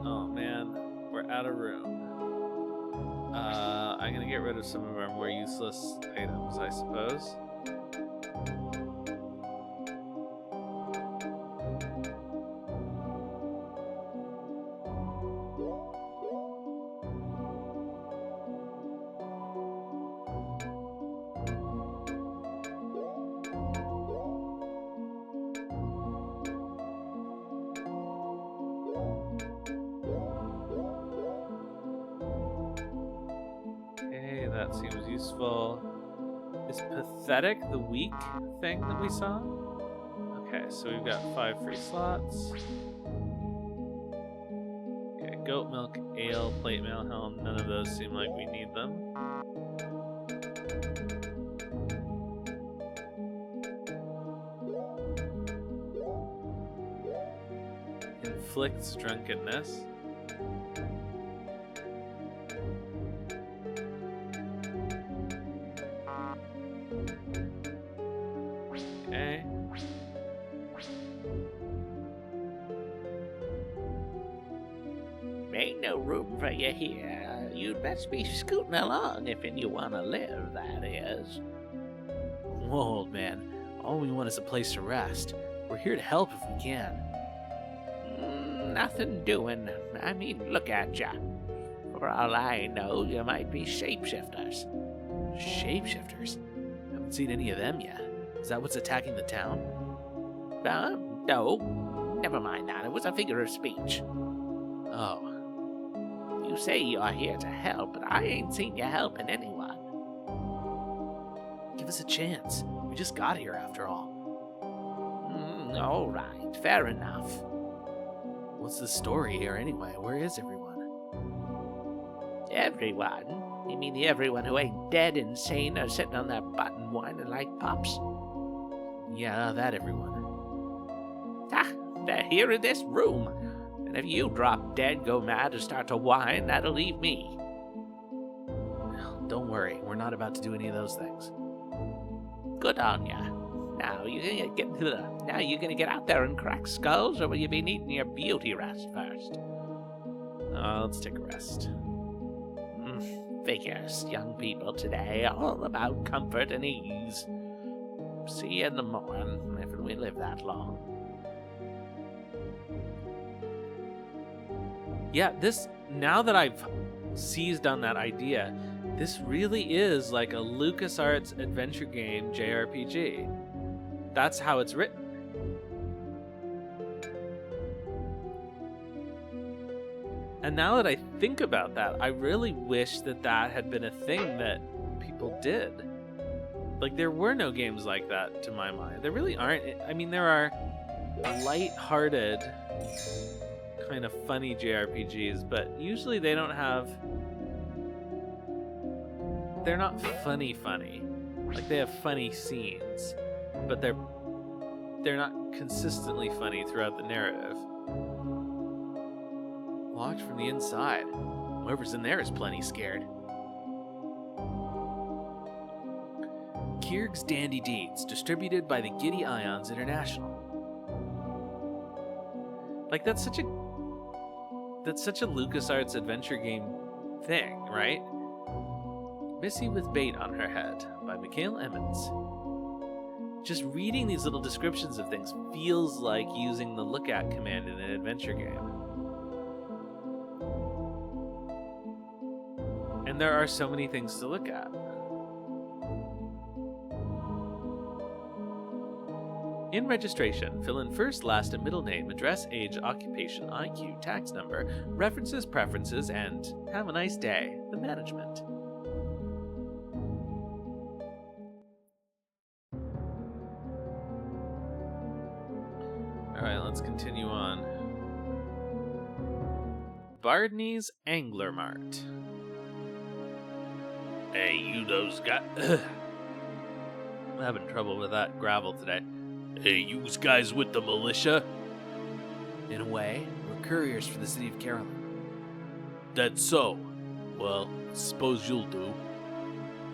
Oh man, we're out of room. I'm gonna get rid of some of our more useless items, I suppose. That seems useful. Is pathetic the weak thing that we saw? Okay, so we've got 5 free slots. Okay, goat milk, ale, plate mail, helm. None of those seem like we need them. Inflicts drunkenness. Okay. Ain't no room for you here. You'd best be scooting along if you want to live, that is. Whoa, old man. All we want is a place to rest. We're here to help if we can. Nothing doing. I mean, look at ya. For all I know, you might be shapeshifters. Shapeshifters? Haven't seen any of them yet. Is that what's attacking the town? No. Never mind that. It was a figure of speech. Oh. You say you're here to help, but I ain't seen you helping anyone. Give us a chance. We just got here after all. All right. Fair enough. What's the story here anyway? Where is everyone? Everyone? You mean the everyone who ain't dead insane or sitting on their butt and whining like pups? Yeah, that everyone. They're here in this room. And if you drop dead, go mad, or start to whine, that'll leave me. Don't worry, we're not about to do any of those things. Good on ya. Now you gonna get out there and crack skulls, or will you be needing your beauty rest first? Let's take a rest. Figures, young people today, all about comfort and ease. See you in the morning, if we live that long. Yeah, now that I've seized on that idea, this really is like a LucasArts adventure game JRPG. That's how it's written. And now that I think about that, I really wish that had been a thing that people did. Like, there were no games like that, to my mind. There really aren't. I mean, there are light-hearted, kind of funny JRPGs, but usually they don't have... They're not funny. Like, they have funny scenes, but they're not consistently funny throughout the narrative. Locked from the inside. Whoever's in there is plenty scared. Kierg's Dandy Deeds, distributed by the Giddy Ions International. Like, that's such a LucasArts adventure game thing, right? Missy with Bait on Her Head by Mikhail Emmons. Just reading these little descriptions of things feels like using the look at command in an adventure game. And there are so many things to look at. In registration, fill in first, last, and middle name, address, age, occupation, IQ, tax number, references, preferences, and have a nice day. The management. Alright, let's continue on. Bardney's Angler Mart. Hey, you those guys. I'm having trouble with that gravel today. Hey, you guys with the militia? In a way, we're couriers for the city of Karillon. That's so. Well, suppose you'll do.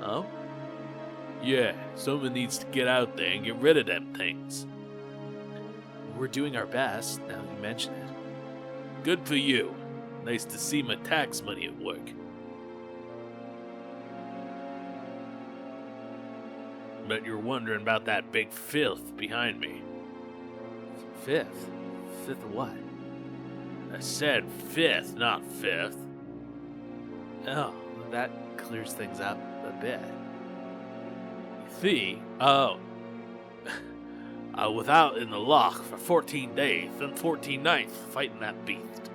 Oh? Yeah, someone needs to get out there and get rid of them things. We're doing our best, now that you mention it. Good for you. Nice to see my tax money at work. Bet you're wondering about that big filth behind me. Fifth? Fifth of what? I said fifth, not fifth. Oh, that clears things up a bit. See? Oh. I was out in the loch for 14 days and 14 nights fighting that beast.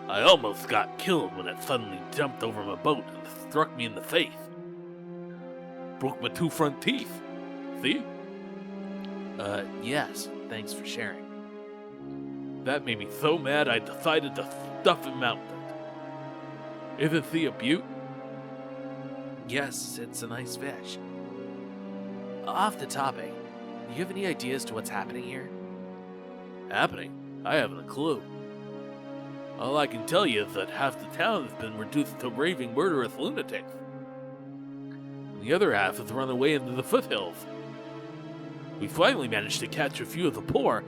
I almost got killed when it suddenly jumped over my boat and struck me in the face. Broke my 2 front teeth. See? Yes, thanks for sharing. That made me so mad I decided to stuff him out. Isn't he a beaut? Yes, it's a nice fish. Off the topic, do you have any idea as to what's happening here? Happening? I haven't a clue. All I can tell you is that half the town has been reduced to raving murderous lunatics. And the other half has run away into the foothills. We finally managed to catch a few of the poor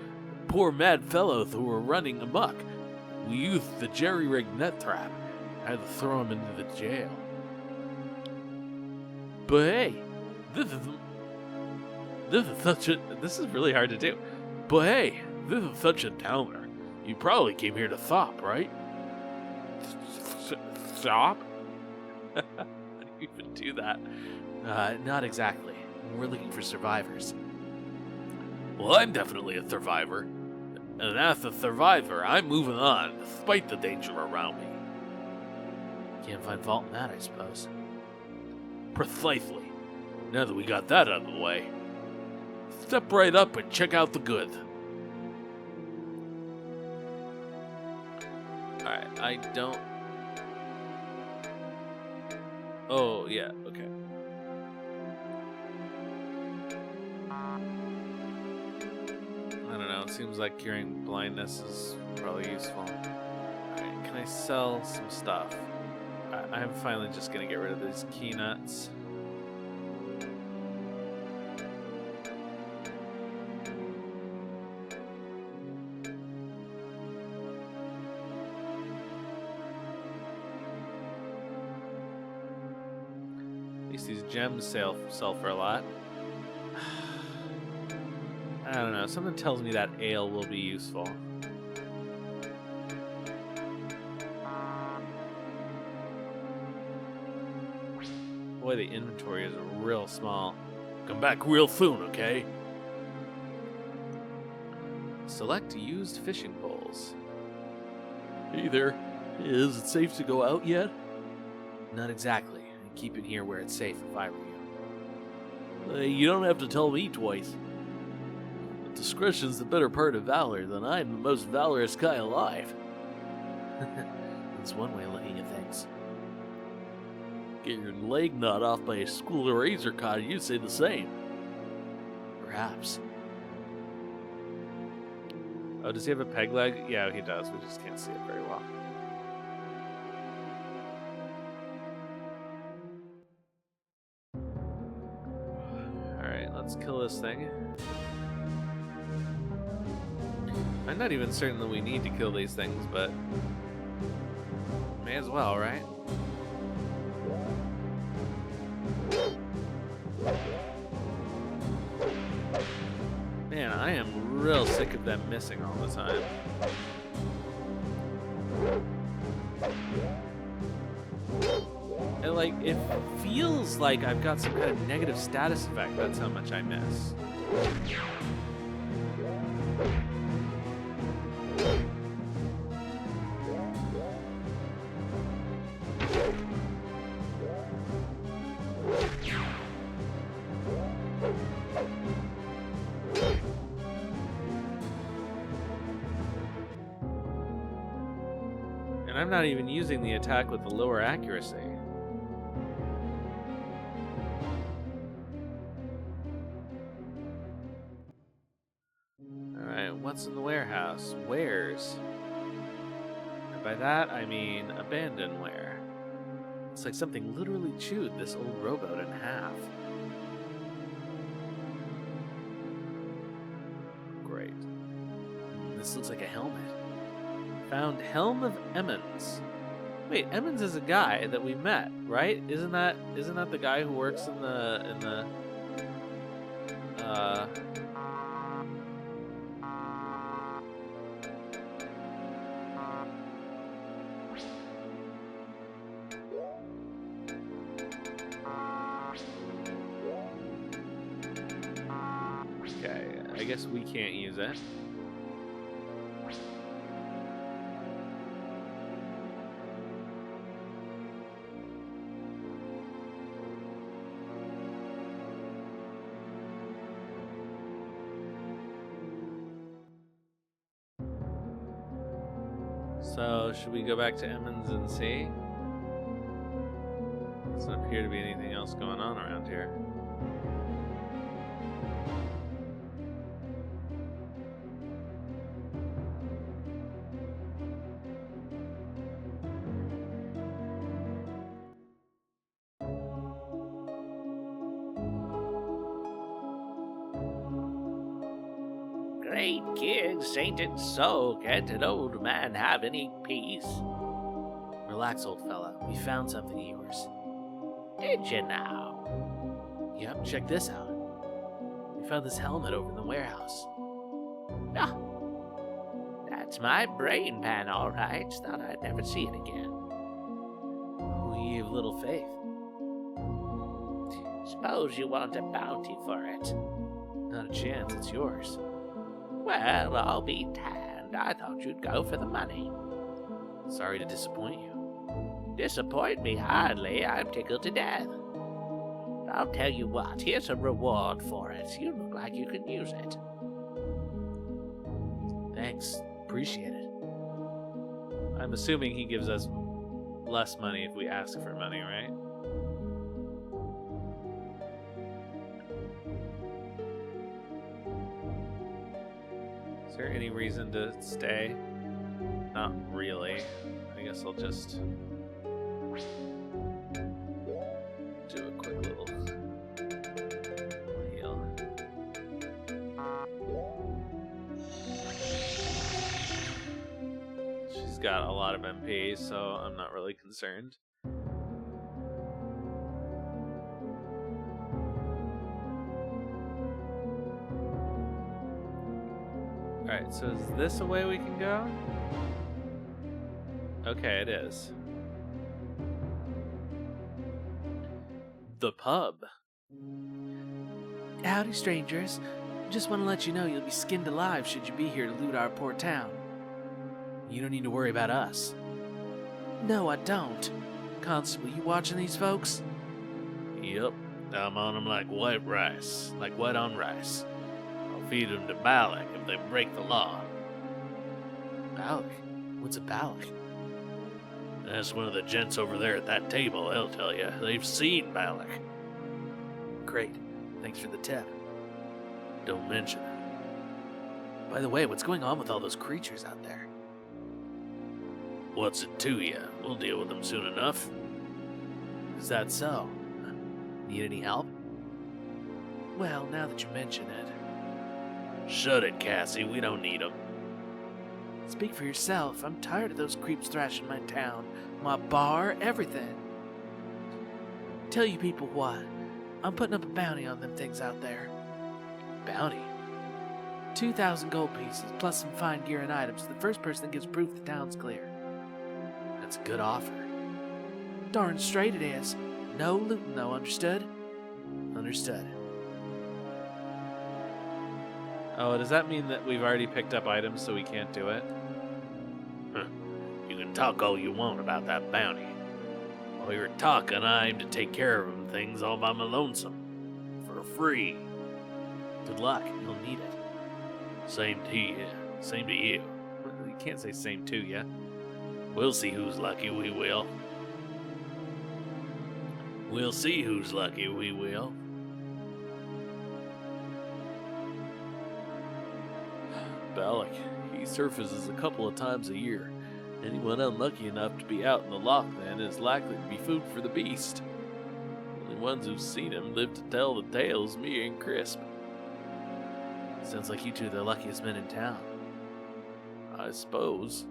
mad fellows who were running amok. We used the jerry-rigged net trap. I had to throw them into the jail. But hey, this is really hard to do. But hey, this is such a downer. You probably came here to stop, right? Stop? How do you even do that? Not exactly. We're looking for survivors. Well, I'm definitely a survivor. And as a survivor, I'm moving on, despite the danger around me. Can't find fault in that, I suppose. Precisely. Now that we got that out of the way, step right up and check out the goods. Alright, I don't... Oh, yeah, okay. I don't know, it seems like curing blindness is probably useful. Alright, can I sell some stuff? I'm finally just gonna get rid of these key nuts. At least these gems sell for a lot. I don't know, something tells me that ale will be useful. Boy, the inventory is real small. Come back real soon, okay? Select used fishing poles. Hey there. Is it safe to go out yet? Not exactly. I'd keep it here where it's safe if I were you. You don't have to tell me twice. Discretion's the better part of valor, then I'm the most valorous guy alive. That's one way of looking at things. Get your leg gnawed off by a school of razor cod, you'd say the same. Perhaps. Oh, does he have a peg leg? Yeah, he does. We just can't see it very well. Alright, let's kill this thing. I'm not even certain that we need to kill these things, but may as well, right? Man, I am real sick of them missing all the time. And like, it feels like I've got some kind of negative status effect. That's how much I miss. And I'm not even using the attack with the lower accuracy. Alright, what's in the warehouse? Wares. And by that, I mean abandonware. It's like something literally chewed this old rowboat in half. Great. This looks like a helmet. Found Helm of Emmons. Wait, Emmons is a guy that we met, right? Isn't that the guy who works in the Okay, I guess we can't use it. So, should we go back to Emmons and see? Doesn't appear to be anything else going on around here. Great gigs, ain't it so? Can't an old man have any peace? Relax, old fella. We found something of yours. Did you now? Yep, check this out. We found this helmet over in the warehouse. Ah, that's my brain pan, all right. Thought I'd never see it again. We have little faith. Suppose you want a bounty for it. Not a chance, it's yours. Well, I'll be damned. I thought you'd go for the money. Sorry to disappoint you. Disappoint me hardly. I'm tickled to death. I'll tell you what, here's a reward for it. You look like you can use it. Thanks. Appreciate it. I'm assuming he gives us less money if we ask for money, right? Is there any reason to stay? Not really. I guess I'll just do a quick little heal. She's got a lot of MP, so I'm not really concerned. Alright, so is this a way we can go? Okay, it is. The pub. Howdy, strangers. Just want to let you know you'll be skinned alive should you be here to loot our poor town. You don't need to worry about us. No, I don't. Constable, you watching these folks? Yep, I'm on them like white rice, like white on rice. I'll feed them to Balak if they break the law. Balak? What's a Balak? That's one of the gents over there at that table, they'll tell you. They've seen Balak. Great. Thanks for the tip. Don't mention it. By the way, what's going on with all those creatures out there? What's it to you? We'll deal with them soon enough. Is that so? Need any help? Well, now that you mention it. Shut it, Cassie. We don't need them. Speak for yourself. I'm tired of those creeps thrashing my town, my bar, everything. Tell you people what, I'm putting up a bounty on them things out there. Bounty? 2,000 gold pieces, plus some fine gear and items to the first person that gives proof the town's clear. That's a good offer. Darn straight it is. No looting, though, understood? Understood. Oh, does that mean that we've already picked up items so we can't do it? You can talk all you want about that bounty. While you're talking, I aim to take care of them things all by my lonesome. For free. Good luck. You'll need it. Same to you. Same to you. You can't say same to ya. We'll see who's lucky, we will. We'll see who's lucky, we will. Balak, he surfaces a couple of times a year. Anyone unlucky enough to be out in the loch then is likely to be food for the beast. The only ones who've seen him live to tell the tales, me and Crisp. Sounds like you two are the luckiest men in town. I suppose.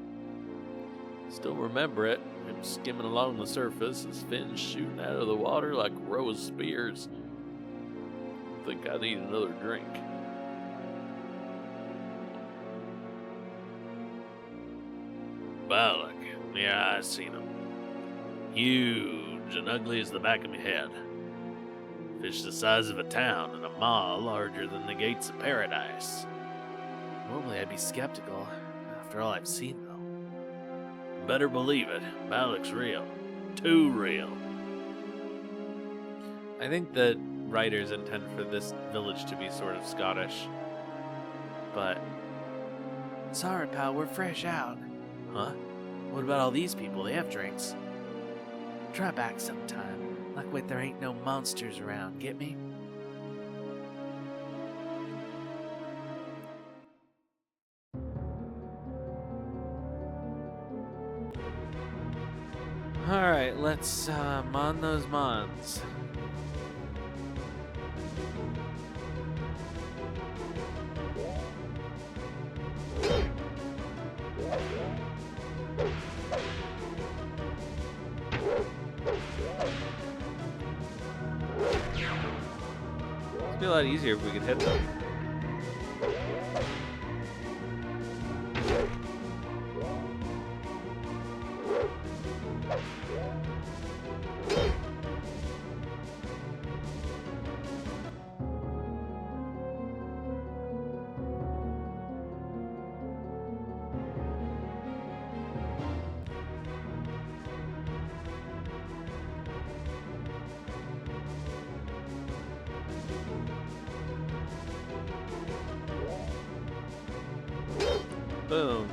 Still remember it, him skimming along the surface, his fins shooting out of the water like a row of spears. I think I need another drink. Balak, yeah, I seen him. Huge and ugly as the back of my head. Fish the size of a town and a maw larger than the gates of paradise. Normally I'd be skeptical, after all I've seen, though. Better believe it, Balak's real. Too real. I think the writers intend for this village to be sort of Scottish. But Sorry, pal, we're fresh out. Huh? What about all these people? They have drinks. Try back sometime. Like wait, there ain't no monsters around, get me? alright, let's mon those mons. It'd be a lot easier if we could hit them. Boom.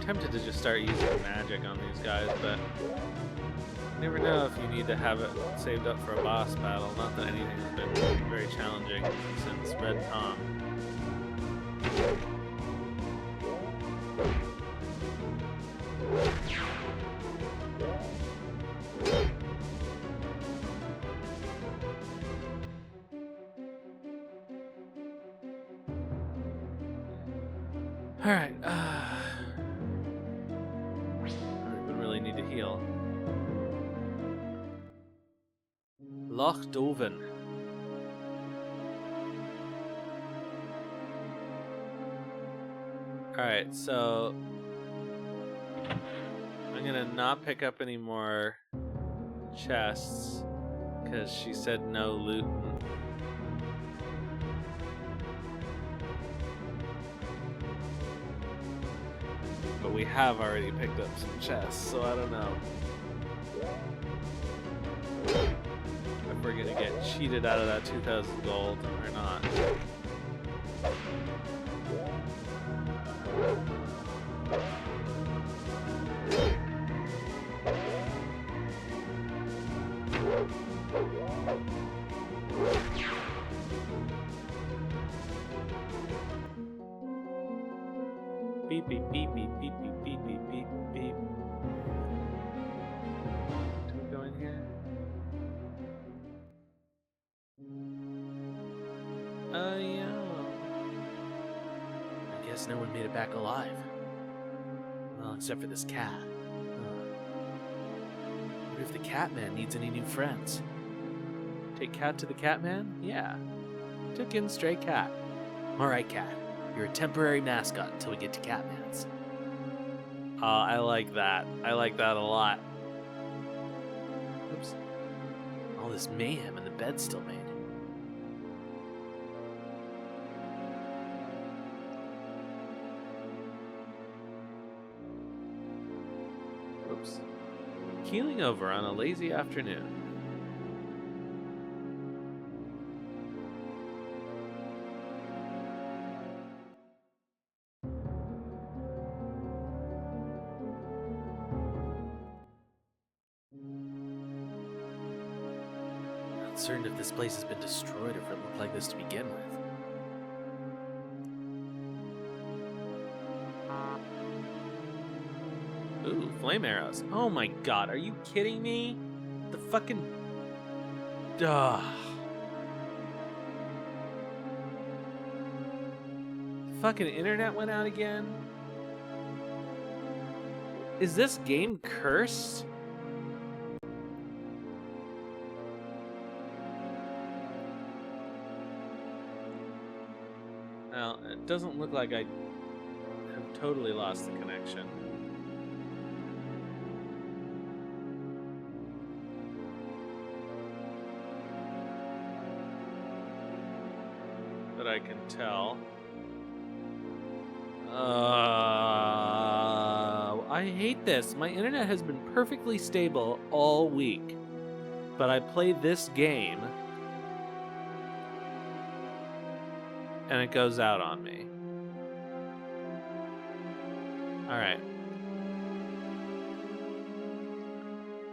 Tempted to just start using magic on these guys, but you never know if you need to have it saved up for a boss battle. Not that anything's been very challenging since Red Tom. Alright, we really need to heal. Loch Doven. Alright, so I'm gonna not pick up any more chests because she said no looting. But we have already picked up some chests, so I don't know if we're gonna get cheated out of that 2,000 gold or not. Beep beep beep beep beep beep beep beep beep beep. Do we go in here? Oh yeah. I guess no one made it back alive. Well, except for this cat. What if the Catman needs any new friends? Take Cat to the Catman? Yeah. Took in stray cat. Alright, Cat. You're a temporary mascot until we get to Catman's. I like that. I like that a lot. All this mayhem and the bed's still made. Oops. Keeling over on a lazy afternoon. Not certain if this place has been destroyed or if it looked like this to begin with. Ooh, flame arrows. Oh my god, are you kidding me? The fucking... Duh. The fucking internet went out again? Is this game cursed? Well, it doesn't look like I have totally lost the connection. That I can tell. I hate this. My internet has been perfectly stable all week. But I played this game and it goes out on me. Alright.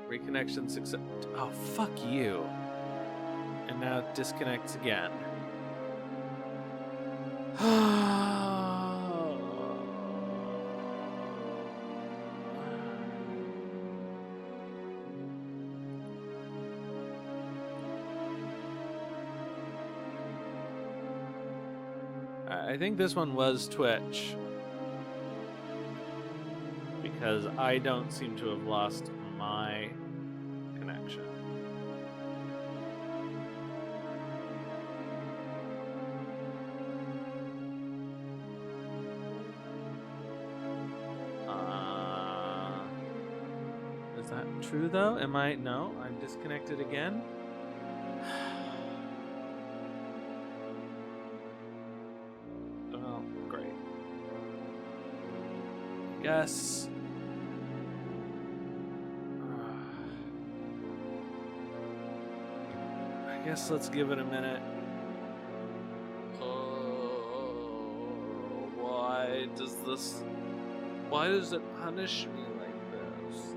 Reconnection success. Oh, fuck you. And now it disconnects again. I think this one was Twitch. Because I don't seem to have lost my connection. Is that true though? Am I? No, I'm disconnected again. Yes. I guess let's give it a minute. Why does it punish me like this?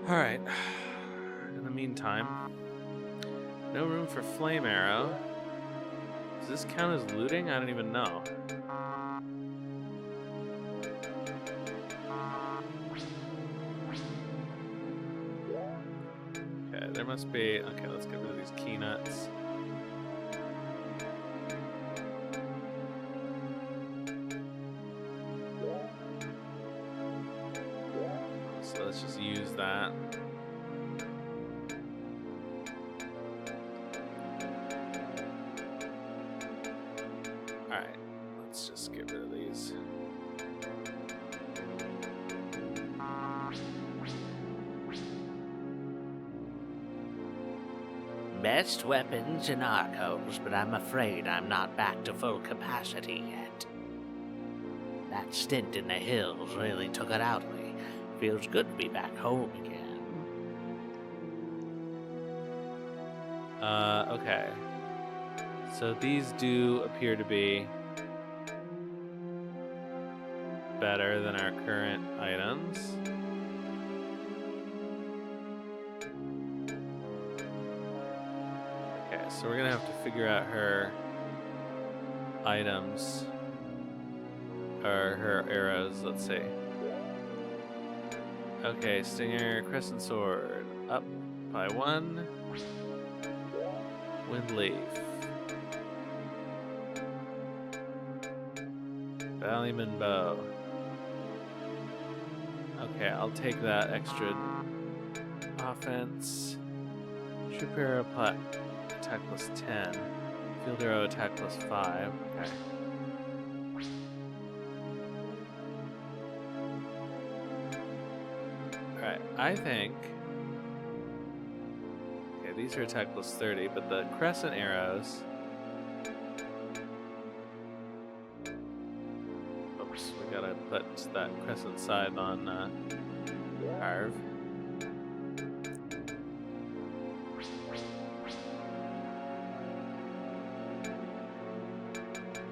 Alright. In the meantime, no room for flame arrow. Does this count as looting? I don't even know. Okay, there must be... Okay, let's get rid of these key nuts. So let's just use that. Alright, let's just get rid of these. Best weapons and arcos, but I'm afraid I'm not back to full capacity yet. That stint in the hills really took it out of me. Feels good to be back home again. Okay. So these do appear to be better than our current items. Okay, so we're gonna have to figure out her items, or her arrows, let's see. Okay, Stinger, Crescent Sword, up by 1. Windleaf. Ballyman Bow. Okay, I'll take that extra offense. Troop arrow attack plus 10. Field arrow attack plus 5. Okay. Alright, I think... Okay, these are attack plus 30, but the crescent arrows... Oops, we gotta put that crescent side on Harv.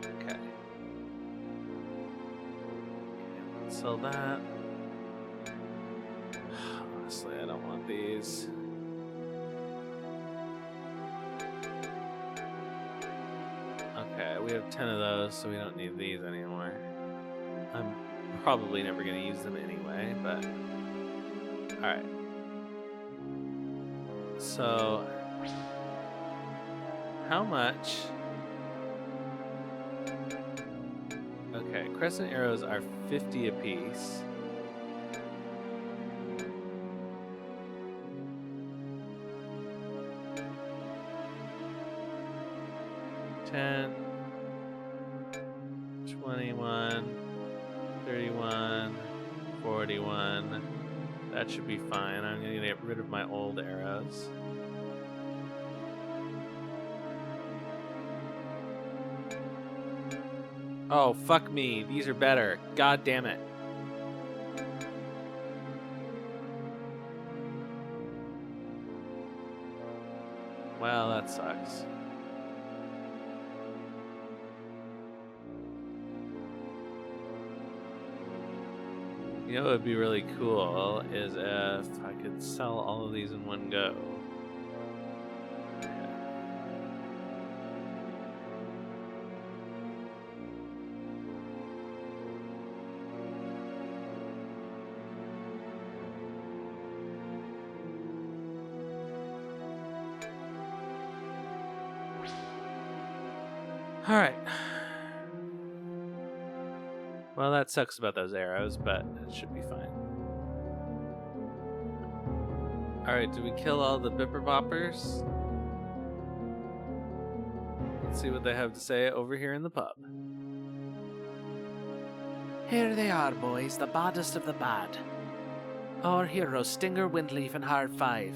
Okay. Sell that. Honestly, I don't want these. Okay, we have 10 of those, so we don't need these anymore. I'm probably never going to use them anyway, but... Alright. So... How much... Okay, crescent arrows are 50 apiece. $10, 21, 31, 41. That should be fine. I'm going to get rid of my old arrows. Oh, fuck me. These are better. God damn it. Well, that sucks. You know what would be really cool is if I could sell all of these in one go. All right. Well, that sucks about those arrows, but it should be fine. Alright, did we kill all the Bipper Boppers? Let's see what they have to say over here in the pub. Here they are, boys, the baddest of the bad. Our heroes, Stinger, Windleaf, and Hard 5.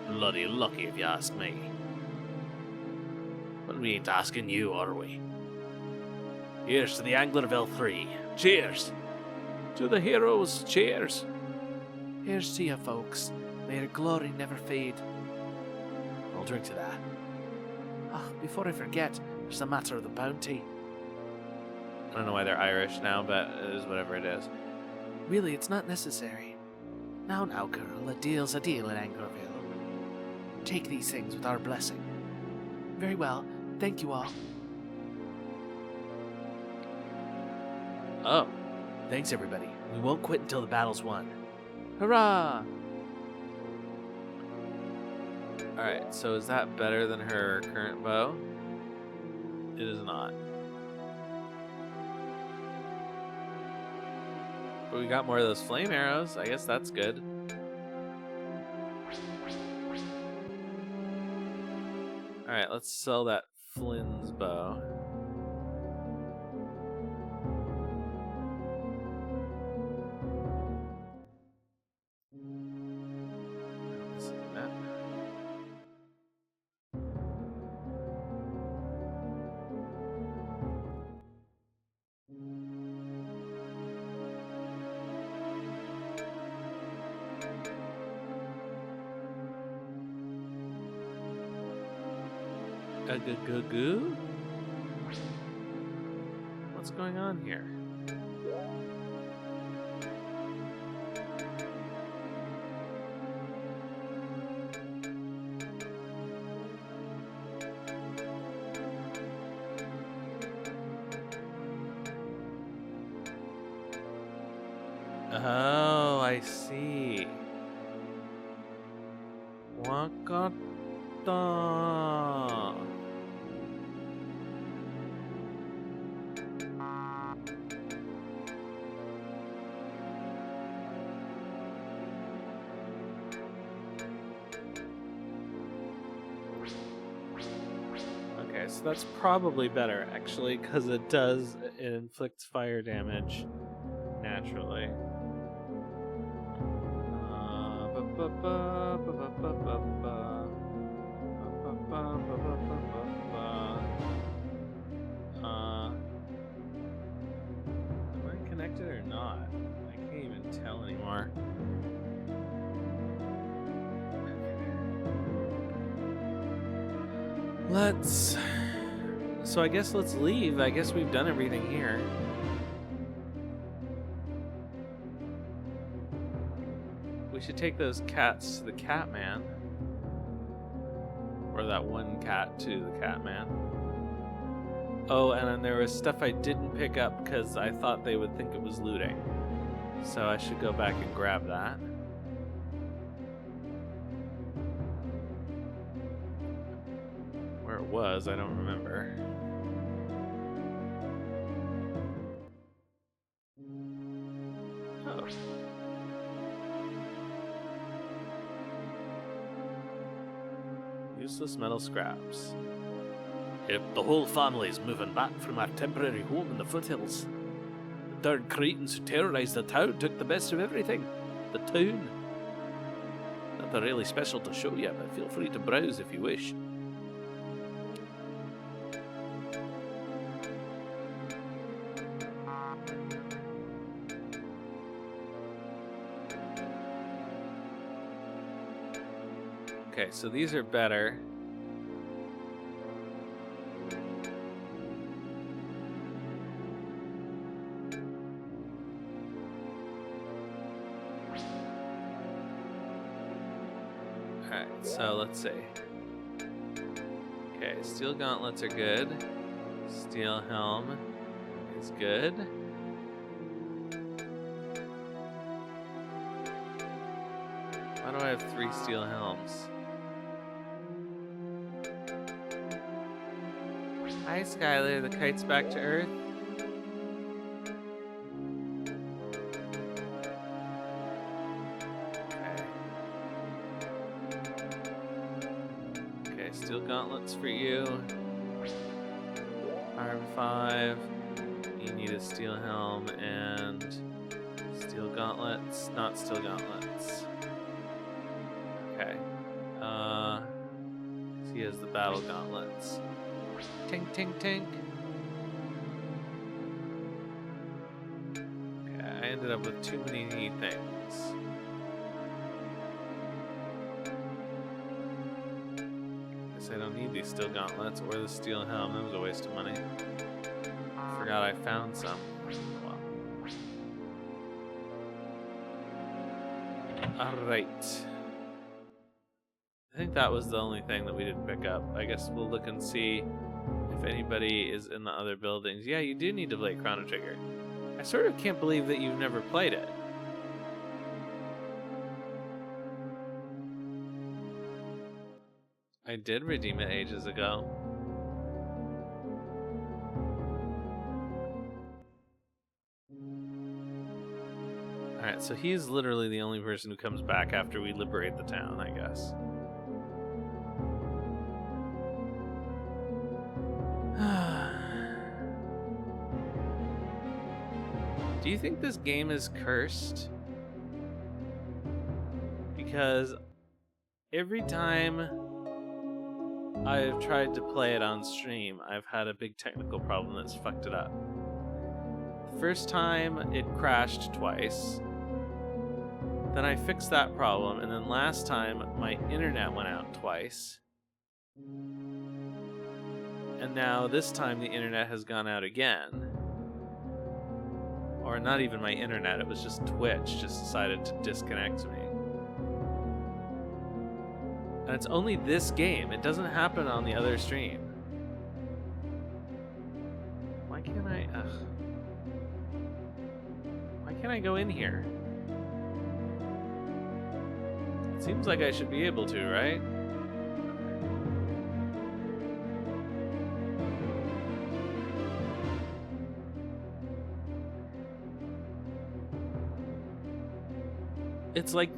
Bloody lucky if you ask me. But we ain't asking you, are we? Here's to the Anglerville 3. Cheers! To the heroes, cheers! Here's to you, folks. May your glory never fade. I'll drink to that. Ah, before I forget, there's the matter of the bounty. I don't know why they're Irish now, but it is whatever it is. Really, it's not necessary. Now, girl, a deal's a deal in Anglerville. Take these things with our blessing. Very well, thank you all. Oh, thanks everybody. We won't quit until the battle's won. Hurrah! Alright, so is that better than her current bow? It is not. But we got more of those flame arrows. I guess that's good. Alright, let's sell that Flynn's bow. This is that. Goo? What's going on here? Oh, I see. Waka Putain. Okay, so that's probably better, actually, because it inflicts fire damage naturally. Am I connected or not? I can't even tell anymore. So I guess let's leave. I guess we've done everything here. We should take those cats to the Catman. Or that one cat to the Catman. Oh, and then there was stuff I didn't pick up because I thought they would think it was looting. So I should go back and grab that. Where it was, I don't remember. Oh. Useless metal scraps. Yep, the whole family's moving back from our temporary home in the foothills. The darn Cretans who terrorized the town took the best of everything. The town. Nothing really special to show you, but feel free to browse if you wish. Okay, so these are better. Alright, so let's see. Okay, steel gauntlets are good. Steel helm is good. Why do I have 3 steel helms? Hi, Skylar. The kite's back to Earth. Okay, steel gauntlets for you. Arm 5. You need a steel helm and steel gauntlets. Not steel gauntlets. Okay. He has the battle gauntlets. Tink, tink, tink. Okay, I ended up with too many things. Guess I don't need these steel gauntlets or the steel helm. That was a waste of money. Forgot I found some. Well. Alright. I think that was the only thing that we didn't pick up. I guess we'll look and see if anybody is in the other buildings. Yeah, you do need to play Chrono Trigger. I sort of can't believe that you've never played it. I did redeem it ages ago. Alright, so he's literally the only person who comes back after we liberate the town, I guess. Do you think this game is cursed? Because every time I've tried to play it on stream, I've had a big technical problem that's fucked it up. The first time it crashed twice. Then I fixed that problem, and then last time my internet went out twice. And now this time the internet has gone out again. Or not even my internet, it was just Twitch just decided to disconnect me. And it's only this game, it doesn't happen on the other stream. Why can't I, why can't I go in here? It seems like I should be able to, right? It's like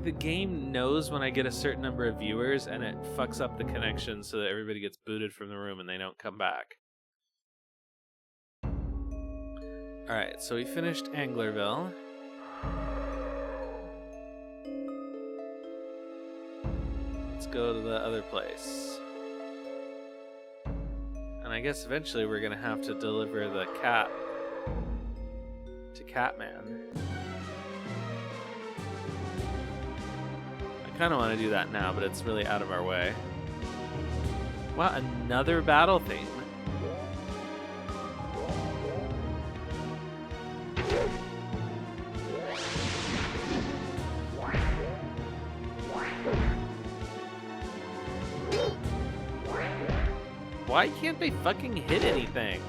the game knows when I get a certain number of viewers and it fucks up the connection so that everybody gets booted from the room and they don't come back. Alright, so we finished Anglerville. Let's go to the other place. And I guess eventually we're gonna have to deliver the cat to Catman. I kind of want to do that now, but it's really out of our way. Wow, another battle theme. Why can't they fucking hit anything?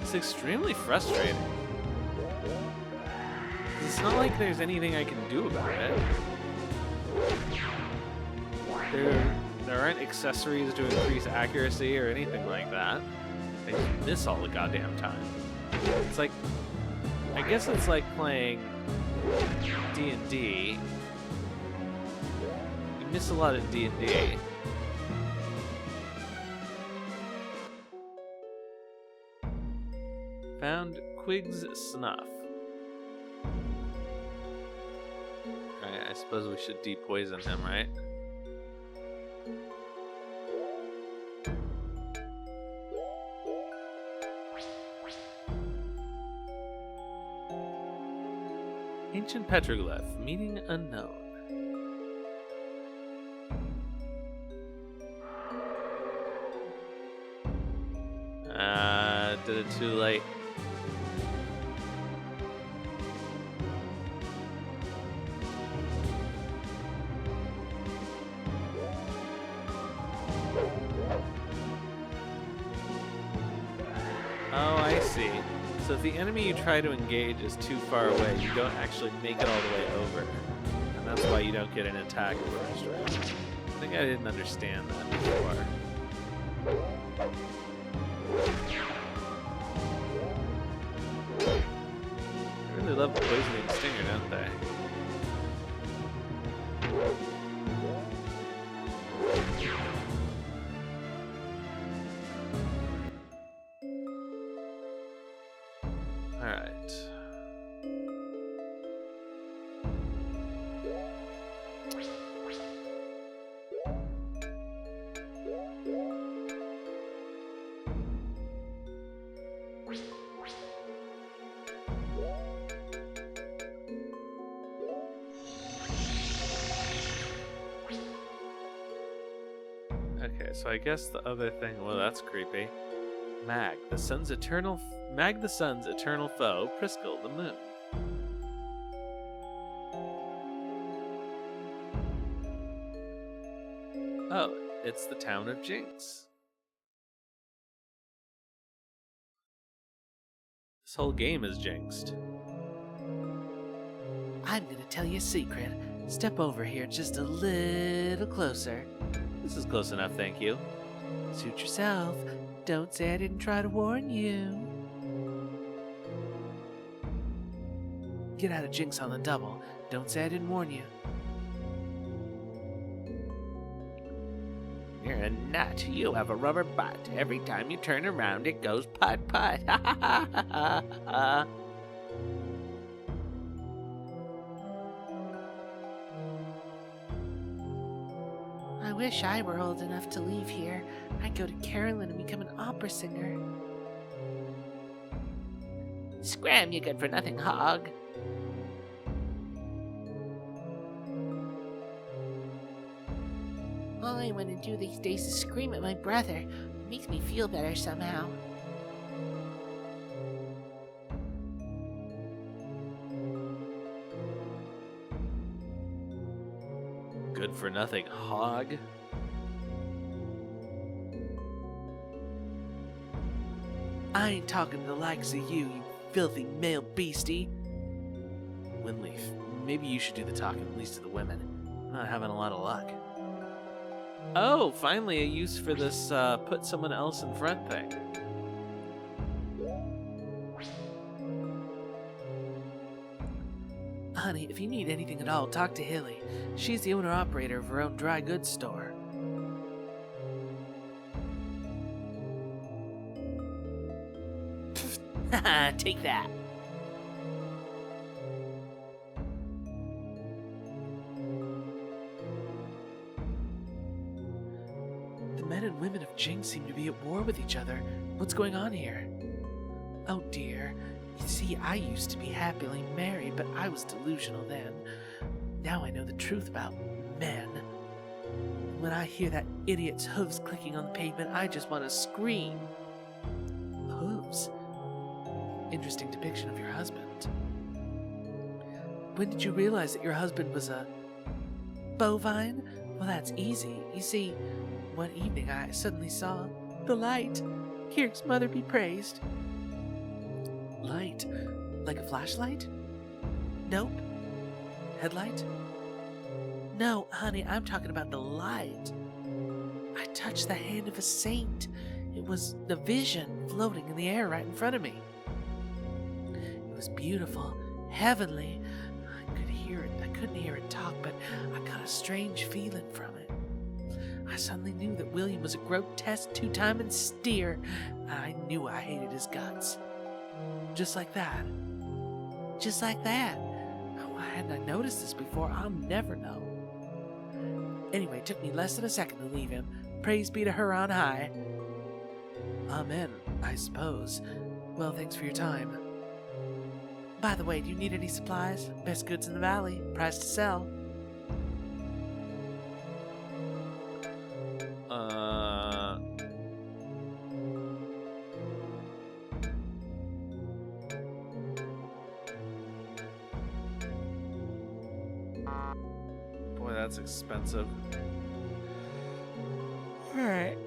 It's extremely frustrating. It's not like there's anything I can do about it. There aren't accessories to increase accuracy or anything like that. I just miss all the goddamn time. It's like, I guess it's like playing D&D. You miss a lot of D&D. Found Quig's snuff. Alright, I suppose we should depoison him, right? Ancient petroglyph, meaning unknown. Did it too late. Oh, I see. So if the enemy you try to engage is too far away, you don't actually make it all the way over. And that's why you don't get an attack in the first round. I think I didn't understand that before. They really love poisoning Stinger, don't they? Alright. Okay, so I guess the other thing, well, that's creepy. Mag the sun's eternal foe, Priskel the moon. Oh, it's the town of Jynx. This whole game is jinxed. I'm gonna tell you a secret. Step over here just a little closer. This is close enough, thank you. Suit yourself. Don't say I didn't try to warn you. Get out of Jynx on the double. Don't say I didn't warn you. You're a nut. You have a rubber butt. Every time you turn around, it goes putt-putt. Ha ha ha ha ha. I wish I were old enough to leave here. I'd go to Karillon and become an opera singer. Scram, you good-for-nothing hog. All I want to do these days is scream at my brother. It makes me feel better somehow. Good for nothing hog. I ain't talking to the likes of you, you filthy male beastie. Winleaf, maybe you should do the talking, at least to the women. I'm not having a lot of luck. Oh, finally a use for this put someone else in front thing. Honey, if you need anything at all, talk to Hilly. She's the owner-operator of her own dry goods store. Haha, take that. The men and women of Jynx seem to be at war with each other. What's going on here? Oh dear. You see, I used to be happily married, but I was delusional then. Now I know the truth about men. When I hear that idiot's hooves clicking on the pavement, I just want to scream. Hooves? Interesting depiction of your husband. When did you realize that your husband was a bovine? Well, that's easy. You see, one evening I suddenly saw the light. Kirk's mother be praised. Light? Like a flashlight? Nope. Headlight? No, honey, I'm talking about the light. I touched the hand of a saint. It was a vision floating in the air right in front of me. It was beautiful, heavenly. I could hear it. I couldn't hear it talk, but I got a strange feeling from it. I suddenly knew that William was a grotesque two-timing steer. I knew I hated his guts. Just like that. Just like that. Oh, why hadn't I noticed this before? I'll never know. Anyway, it took me less than a second to leave him. Praise be to her on high. Amen, I suppose. Well, thanks for your time. By the way, do you need any supplies? Best goods in the valley. Price to sell. Boy, that's expensive. Alright.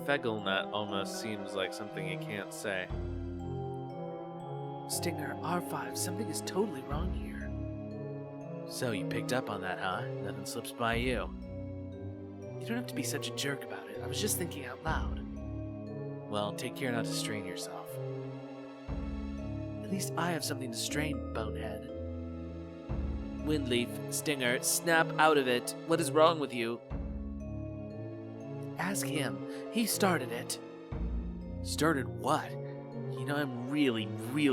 Fegelnut almost seems like something you can't say. Stinger, R5, something is totally wrong here. So you picked up on that, huh? Nothing slips by you. You don't have to be such a jerk about it. I was just thinking out loud. Well, take care not to strain yourself. At least I have something to strain, bonehead. Windleaf, Stinger, snap out of it. What is wrong with you? Ask him. He started it. Started what? You know, I'm really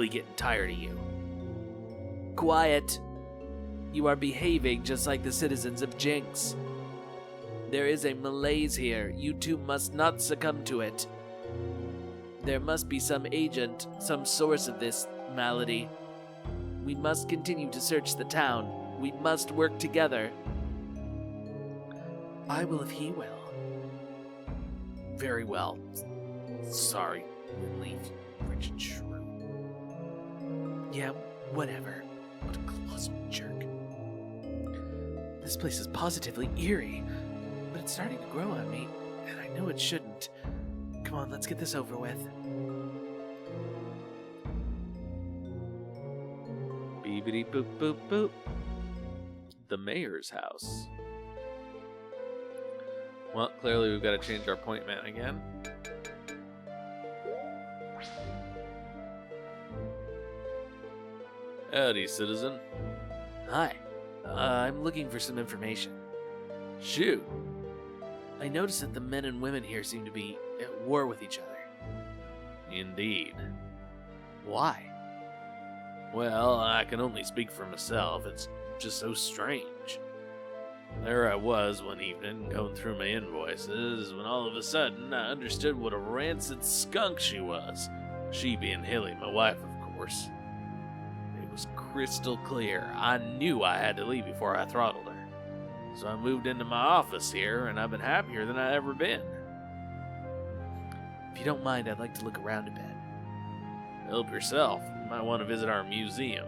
getting tired of you. Quiet. You are behaving just like the citizens of Jynx. There is a malaise here. You two must not succumb to it. There must be some agent, some source of this malady. We must continue to search the town. We must work together. I will if he will. Very well. Sorry, Windleaf. Rich and shrew. Yeah, whatever. What a colossal jerk. This place is positively eerie, but it's starting to grow on me, and I know it shouldn't. Come on, let's get this over with. Beepity boop boop boop. The mayor's house. Well, clearly we've got to change our appointment again. Howdy, citizen. Hi. I'm looking for some information. Shoot. I noticed that the men and women here seem to be at war with each other. Indeed. Why? Well, I can only speak for myself. It's just so strange. There I was one evening, going through my invoices, when all of a sudden I understood what a rancid skunk she was. She being Hilly, my wife, of course. It was crystal clear. I knew I had to leave before I throttled her. So I moved into my office here, and I've been happier than I've ever been. If you don't mind, I'd like to look around a bit. Help yourself. You might want to visit our museum.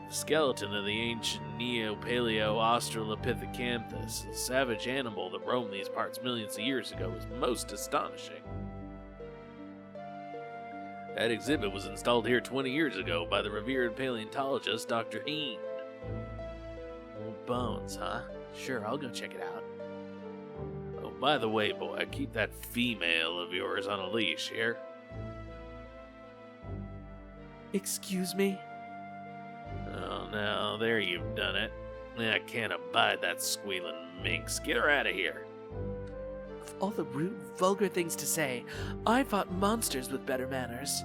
The skeleton of the ancient Neo-Paleo-Australopithecus, a savage animal that roamed these parts millions of years ago, is most astonishing. That exhibit was installed here 20 years ago by the revered paleontologist Dr. Heen. Old bones, huh? Sure, I'll go check it out. Oh, by the way, boy, keep that female of yours on a leash here. Excuse me? Oh, no, there you've done it. I can't abide that squealing minx. Get her out of here. Of all the rude, vulgar things to say, I fought monsters with better manners.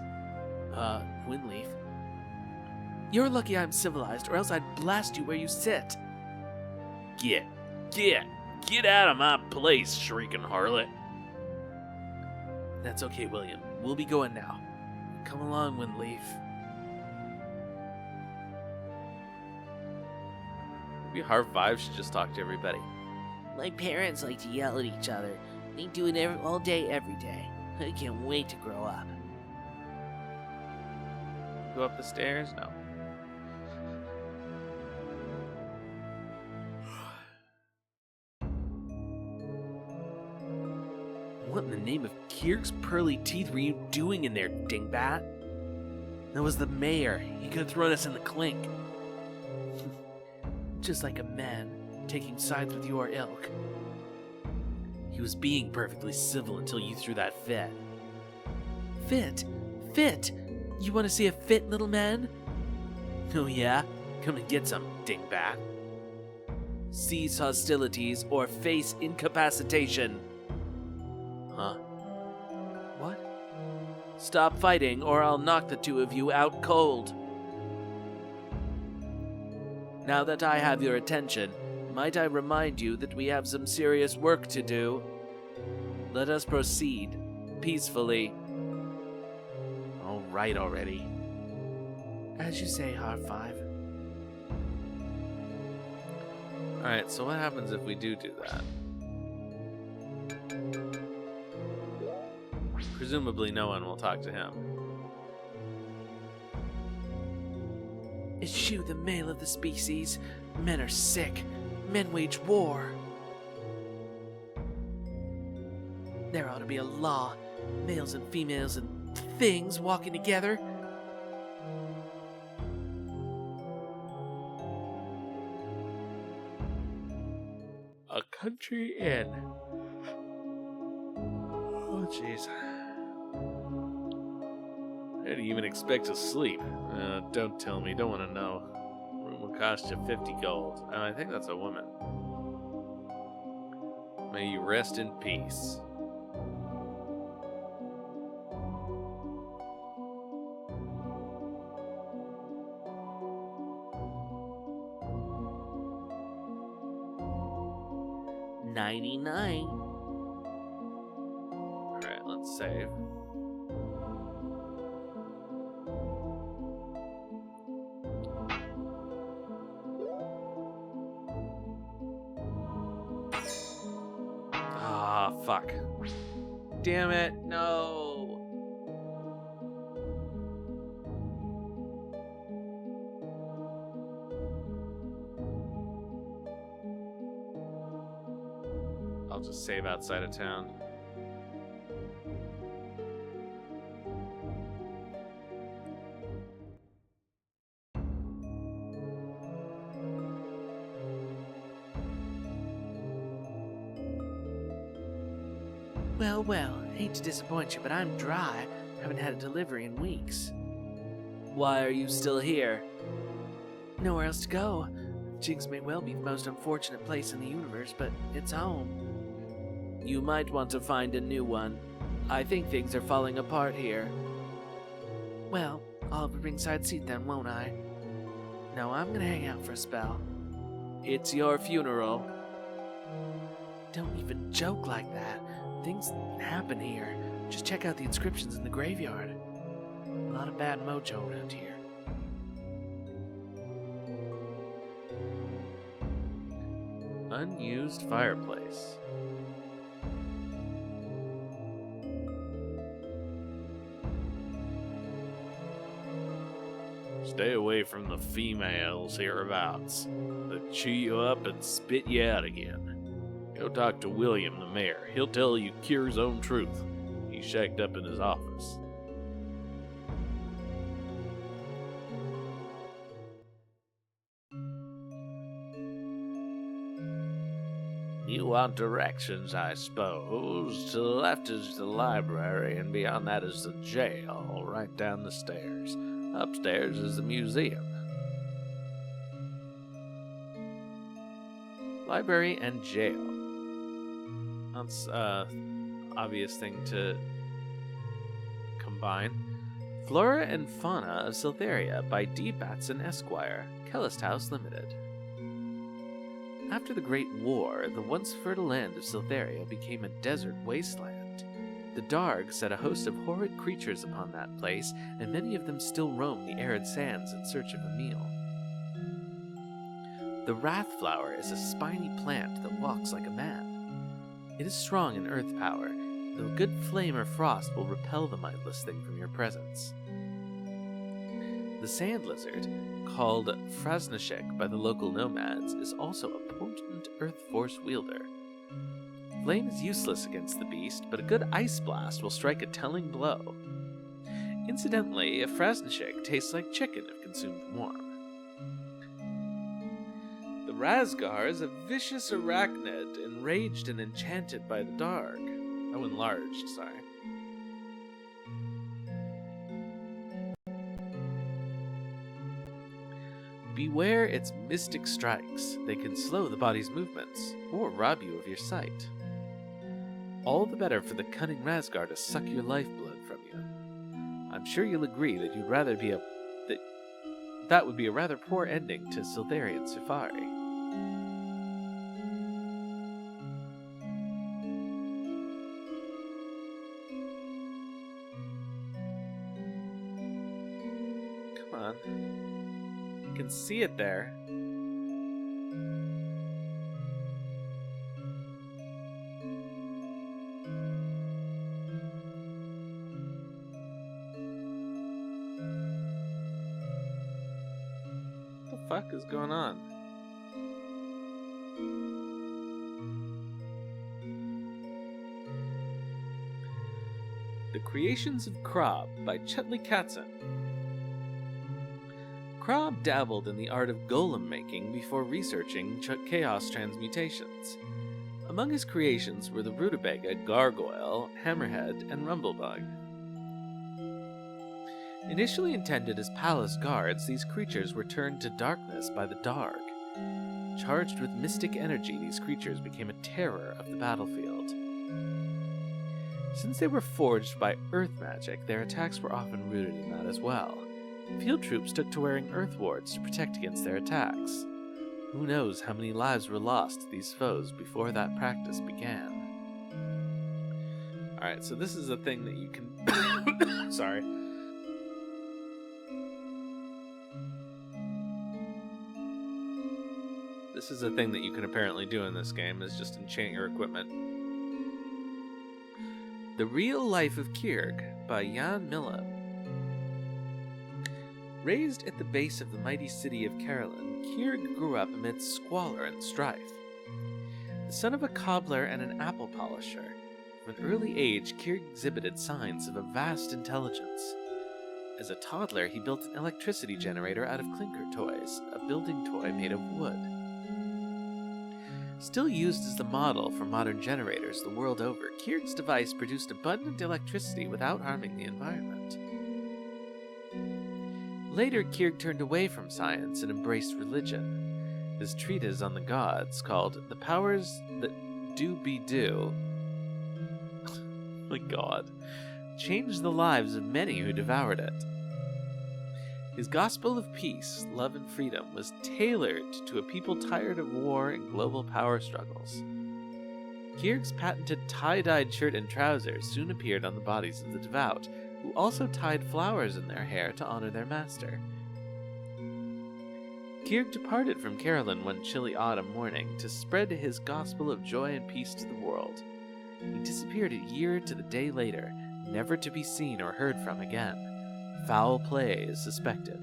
Winleaf. You're lucky I'm civilized, or else I'd blast you where you sit. Get out of my place, shrieking harlot. That's okay, William. We'll be going now. Come along, Winleaf. Maybe Harv 5 should just talk to everybody. My parents like to yell at each other. They do it all day, every day. I can't wait to grow up. Go up the stairs? No. What in the name of Kierke's pearly teeth were you doing in there, dingbat? That was the mayor. He could have thrown us in the clink. Just like a man taking sides with your ilk. He was being perfectly civil until you threw that fit. Fit? Fit? You want to see a fit, little man? Oh yeah? Come and get some, dingbat. Cease hostilities or face incapacitation. Huh? What? Stop fighting or I'll knock the two of you out cold. Now that I have your attention, might I remind you that we have some serious work to do? Let us proceed, peacefully. All right already. As you say, Harv 5. Alright, so what happens if we do that? Presumably no one will talk to him. Eschew the male of the species. Men are sick. Men wage war. There ought to be a law. Males and females and things walking together. A country inn. Oh, jeez. I didn't even expect to sleep. Don't tell me. Don't want to know. Room will cost you 50 gold. I think that's a woman. May you rest in peace. $99. Alright, let's save. Ah, fuck. Damn it, no. I'll just save outside of town. Well, hate to disappoint you, but I'm dry. Haven't had a delivery in weeks. Why are you still here? Nowhere else to go. Jynx may well be the most unfortunate place in the universe, but it's home. You might want to find a new one. I think things are falling apart here. Well, I'll have a ringside seat then, won't I? No, I'm gonna hang out for a spell. It's your funeral. Don't even joke like that. Things happen here. Just check out the inscriptions in the graveyard. A lot of bad mojo around here. Unused fireplace. Stay away from the females hereabouts. They'll chew you up and spit you out again. Go talk to William, the mayor. He'll tell you Cure's own truth. He's shacked up in his office. You want directions, I suppose. To the left is the library, and beyond that is the jail, right down the stairs. Upstairs is the museum. Library and jail. That's obvious thing to combine. Flora and Fauna of Silveria by D. Batson Esquire, Kellist House Limited. After the Great War, the once fertile land of Silveria became a desert wasteland. The Darg set a host of horrid creatures upon that place, and many of them still roam the arid sands in search of a meal. The Wrathflower is a spiny plant that walks like a man. It is strong in earth power, though a good flame or frost will repel the mindless thing from your presence. The sand lizard, called Frasnashek by the local nomads, is also a potent earth force wielder. Flame is useless against the beast, but a good ice blast will strike a telling blow. Incidentally, a Frasnashek tastes like chicken if consumed warm. The Razgar is a vicious arachnid, enraged and enchanted by the Darg. Oh, enlarged, sorry. Beware its mystic strikes. They can slow the body's movements, or rob you of your sight. All the better for the cunning Razgar to suck your lifeblood from you. I'm sure you'll agree that you'd rather be that would be a rather poor ending to Silverian Safari. Come on. You can see it there. What the fuck is going on? The Creations of Krob by Chutley Katzen. Krob dabbled in the art of golem making before researching chaos transmutations. Among his creations were the rutabaga, gargoyle, hammerhead, and rumblebug. Initially intended as palace guards, these creatures were turned to darkness by the Darg. Charged with mystic energy, these creatures became a terror of the battlefield. Since they were forged by earth magic, their attacks were often rooted in that as well. Field troops took to wearing earth wards to protect against their attacks. Who knows how many lives were lost to these foes before that practice began. Alright, so this is a thing that you can... Sorry. This is a thing that you can apparently do in this game, is just enchant your equipment. The Real Life of Kyrg by Jan Miller. Raised at the base of the mighty city of Karillon, Kyrg grew up amidst squalor and strife. The son of a cobbler and an apple polisher, from an early age Kyrg exhibited signs of a vast intelligence. As a toddler, he built an electricity generator out of clinker toys, a building toy made of wood. Still used as the model for modern generators the world over, Kyrg's device produced abundant electricity without harming the environment. Later, Kyrg turned away from science and embraced religion. His treatise on the gods, called The Powers That Do Be Do, my god, changed the lives of many who devoured it. His gospel of peace, love, and freedom was tailored to a people tired of war and global power struggles. Kyrg's patented tie-dyed shirt and trousers soon appeared on the bodies of the devout, who also tied flowers in their hair to honor their master. Kyrg departed from Karillon one chilly autumn morning to spread his gospel of joy and peace to the world. He disappeared a year to the day later, never to be seen or heard from again. Foul play is suspected.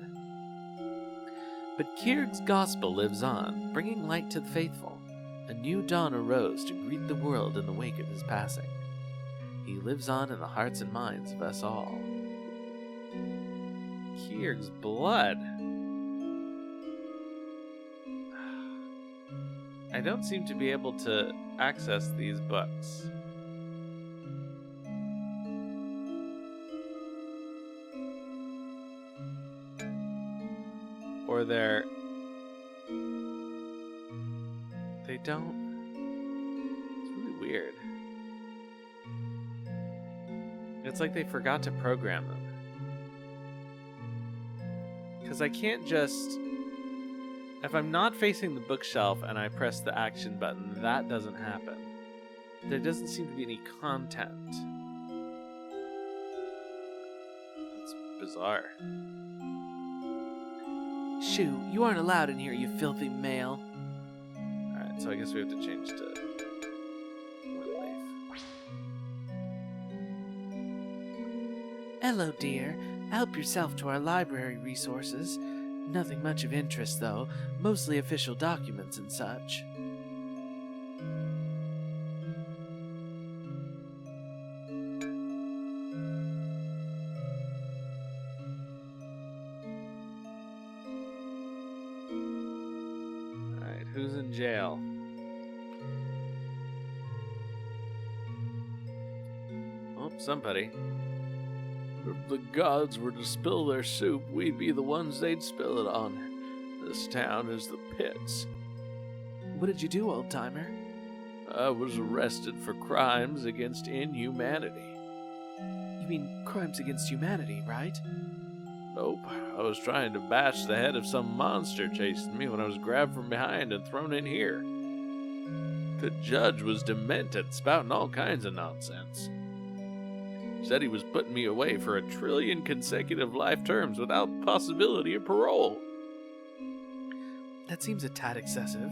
But Kyrg's gospel lives on, bringing light to the faithful. A new dawn arose to greet the world in the wake of his passing. He lives on in the hearts and minds of us all. Kyrg's blood. I don't seem to be able to access these books. or they don't. It's really weird. It's like they forgot to program them. Because I can't just... If I'm not facing the bookshelf and I press the action button, that doesn't happen. There doesn't seem to be any content. That's bizarre. Shoo, you aren't allowed in here, you filthy male. Alright, so I guess we have to change to Windleaf. Hello, dear. Help yourself to our library resources. Nothing much of interest, though. Mostly official documents and such. Alright, who's in jail? Oh, somebody. If the gods were to spill their soup, we'd be the ones they'd spill it on. This town is the pits. What did you do, old-timer? I was arrested for crimes against inhumanity. You mean crimes against humanity, right? Nope, I was trying to bash the head of some monster chasing me when I was grabbed from behind and thrown in here. The judge was demented, spouting all kinds of nonsense. Said he was putting me away for 1 trillion consecutive life terms without possibility of parole. That seems a tad excessive.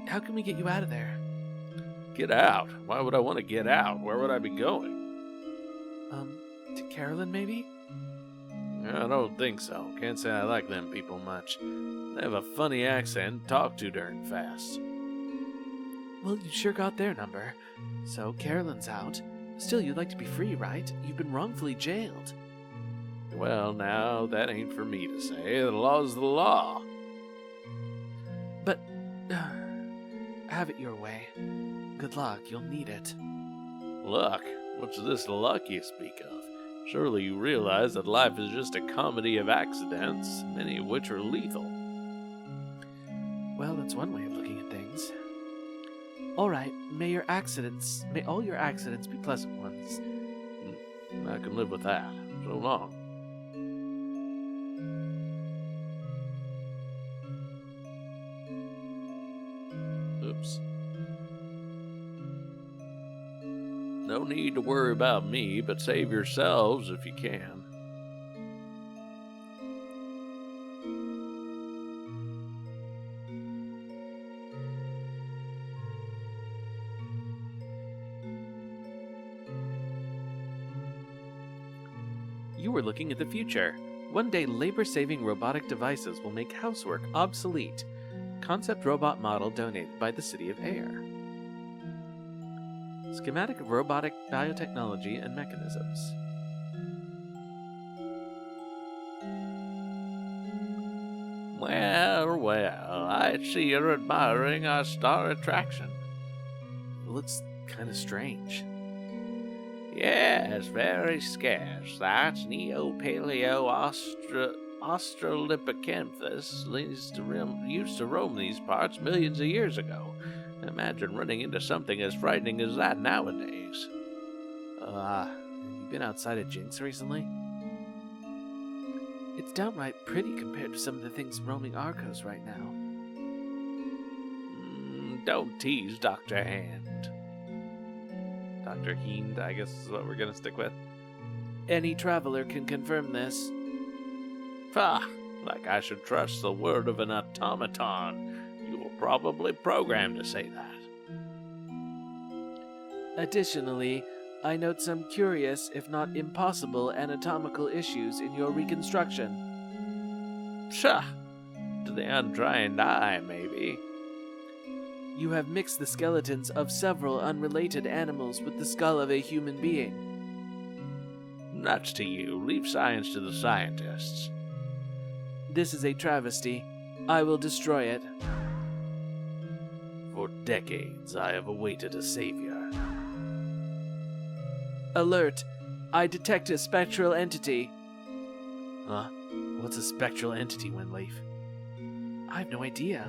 How can we get you out of there? Get out? Why would I want to get out? Where would I be going? To Karillon, maybe? I don't think so. Can't say I like them people much. They have a funny accent, talk too darn fast. Well, you sure got their number. So, Karillon's out. Still, you'd like to be free, right? You've been wrongfully jailed. Well, now, that ain't for me to say. The law's the law. But, have it your way. Good luck, you'll need it. Luck? What's this luck you speak of? Surely you realize that life is just a comedy of accidents, many of which are lethal. Well, that's one way of looking at things. Alright, may all your accidents be pleasant ones. I can live with that. So long. Oops. No need to worry about me, but save yourselves if you can. You were looking at the future. One day, labor-saving robotic devices will make housework obsolete. Concept robot model donated by the City of Air. Schematic of robotic biotechnology and mechanisms. Well, I see you're admiring our star attraction. It looks kind of strange. Yes, very scarce. That's Neo-Paleo Australopithecus used to roam these parts millions of years ago. Imagine running into something as frightening as that nowadays. You been outside of Jynx recently? It's downright pretty compared to some of the things roaming Arcos right now. Don't tease Dr. Hand. Dr. Hiend, I guess is what we're gonna stick with. Any traveler can confirm this. Pah! Like I should trust the word of an automaton. You were probably programmed to say that. Additionally, I note some curious, if not impossible, anatomical issues in your reconstruction. Pshaw! To the untrained eye, maybe. You have mixed the skeletons of several unrelated animals with the skull of a human being. Nuts to you. Leave science to the scientists. This is a travesty. I will destroy it. For decades, I have awaited a savior. Alert! I detect a spectral entity. Huh? What's a spectral entity, Windleaf? I have no idea.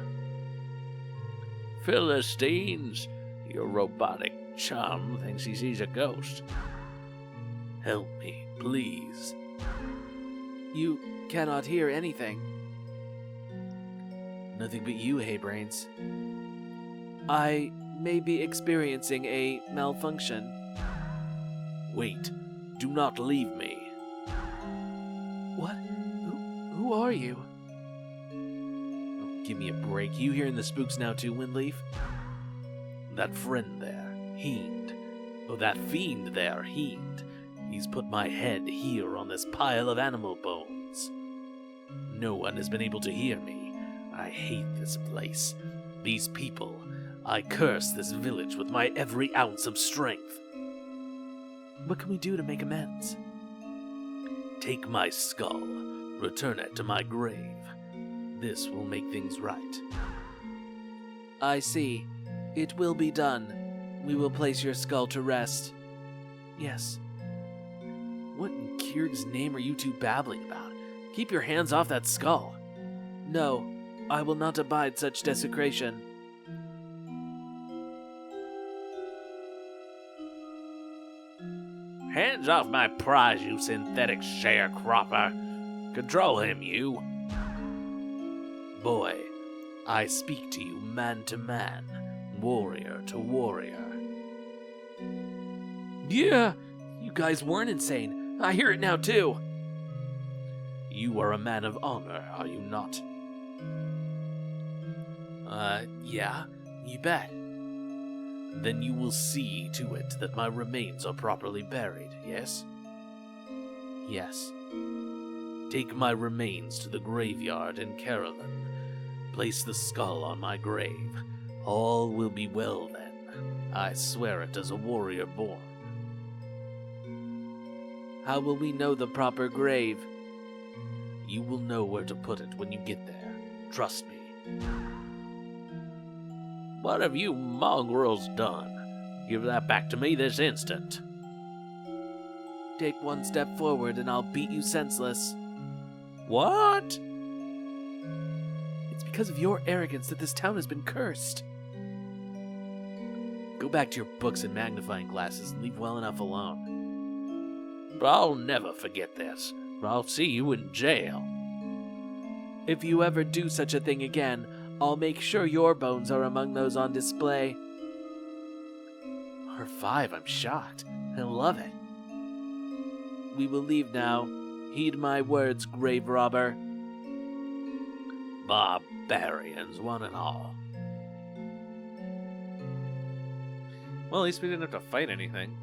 Philistines, your robotic chum thinks he sees a ghost. Help me, please. You cannot hear anything. Nothing but you, Haybrains. I may be experiencing a malfunction. Wait, do not leave me. What? Who are you? Oh, give me a break. You hearing the spooks now too, Windleaf? That friend there, Hiend. Oh, that fiend there, Hiend. He's put my head here on this pile of animal bones. No one has been able to hear me. I hate this place. These people. I curse this village with my every ounce of strength. What can we do to make amends? Take my skull. Return it to my grave. This will make things right. I see. It will be done. We will place your skull to rest. Yes. What in Kierg's name are you two babbling about? Keep your hands off that skull. No, I will not abide such desecration. Hands off my prize, you synthetic sharecropper. Control him, you. Boy, I speak to you man to man, warrior to warrior. Yeah, you guys weren't insane. I hear it now too. You are a man of honor, are you not? Yeah, you bet. Then you will see to it that my remains are properly buried, yes? Yes. Take my remains to the graveyard in Karillon. Place the skull on my grave. All will be well then. I swear it as a warrior born. How will we know the proper grave? You will know where to put it when you get there. Trust me. What have you mongrels done? Give that back to me this instant. Take one step forward and I'll beat you senseless. What? It's because of your arrogance that this town has been cursed. Go back to your books and magnifying glasses and leave well enough alone. But I'll never forget this, or I'll see you in jail. If you ever do such a thing again, I'll make sure your bones are among those on display. R5, I'm shocked. I love it. We will leave now. Heed my words, grave robber. Barbarians, one and all. Well, at least we didn't have to fight anything.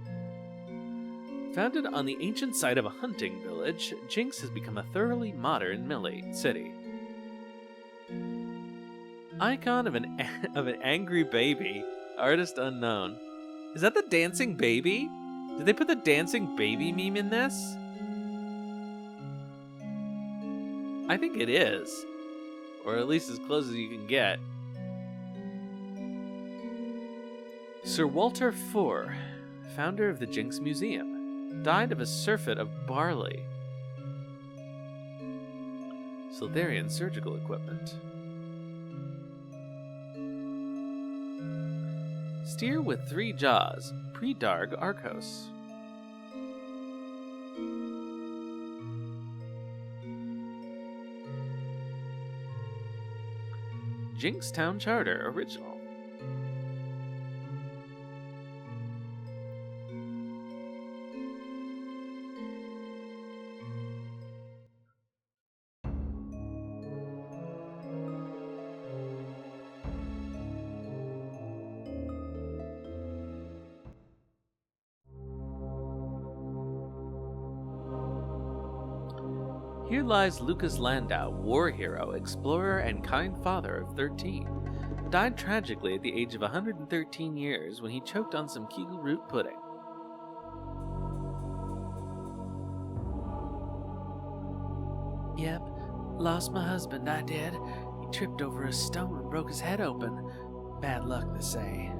Founded on the ancient site of a hunting village, Jynx has become a thoroughly modern city. Icon of an angry baby, artist unknown. Is that the dancing baby? Did they put the dancing baby meme in this? I think it is, or at least as close as you can get. Sir Walter Four, founder of the Jynx Museum, died of a surfeit of barley. Siltharian surgical equipment. Steer with 3 jaws, pre-Darg Arcos. Jynx Town Charter original. Here lies Lucas Landau, war hero, explorer, and kind father of 13. Died tragically at the age of 113 years when he choked on some kegel root pudding. Yep, lost my husband, I did. He tripped over a stone and broke his head open. Bad luck, they say.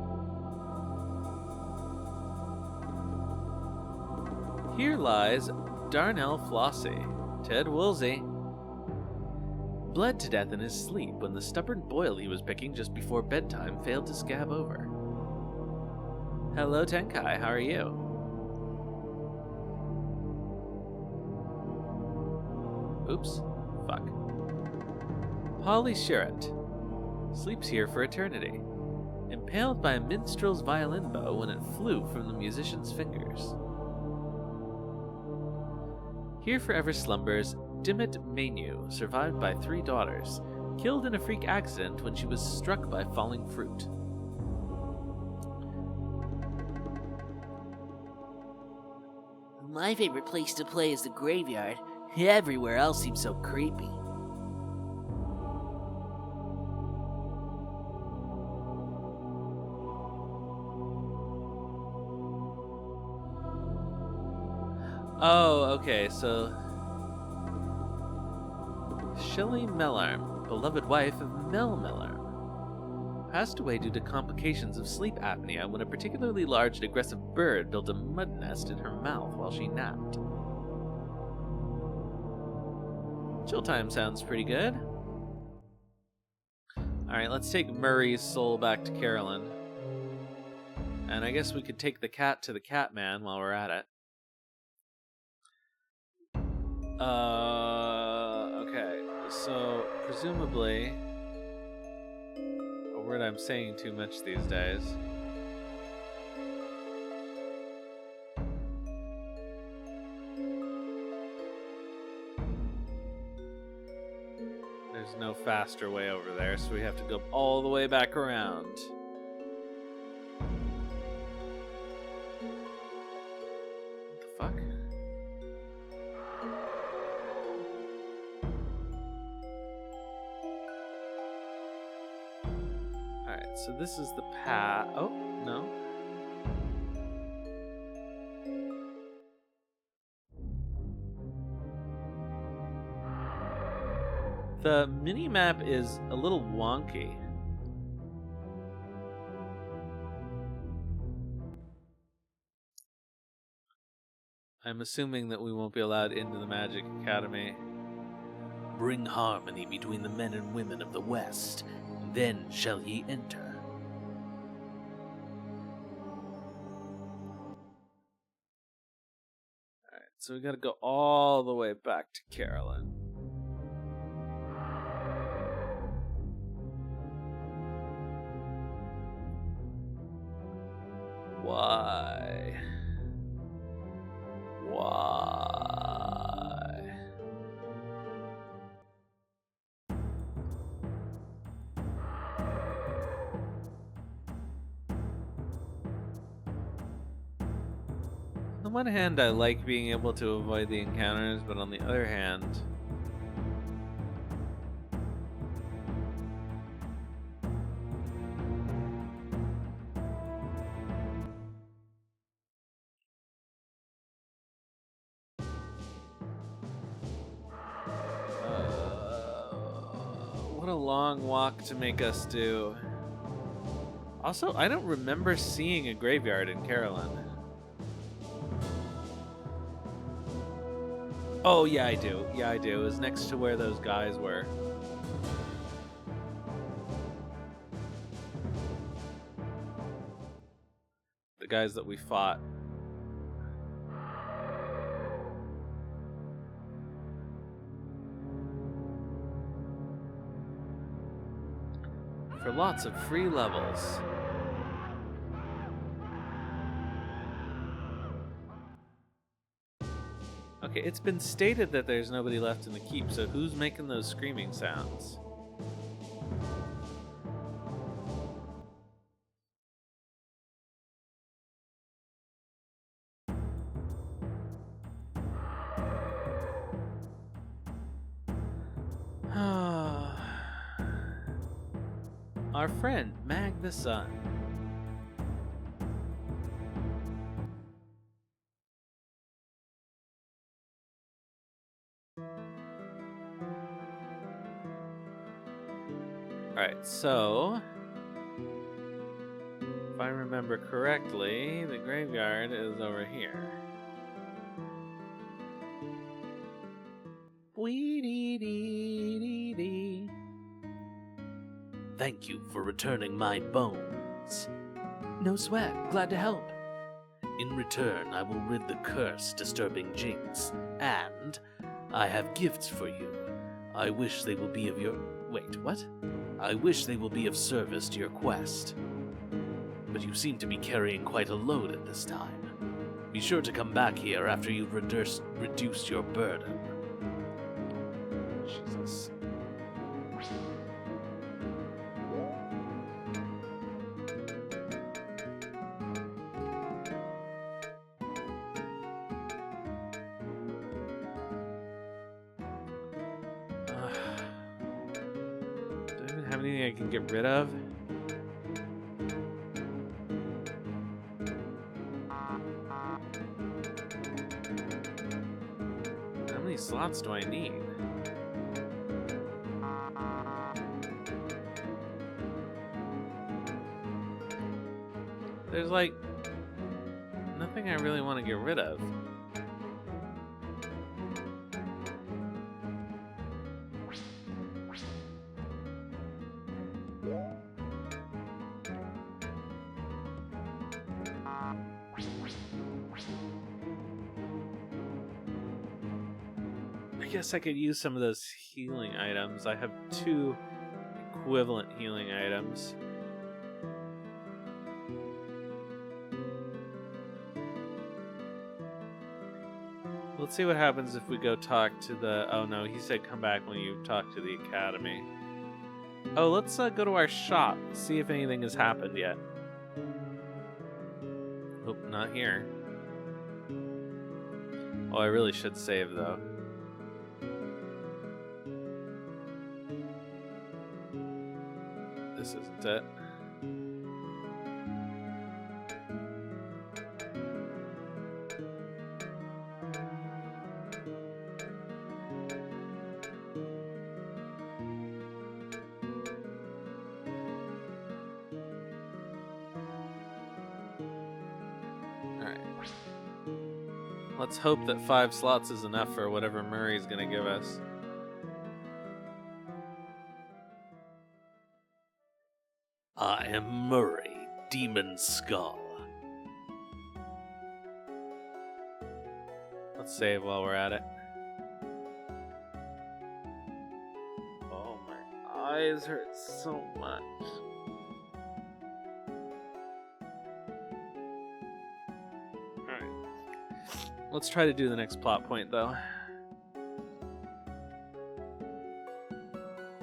Here lies Darnell Flossie, Ted Woolsey. bled to death in his sleep when the stubborn boil he was picking just before bedtime failed to scab over. Hello, Tenkai, how are you? Oops. Fuck. Polly Sherritt sleeps here for eternity, impaled by a minstrel's violin bow when it flew from the musician's fingers. Here forever slumbers Dimit Menu, survived by 3 daughters, killed in a freak accident when she was struck by falling fruit. My favorite place to play is the graveyard. Everywhere else seems so creepy. Oh, okay, so Shelley Mellarm, beloved wife of Mel Mellarm, passed away due to complications of sleep apnea when a particularly large and aggressive bird built a mud nest in her mouth while she napped. Chill time sounds pretty good. Alright, let's take Murray's soul back to Carillon. And I guess we could take the cat to the Catman while we're at it. Okay, so presumably, a word I'm saying too much these days. There's no faster way over there, so we have to go all the way back around. What the fuck? Alright, so this is the path. Oh, no. The mini-map is a little wonky. I'm assuming that we won't be allowed into the Magic Academy. Bring harmony between the men and women of the West, then shall ye enter. Alright, so we gotta go all the way back to Carillon. Why? Why? On the one hand, I like being able to avoid the encounters, but on the other hand, what a long walk to make us do. Also, I don't remember seeing a graveyard in Carillon. Oh, yeah, I do. Yeah, I do. It was next to where those guys were. The guys that we fought. For lots of free levels. Okay, it's been stated that there's nobody left in the keep, so who's making those screaming sounds? Our friend, Mag the Sun. Alright, so if I remember correctly, the graveyard is over here. Wee dee dee dee dee. thank you for returning my bones. No sweat. Glad to help. In return, I will rid the curse disturbing Jynx, and I have gifts for you. I wish they will be of your... Wait, what? I wish they will be of service to your quest. But you seem to be carrying quite a load at this time. Be sure to come back here after you've reduced your burden. Jesus. Do I even have anything I can get rid of? How many slots do I need? There's like nothing I really want to get rid of. I guess I could use some of those healing items. I have 2 equivalent healing items. Let's see what happens if we go talk to the... Oh no, he said come back when you talk to the academy. Oh, let's go to our shop, see if anything has happened yet. Oh, not here. Oh, I really should save though. This isn't it. Let's hope that 5 slots is enough for whatever Murray's gonna give us. I am Murray, Demon Skull. Let's save while we're at it. Oh, my eyes hurt so much. Let's try to do the next plot point, though.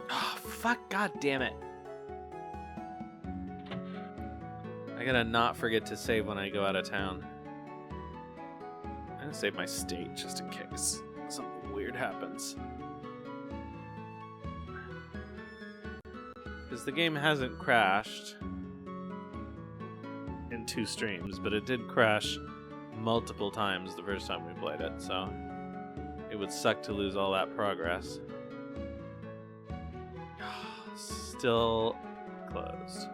Oh, fuck, god damn it. I gotta not forget to save when I go out of town. I'm gonna save my state just in case something weird happens. Because the game hasn't crashed in 2 streams, but it did crash multiple times the first time we played it, so it would suck to lose all that progress. Still closed.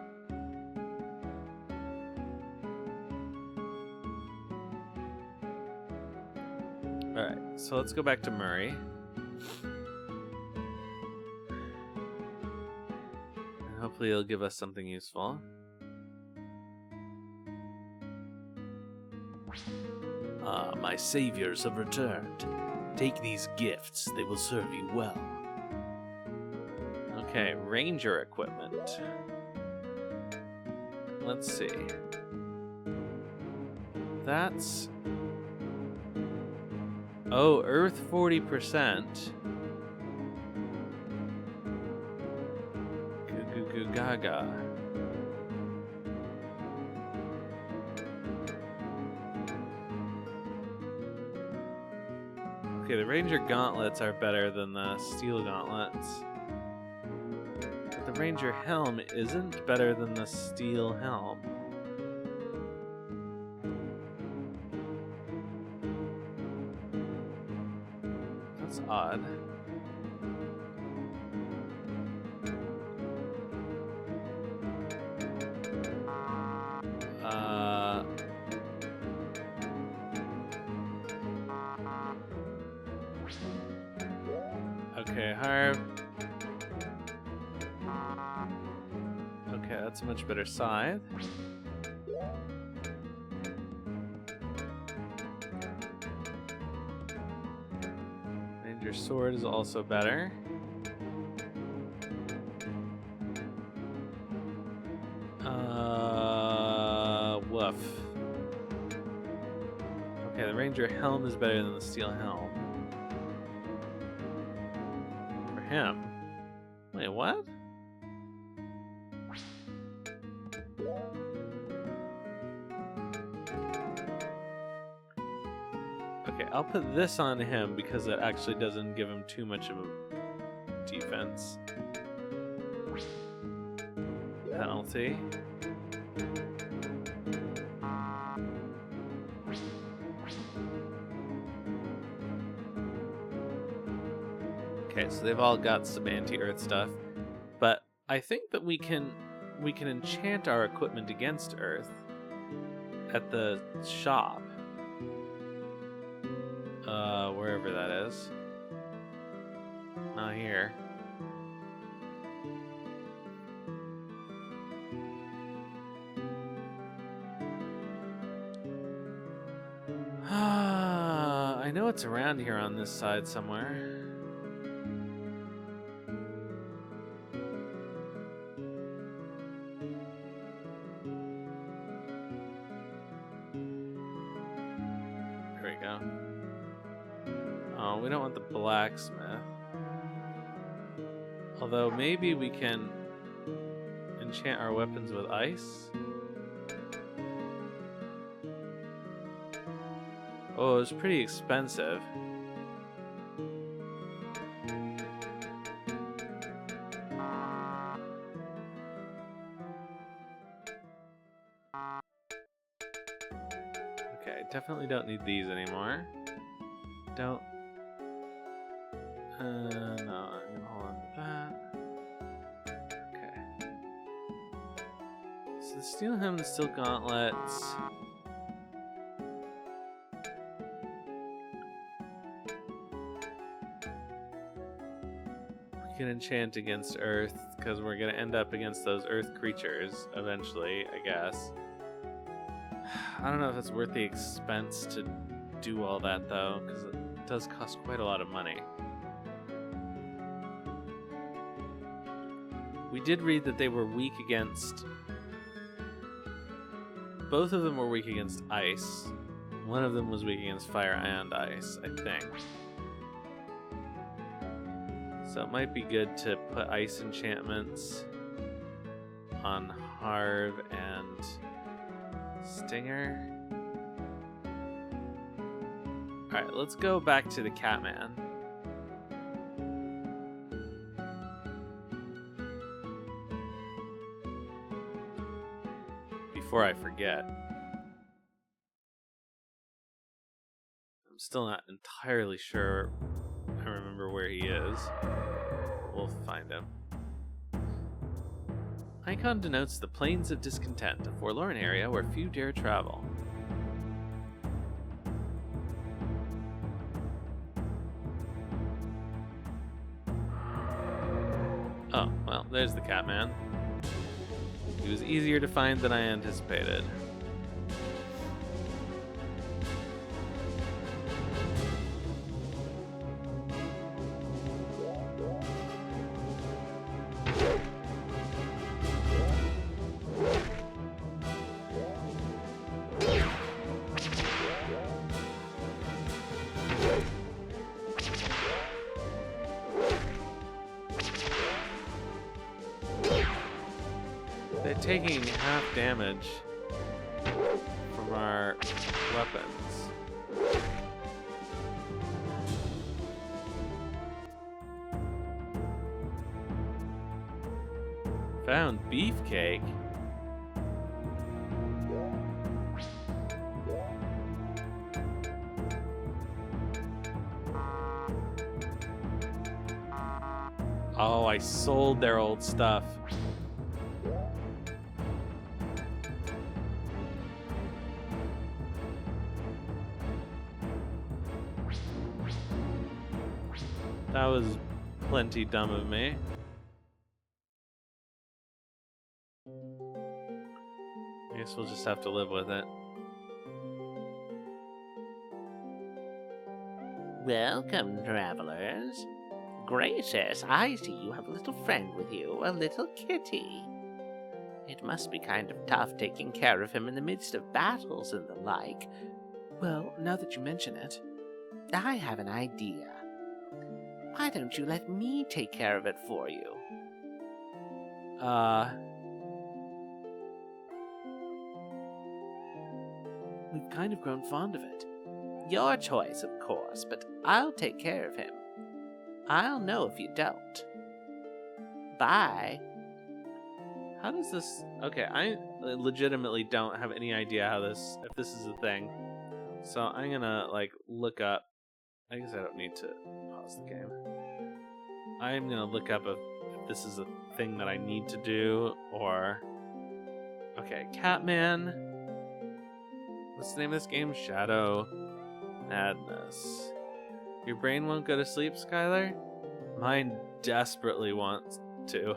Alright, so let's go back to Murray. And hopefully he'll give us something useful. My saviors have returned. Take these gifts, they will serve you well. Okay, ranger equipment. Let's see. That's... Oh, Earth 40%. Goo goo goo gaga. Okay, the Ranger gauntlets are better than the steel gauntlets. But the Ranger helm isn't better than the steel helm. That's odd. Okay, Harv. that's a much better scythe. Ranger sword is also better. Woof. Okay, the Ranger helm is better than the steel helm. For him. Wait, what? Okay, I'll put this on him because it actually doesn't give him too much of a defense penalty. Okay, so they've all got some anti-earth stuff, but I think that we can enchant our equipment against earth at the shop, wherever that is. Not here. I know it's around here on this side somewhere. We don't want the blacksmith. Although maybe we can enchant our weapons with ice. Oh, it's pretty expensive. Okay, definitely don't need these anymore. Don't. No, I'm gonna hold on to that. Okay. So the steel helm, the steel gauntlets. We can enchant against earth because we're gonna end up against those earth creatures eventually, I guess. I don't know if it's worth the expense to do all that though, because it does cost quite a lot of money. We did read that they were weak against... Both of them were weak against ice. One of them was weak against fire and ice, I think. So it might be good to put ice enchantments on Harv and Stinger. Alright, let's go back to the Catman. Before I forget. I'm still not entirely sure I remember where he is. We'll find him. Icon denotes the Plains of Discontent, a forlorn area where few dare travel. Oh, well, there's the Catman. He was easier to find than I anticipated. They're taking half damage from our weapons. Found beefcake. Oh, I sold their old stuff. That was plenty dumb of me. I guess we'll just have to live with it. Welcome, travelers. Gracious, I see you have a little friend with you, a little kitty. It must be kind of tough taking care of him in the midst of battles and the like. Well, now that you mention it, I have an idea. Why don't you let me take care of it for you? we've kind of grown fond of it. Your choice, of course, but I'll take care of him. I'll know if you don't. Bye. How does this... Okay, I legitimately don't have any idea how this... If this is a thing. So I'm gonna, like, look up... I guess I don't need to pause the game. I'm gonna look up if this is a thing that I need to do, or... Okay, Catman. What's the name of this game? Shadow Madness. Your brain won't go to sleep, Skylar? Mine desperately wants to.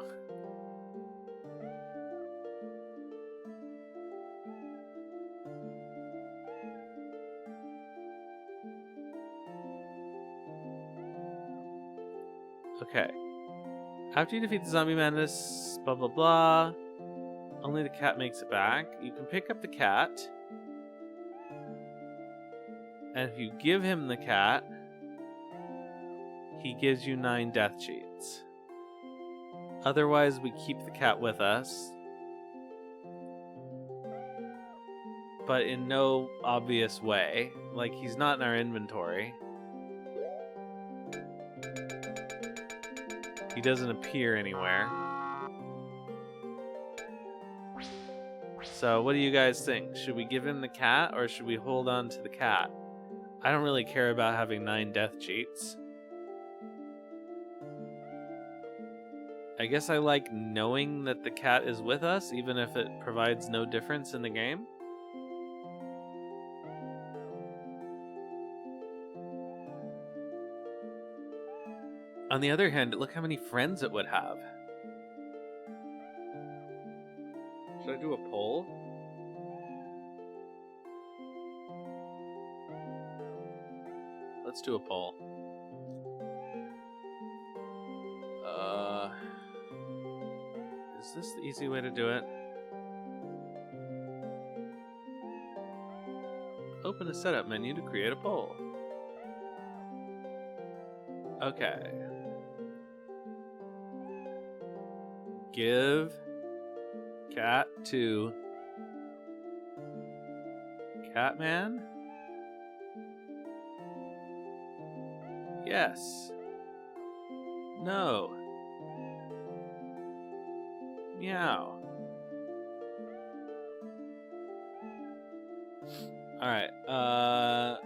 Okay. After you defeat the zombie madness, blah blah blah, only the cat makes it back. You can pick up the cat, and if you give him the cat, he gives you 9 death cheats. Otherwise, we keep the cat with us, but in no obvious way. Like, he's not in our inventory. He doesn't appear anywhere. So what do you guys think? Should we give him the cat, or should we hold on to the cat? I don't really care about having 9 death cheats. I guess I like knowing that the cat is with us, even if it provides no difference in the game. On the other hand, look how many friends it would have. Should I do a poll? Let's do a poll. Is this the easy way to do it? Open the setup menu to create a poll. Okay. Give cat to Catman? Yes. No. Meow. Alright, I'm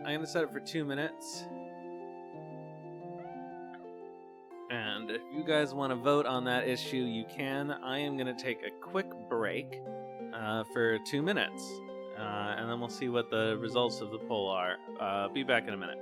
gonna set it for 2 minutes. And if you guys want to vote on that issue, you can. I am going to take a quick break for 2 minutes. And then we'll see what the results of the poll are. Be back in a minute.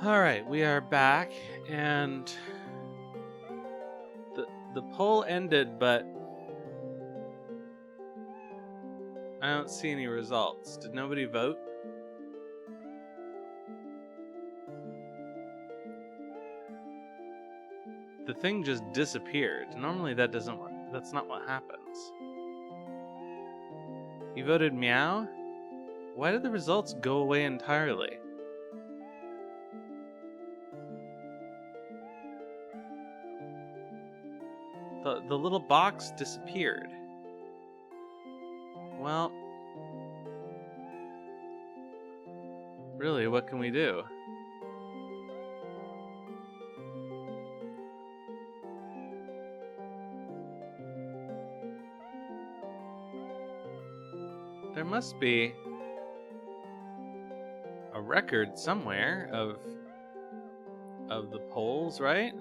Alright, we are back, and the poll ended, but I don't see any results. Did nobody vote? The thing just disappeared. Normally that's not what happens. You voted meow? Why did the results go away entirely? The little box disappeared. Well, really, what can we do? There must be a record somewhere of the polls, right?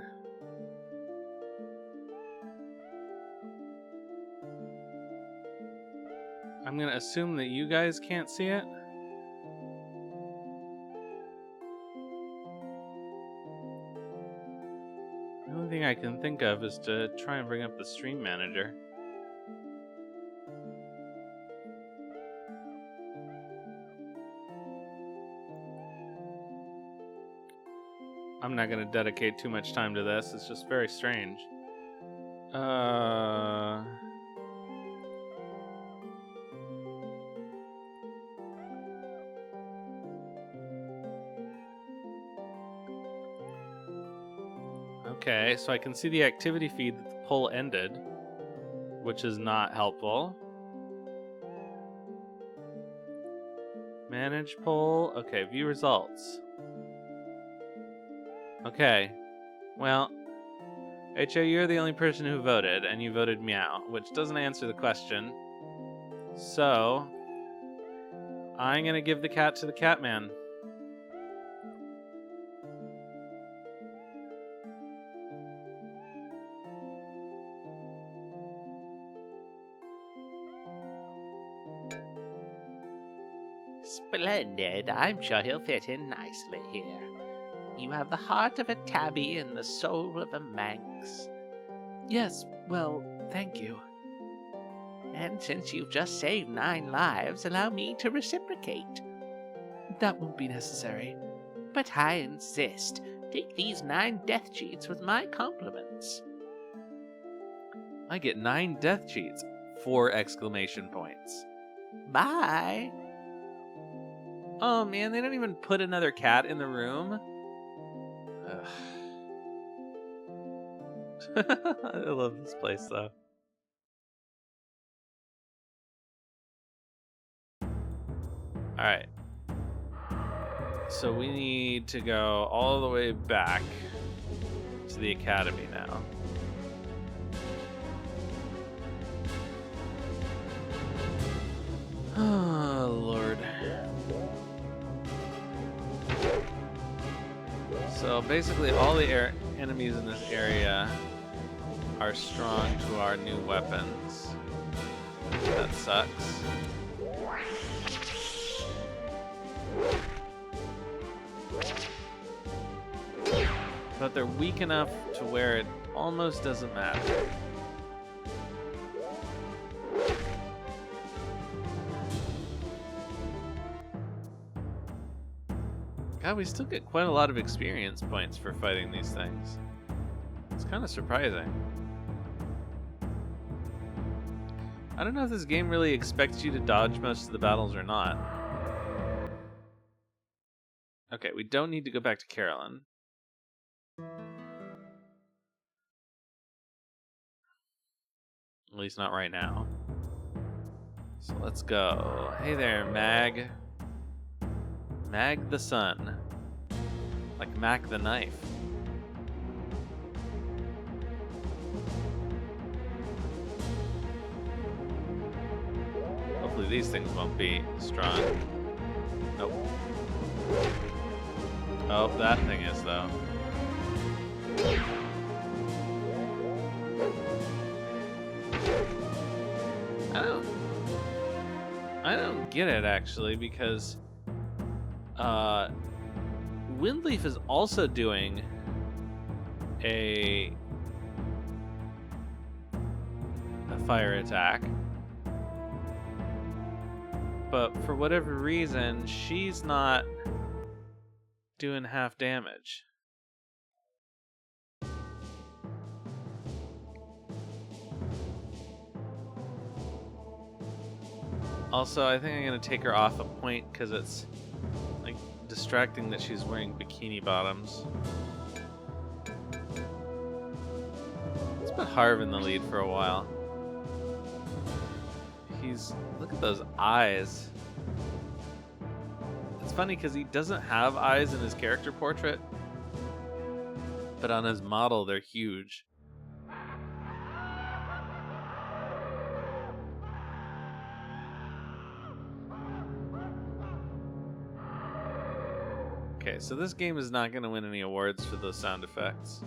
I'm gonna assume that you guys can't see it. The only thing I can think of is to try and bring up the stream manager. I'm not gonna dedicate too much time to this, it's just very strange. Okay, so I can see the activity feed that the poll ended, which is not helpful. Manage poll. Okay, view results. Okay, well, HO, you're the only person who voted, and you voted meow, which doesn't answer the question. So, I'm gonna give the cat to the Catman. Splendid. I'm sure he'll fit in nicely here. You have the heart of a tabby and the soul of a Manx. Yes, well, thank you. And since you've just saved 9 lives, allow me to reciprocate. That won't be necessary. But I insist. Take these 9 death cheats with my compliments. I get 9 death cheats. 4 exclamation points. Bye. Oh man, they don't even put another cat in the room? Ugh. I love this place though. Alright. So we need to go all the way back to the academy now. Oh, Lord. So basically all the enemies in this area are strong to our new weapons. That sucks. But they're weak enough to where it almost doesn't matter. God, we still get quite a lot of experience points for fighting these things. It's kind of surprising. I don't know if this game really expects you to dodge most of the battles or not. Okay, we don't need to go back to Karillon. At least not right now. So let's go. Hey there, Mag. Mag the Sun. Like Mac the Knife. Hopefully these things won't be strong. Nope. Oh, that thing is though. I don't get it actually, because Windleaf is also doing a fire attack. But for whatever reason, she's not doing half damage. Also, I think I'm going to take her off a point because it's like distracting that she's wearing bikini bottoms. Let's put Harv in the lead for a while. Look at those eyes. It's funny because he doesn't have eyes in his character portrait, but on his model they're huge. Okay, so this game is not going to win any awards for those sound effects.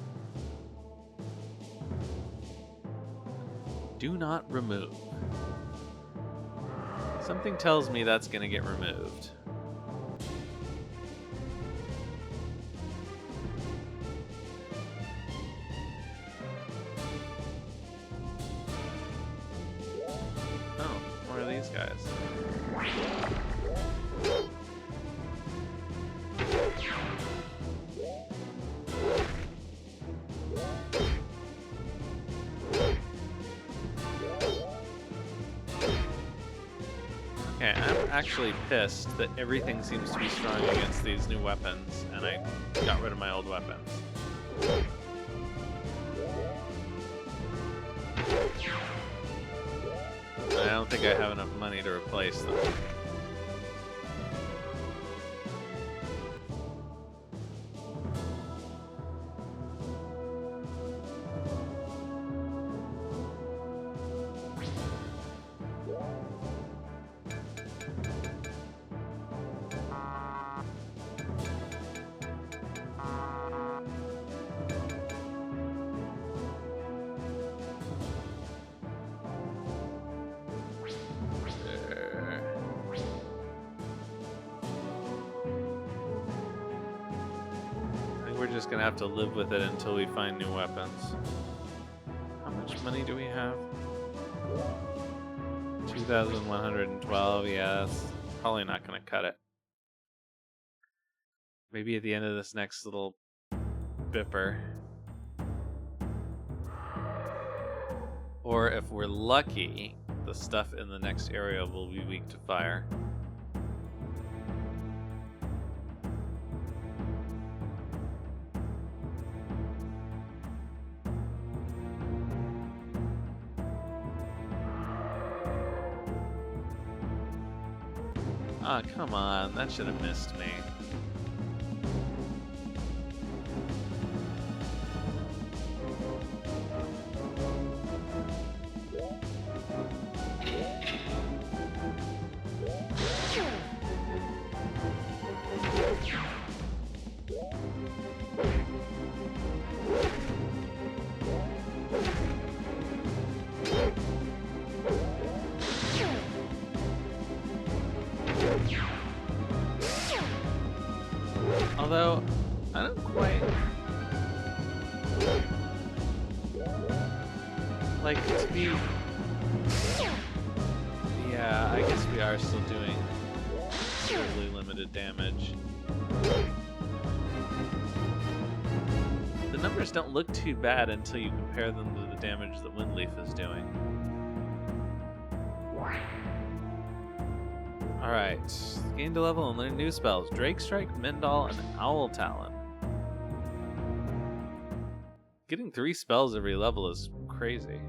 Do not remove. Something tells me that's going to get removed. Oh, more of these guys. Okay, I'm actually pissed that everything seems to be strong against these new weapons, and I got rid of my old weapons. I don't think I have enough money to replace them. We're just gonna have to live with it until we find new weapons. How much money do we have? 2,112, yeah, that's probably not gonna cut it. Maybe at the end of this next little bipper. Or if we're lucky, the stuff in the next area will be weak to fire. Ah, come on, that should have missed me. Although, I don't quite like to be. Yeah, I guess we are still doing fairly limited damage. The numbers don't look too bad until you compare them to the damage that Windleaf is doing. Alright, gain to level and learn new spells. Drake Strike, Mendal, and Owl Talon. Getting 3 spells every level is crazy.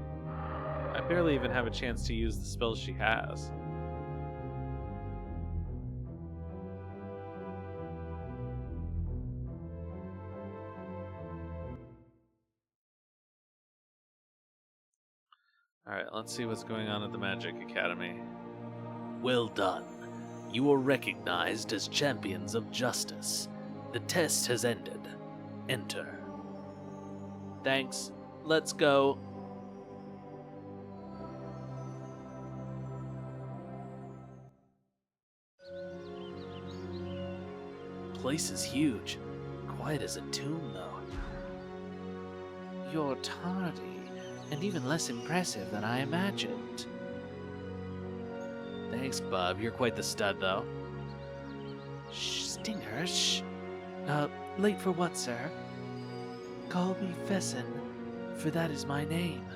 I barely even have a chance to use the spells she has. Alright, let's see what's going on at the Magic Academy. Well done. You are recognized as champions of justice. The test has ended. Enter. Thanks. Let's go. Place is huge. quiet as a tomb, though. You're tardy, and even less impressive than I imagined. Thanks, bub. You're quite the stud, though. Shh, Stinger, shh. Late for what, sir? Call me Fessin, for that is my name.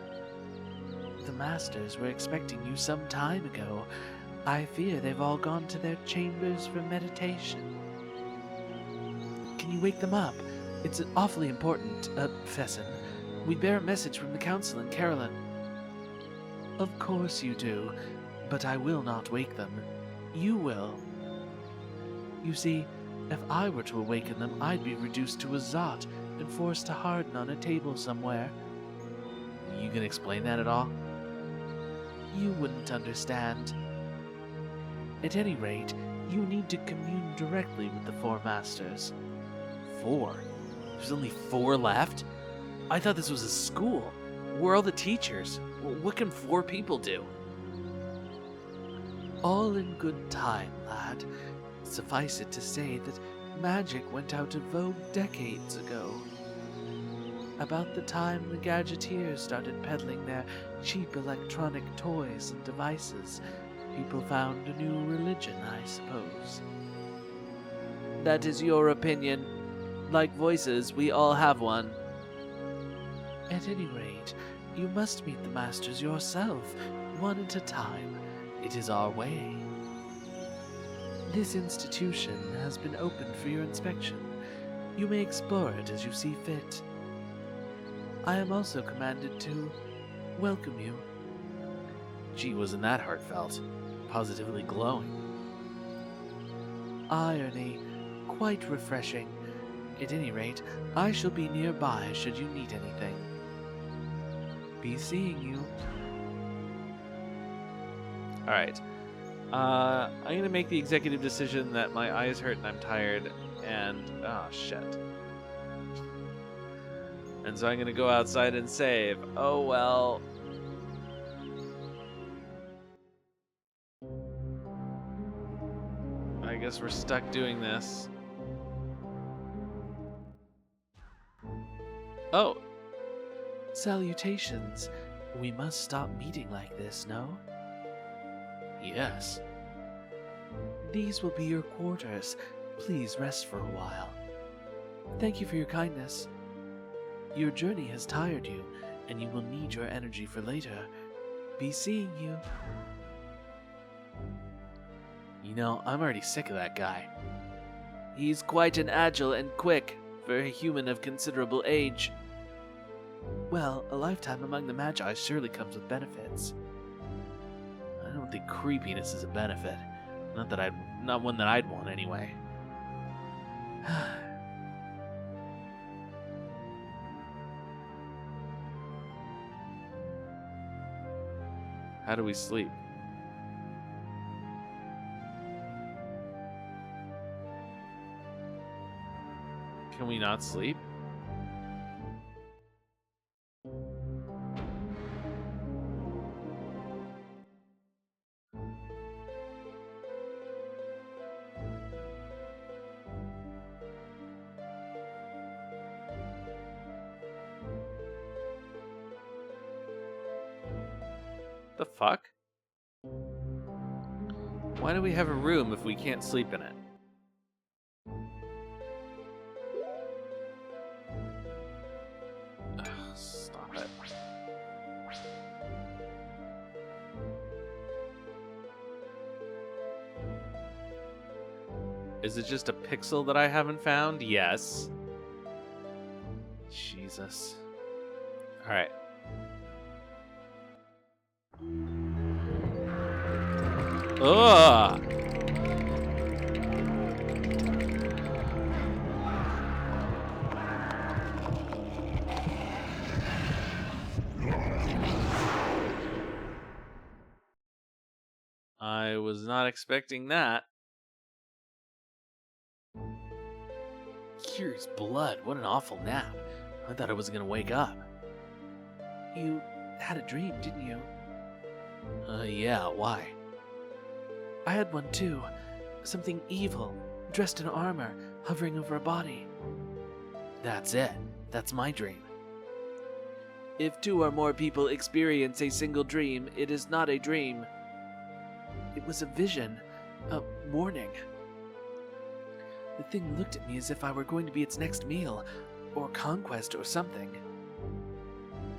The masters were expecting you some time ago. I fear they've all gone to their chambers for meditation. Can you wake them up? It's awfully important, Fessin. We bear a message from the council in Karillon. Of course you do, but I will not wake them. You will. You see, if I were to awaken them, I'd be reduced to a zot and forced to harden on a table somewhere. You can explain that at all? You wouldn't understand. At any rate, you need to commune directly with the four masters. 4? There's only 4 left? I thought this was a school. Where are all the teachers? What can 4 people do? All in good time, lad. Suffice it to say that magic went out of vogue decades ago. About the time the gadgeteers started peddling their cheap electronic toys and devices, people found a new religion, I suppose. That is your opinion. Like voices, we all have one. At any rate, you must meet the masters yourself, one at a time. It is our way. This institution has been opened for your inspection. You may explore it as you see fit. I am also commanded to welcome you. Gee, wasn't that heartfelt? Positively glowing. Irony. Quite refreshing. At any rate, I shall be nearby should you need anything. Be seeing you. Alright. I'm gonna make the executive decision that my eyes hurt and I'm tired, and oh shit. And so I'm gonna go outside and save. Oh well. I guess we're stuck doing this. Oh, Salutations. We must stop meeting like this, no? Yes. These will be your quarters. Please rest for a while. Thank you for your kindness. Your journey has tired you, and you will need your energy for later. Be seeing you. You know, I'm already sick of that guy. He's quite an agile and quick for a human of considerable age. Well, a lifetime among the Magi surely comes with benefits. I don't think creepiness is a benefit. Not one that I'd want anyway. how do we sleep? Can we not sleep? The fuck? Why do we have a room if we can't sleep in it? Ugh, stop it. Is it just a pixel that I haven't found? Yes. Jesus. Alright. Ugh! I was not expecting that. Here's blood. What an awful nap. I thought I wasn't gonna wake up. You had a dream, didn't you? Yeah, why? I had one too. Something evil, dressed in armor, hovering over a body. That's it. That's my dream. If 2 or more people experience a single dream, it is not a dream. It was a vision, a warning. The thing looked at me as if I were going to be its next meal, or conquest, or something.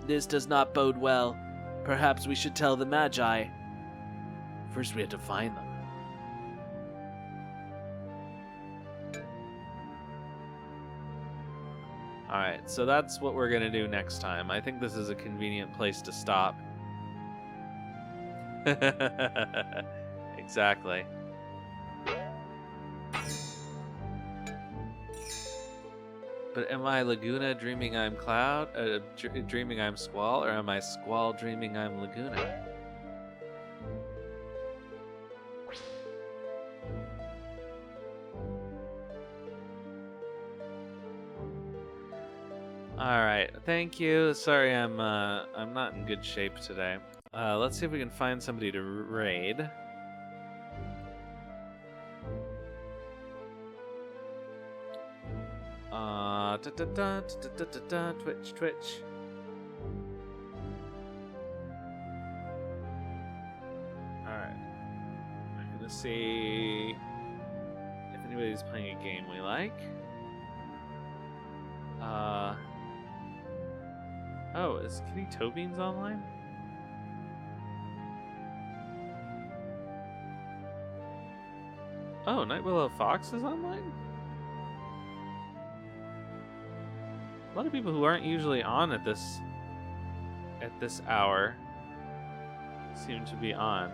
This does not bode well. Perhaps we should tell the Magi. First we have to find them. Alright, so that's what we're gonna do next time. I think this is a convenient place to stop. Exactly. But am I Laguna dreaming I'm Cloud? Dreaming I'm Squall? Or am I Squall dreaming I'm Laguna? Alright, thank you. Sorry I'm not in good shape today. Let's see if we can find somebody to raid. Twitch. Alright. I'm gonna see if anybody's playing a game we like. Oh, is Kitty Tobeans online? Oh, Night Willow Fox is online? A lot of people who aren't usually on at this hour seem to be on.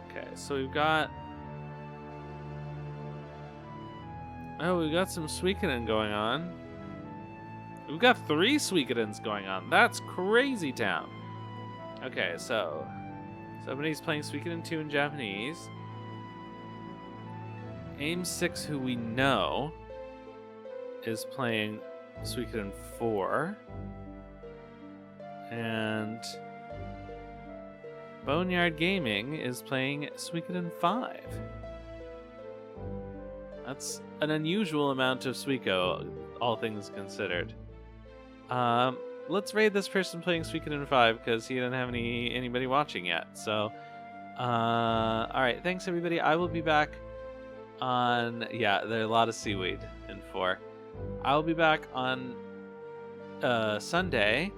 Okay, so we've got some Suikoden going on. We've got 3 Suikodens going on. That's crazy town. Okay, so somebody's playing Suikoden 2 in Japanese. Aim6, who we know, is playing Suikoden 4. And Boneyard Gaming is playing Suikoden 5. That's an unusual amount of Suiko, all things considered. Let's raid this person playing Suikoden 5 because he didn't have anybody watching yet. So, alright, thanks everybody. I will be back on, yeah, there are a lot of seaweed in 4. I will be back on Sunday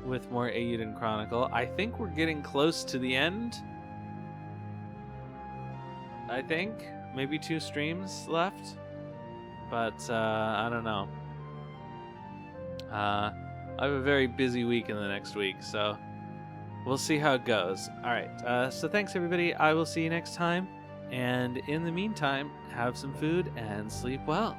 with more Eiyuden Chronicle. I think we're getting close to the end. I think. Maybe 2 streams left. But, I don't know. I have a very busy week in the next week, so we'll see how it goes. Alright, so thanks everybody. I will see you next time. And in the meantime, have some food and sleep well.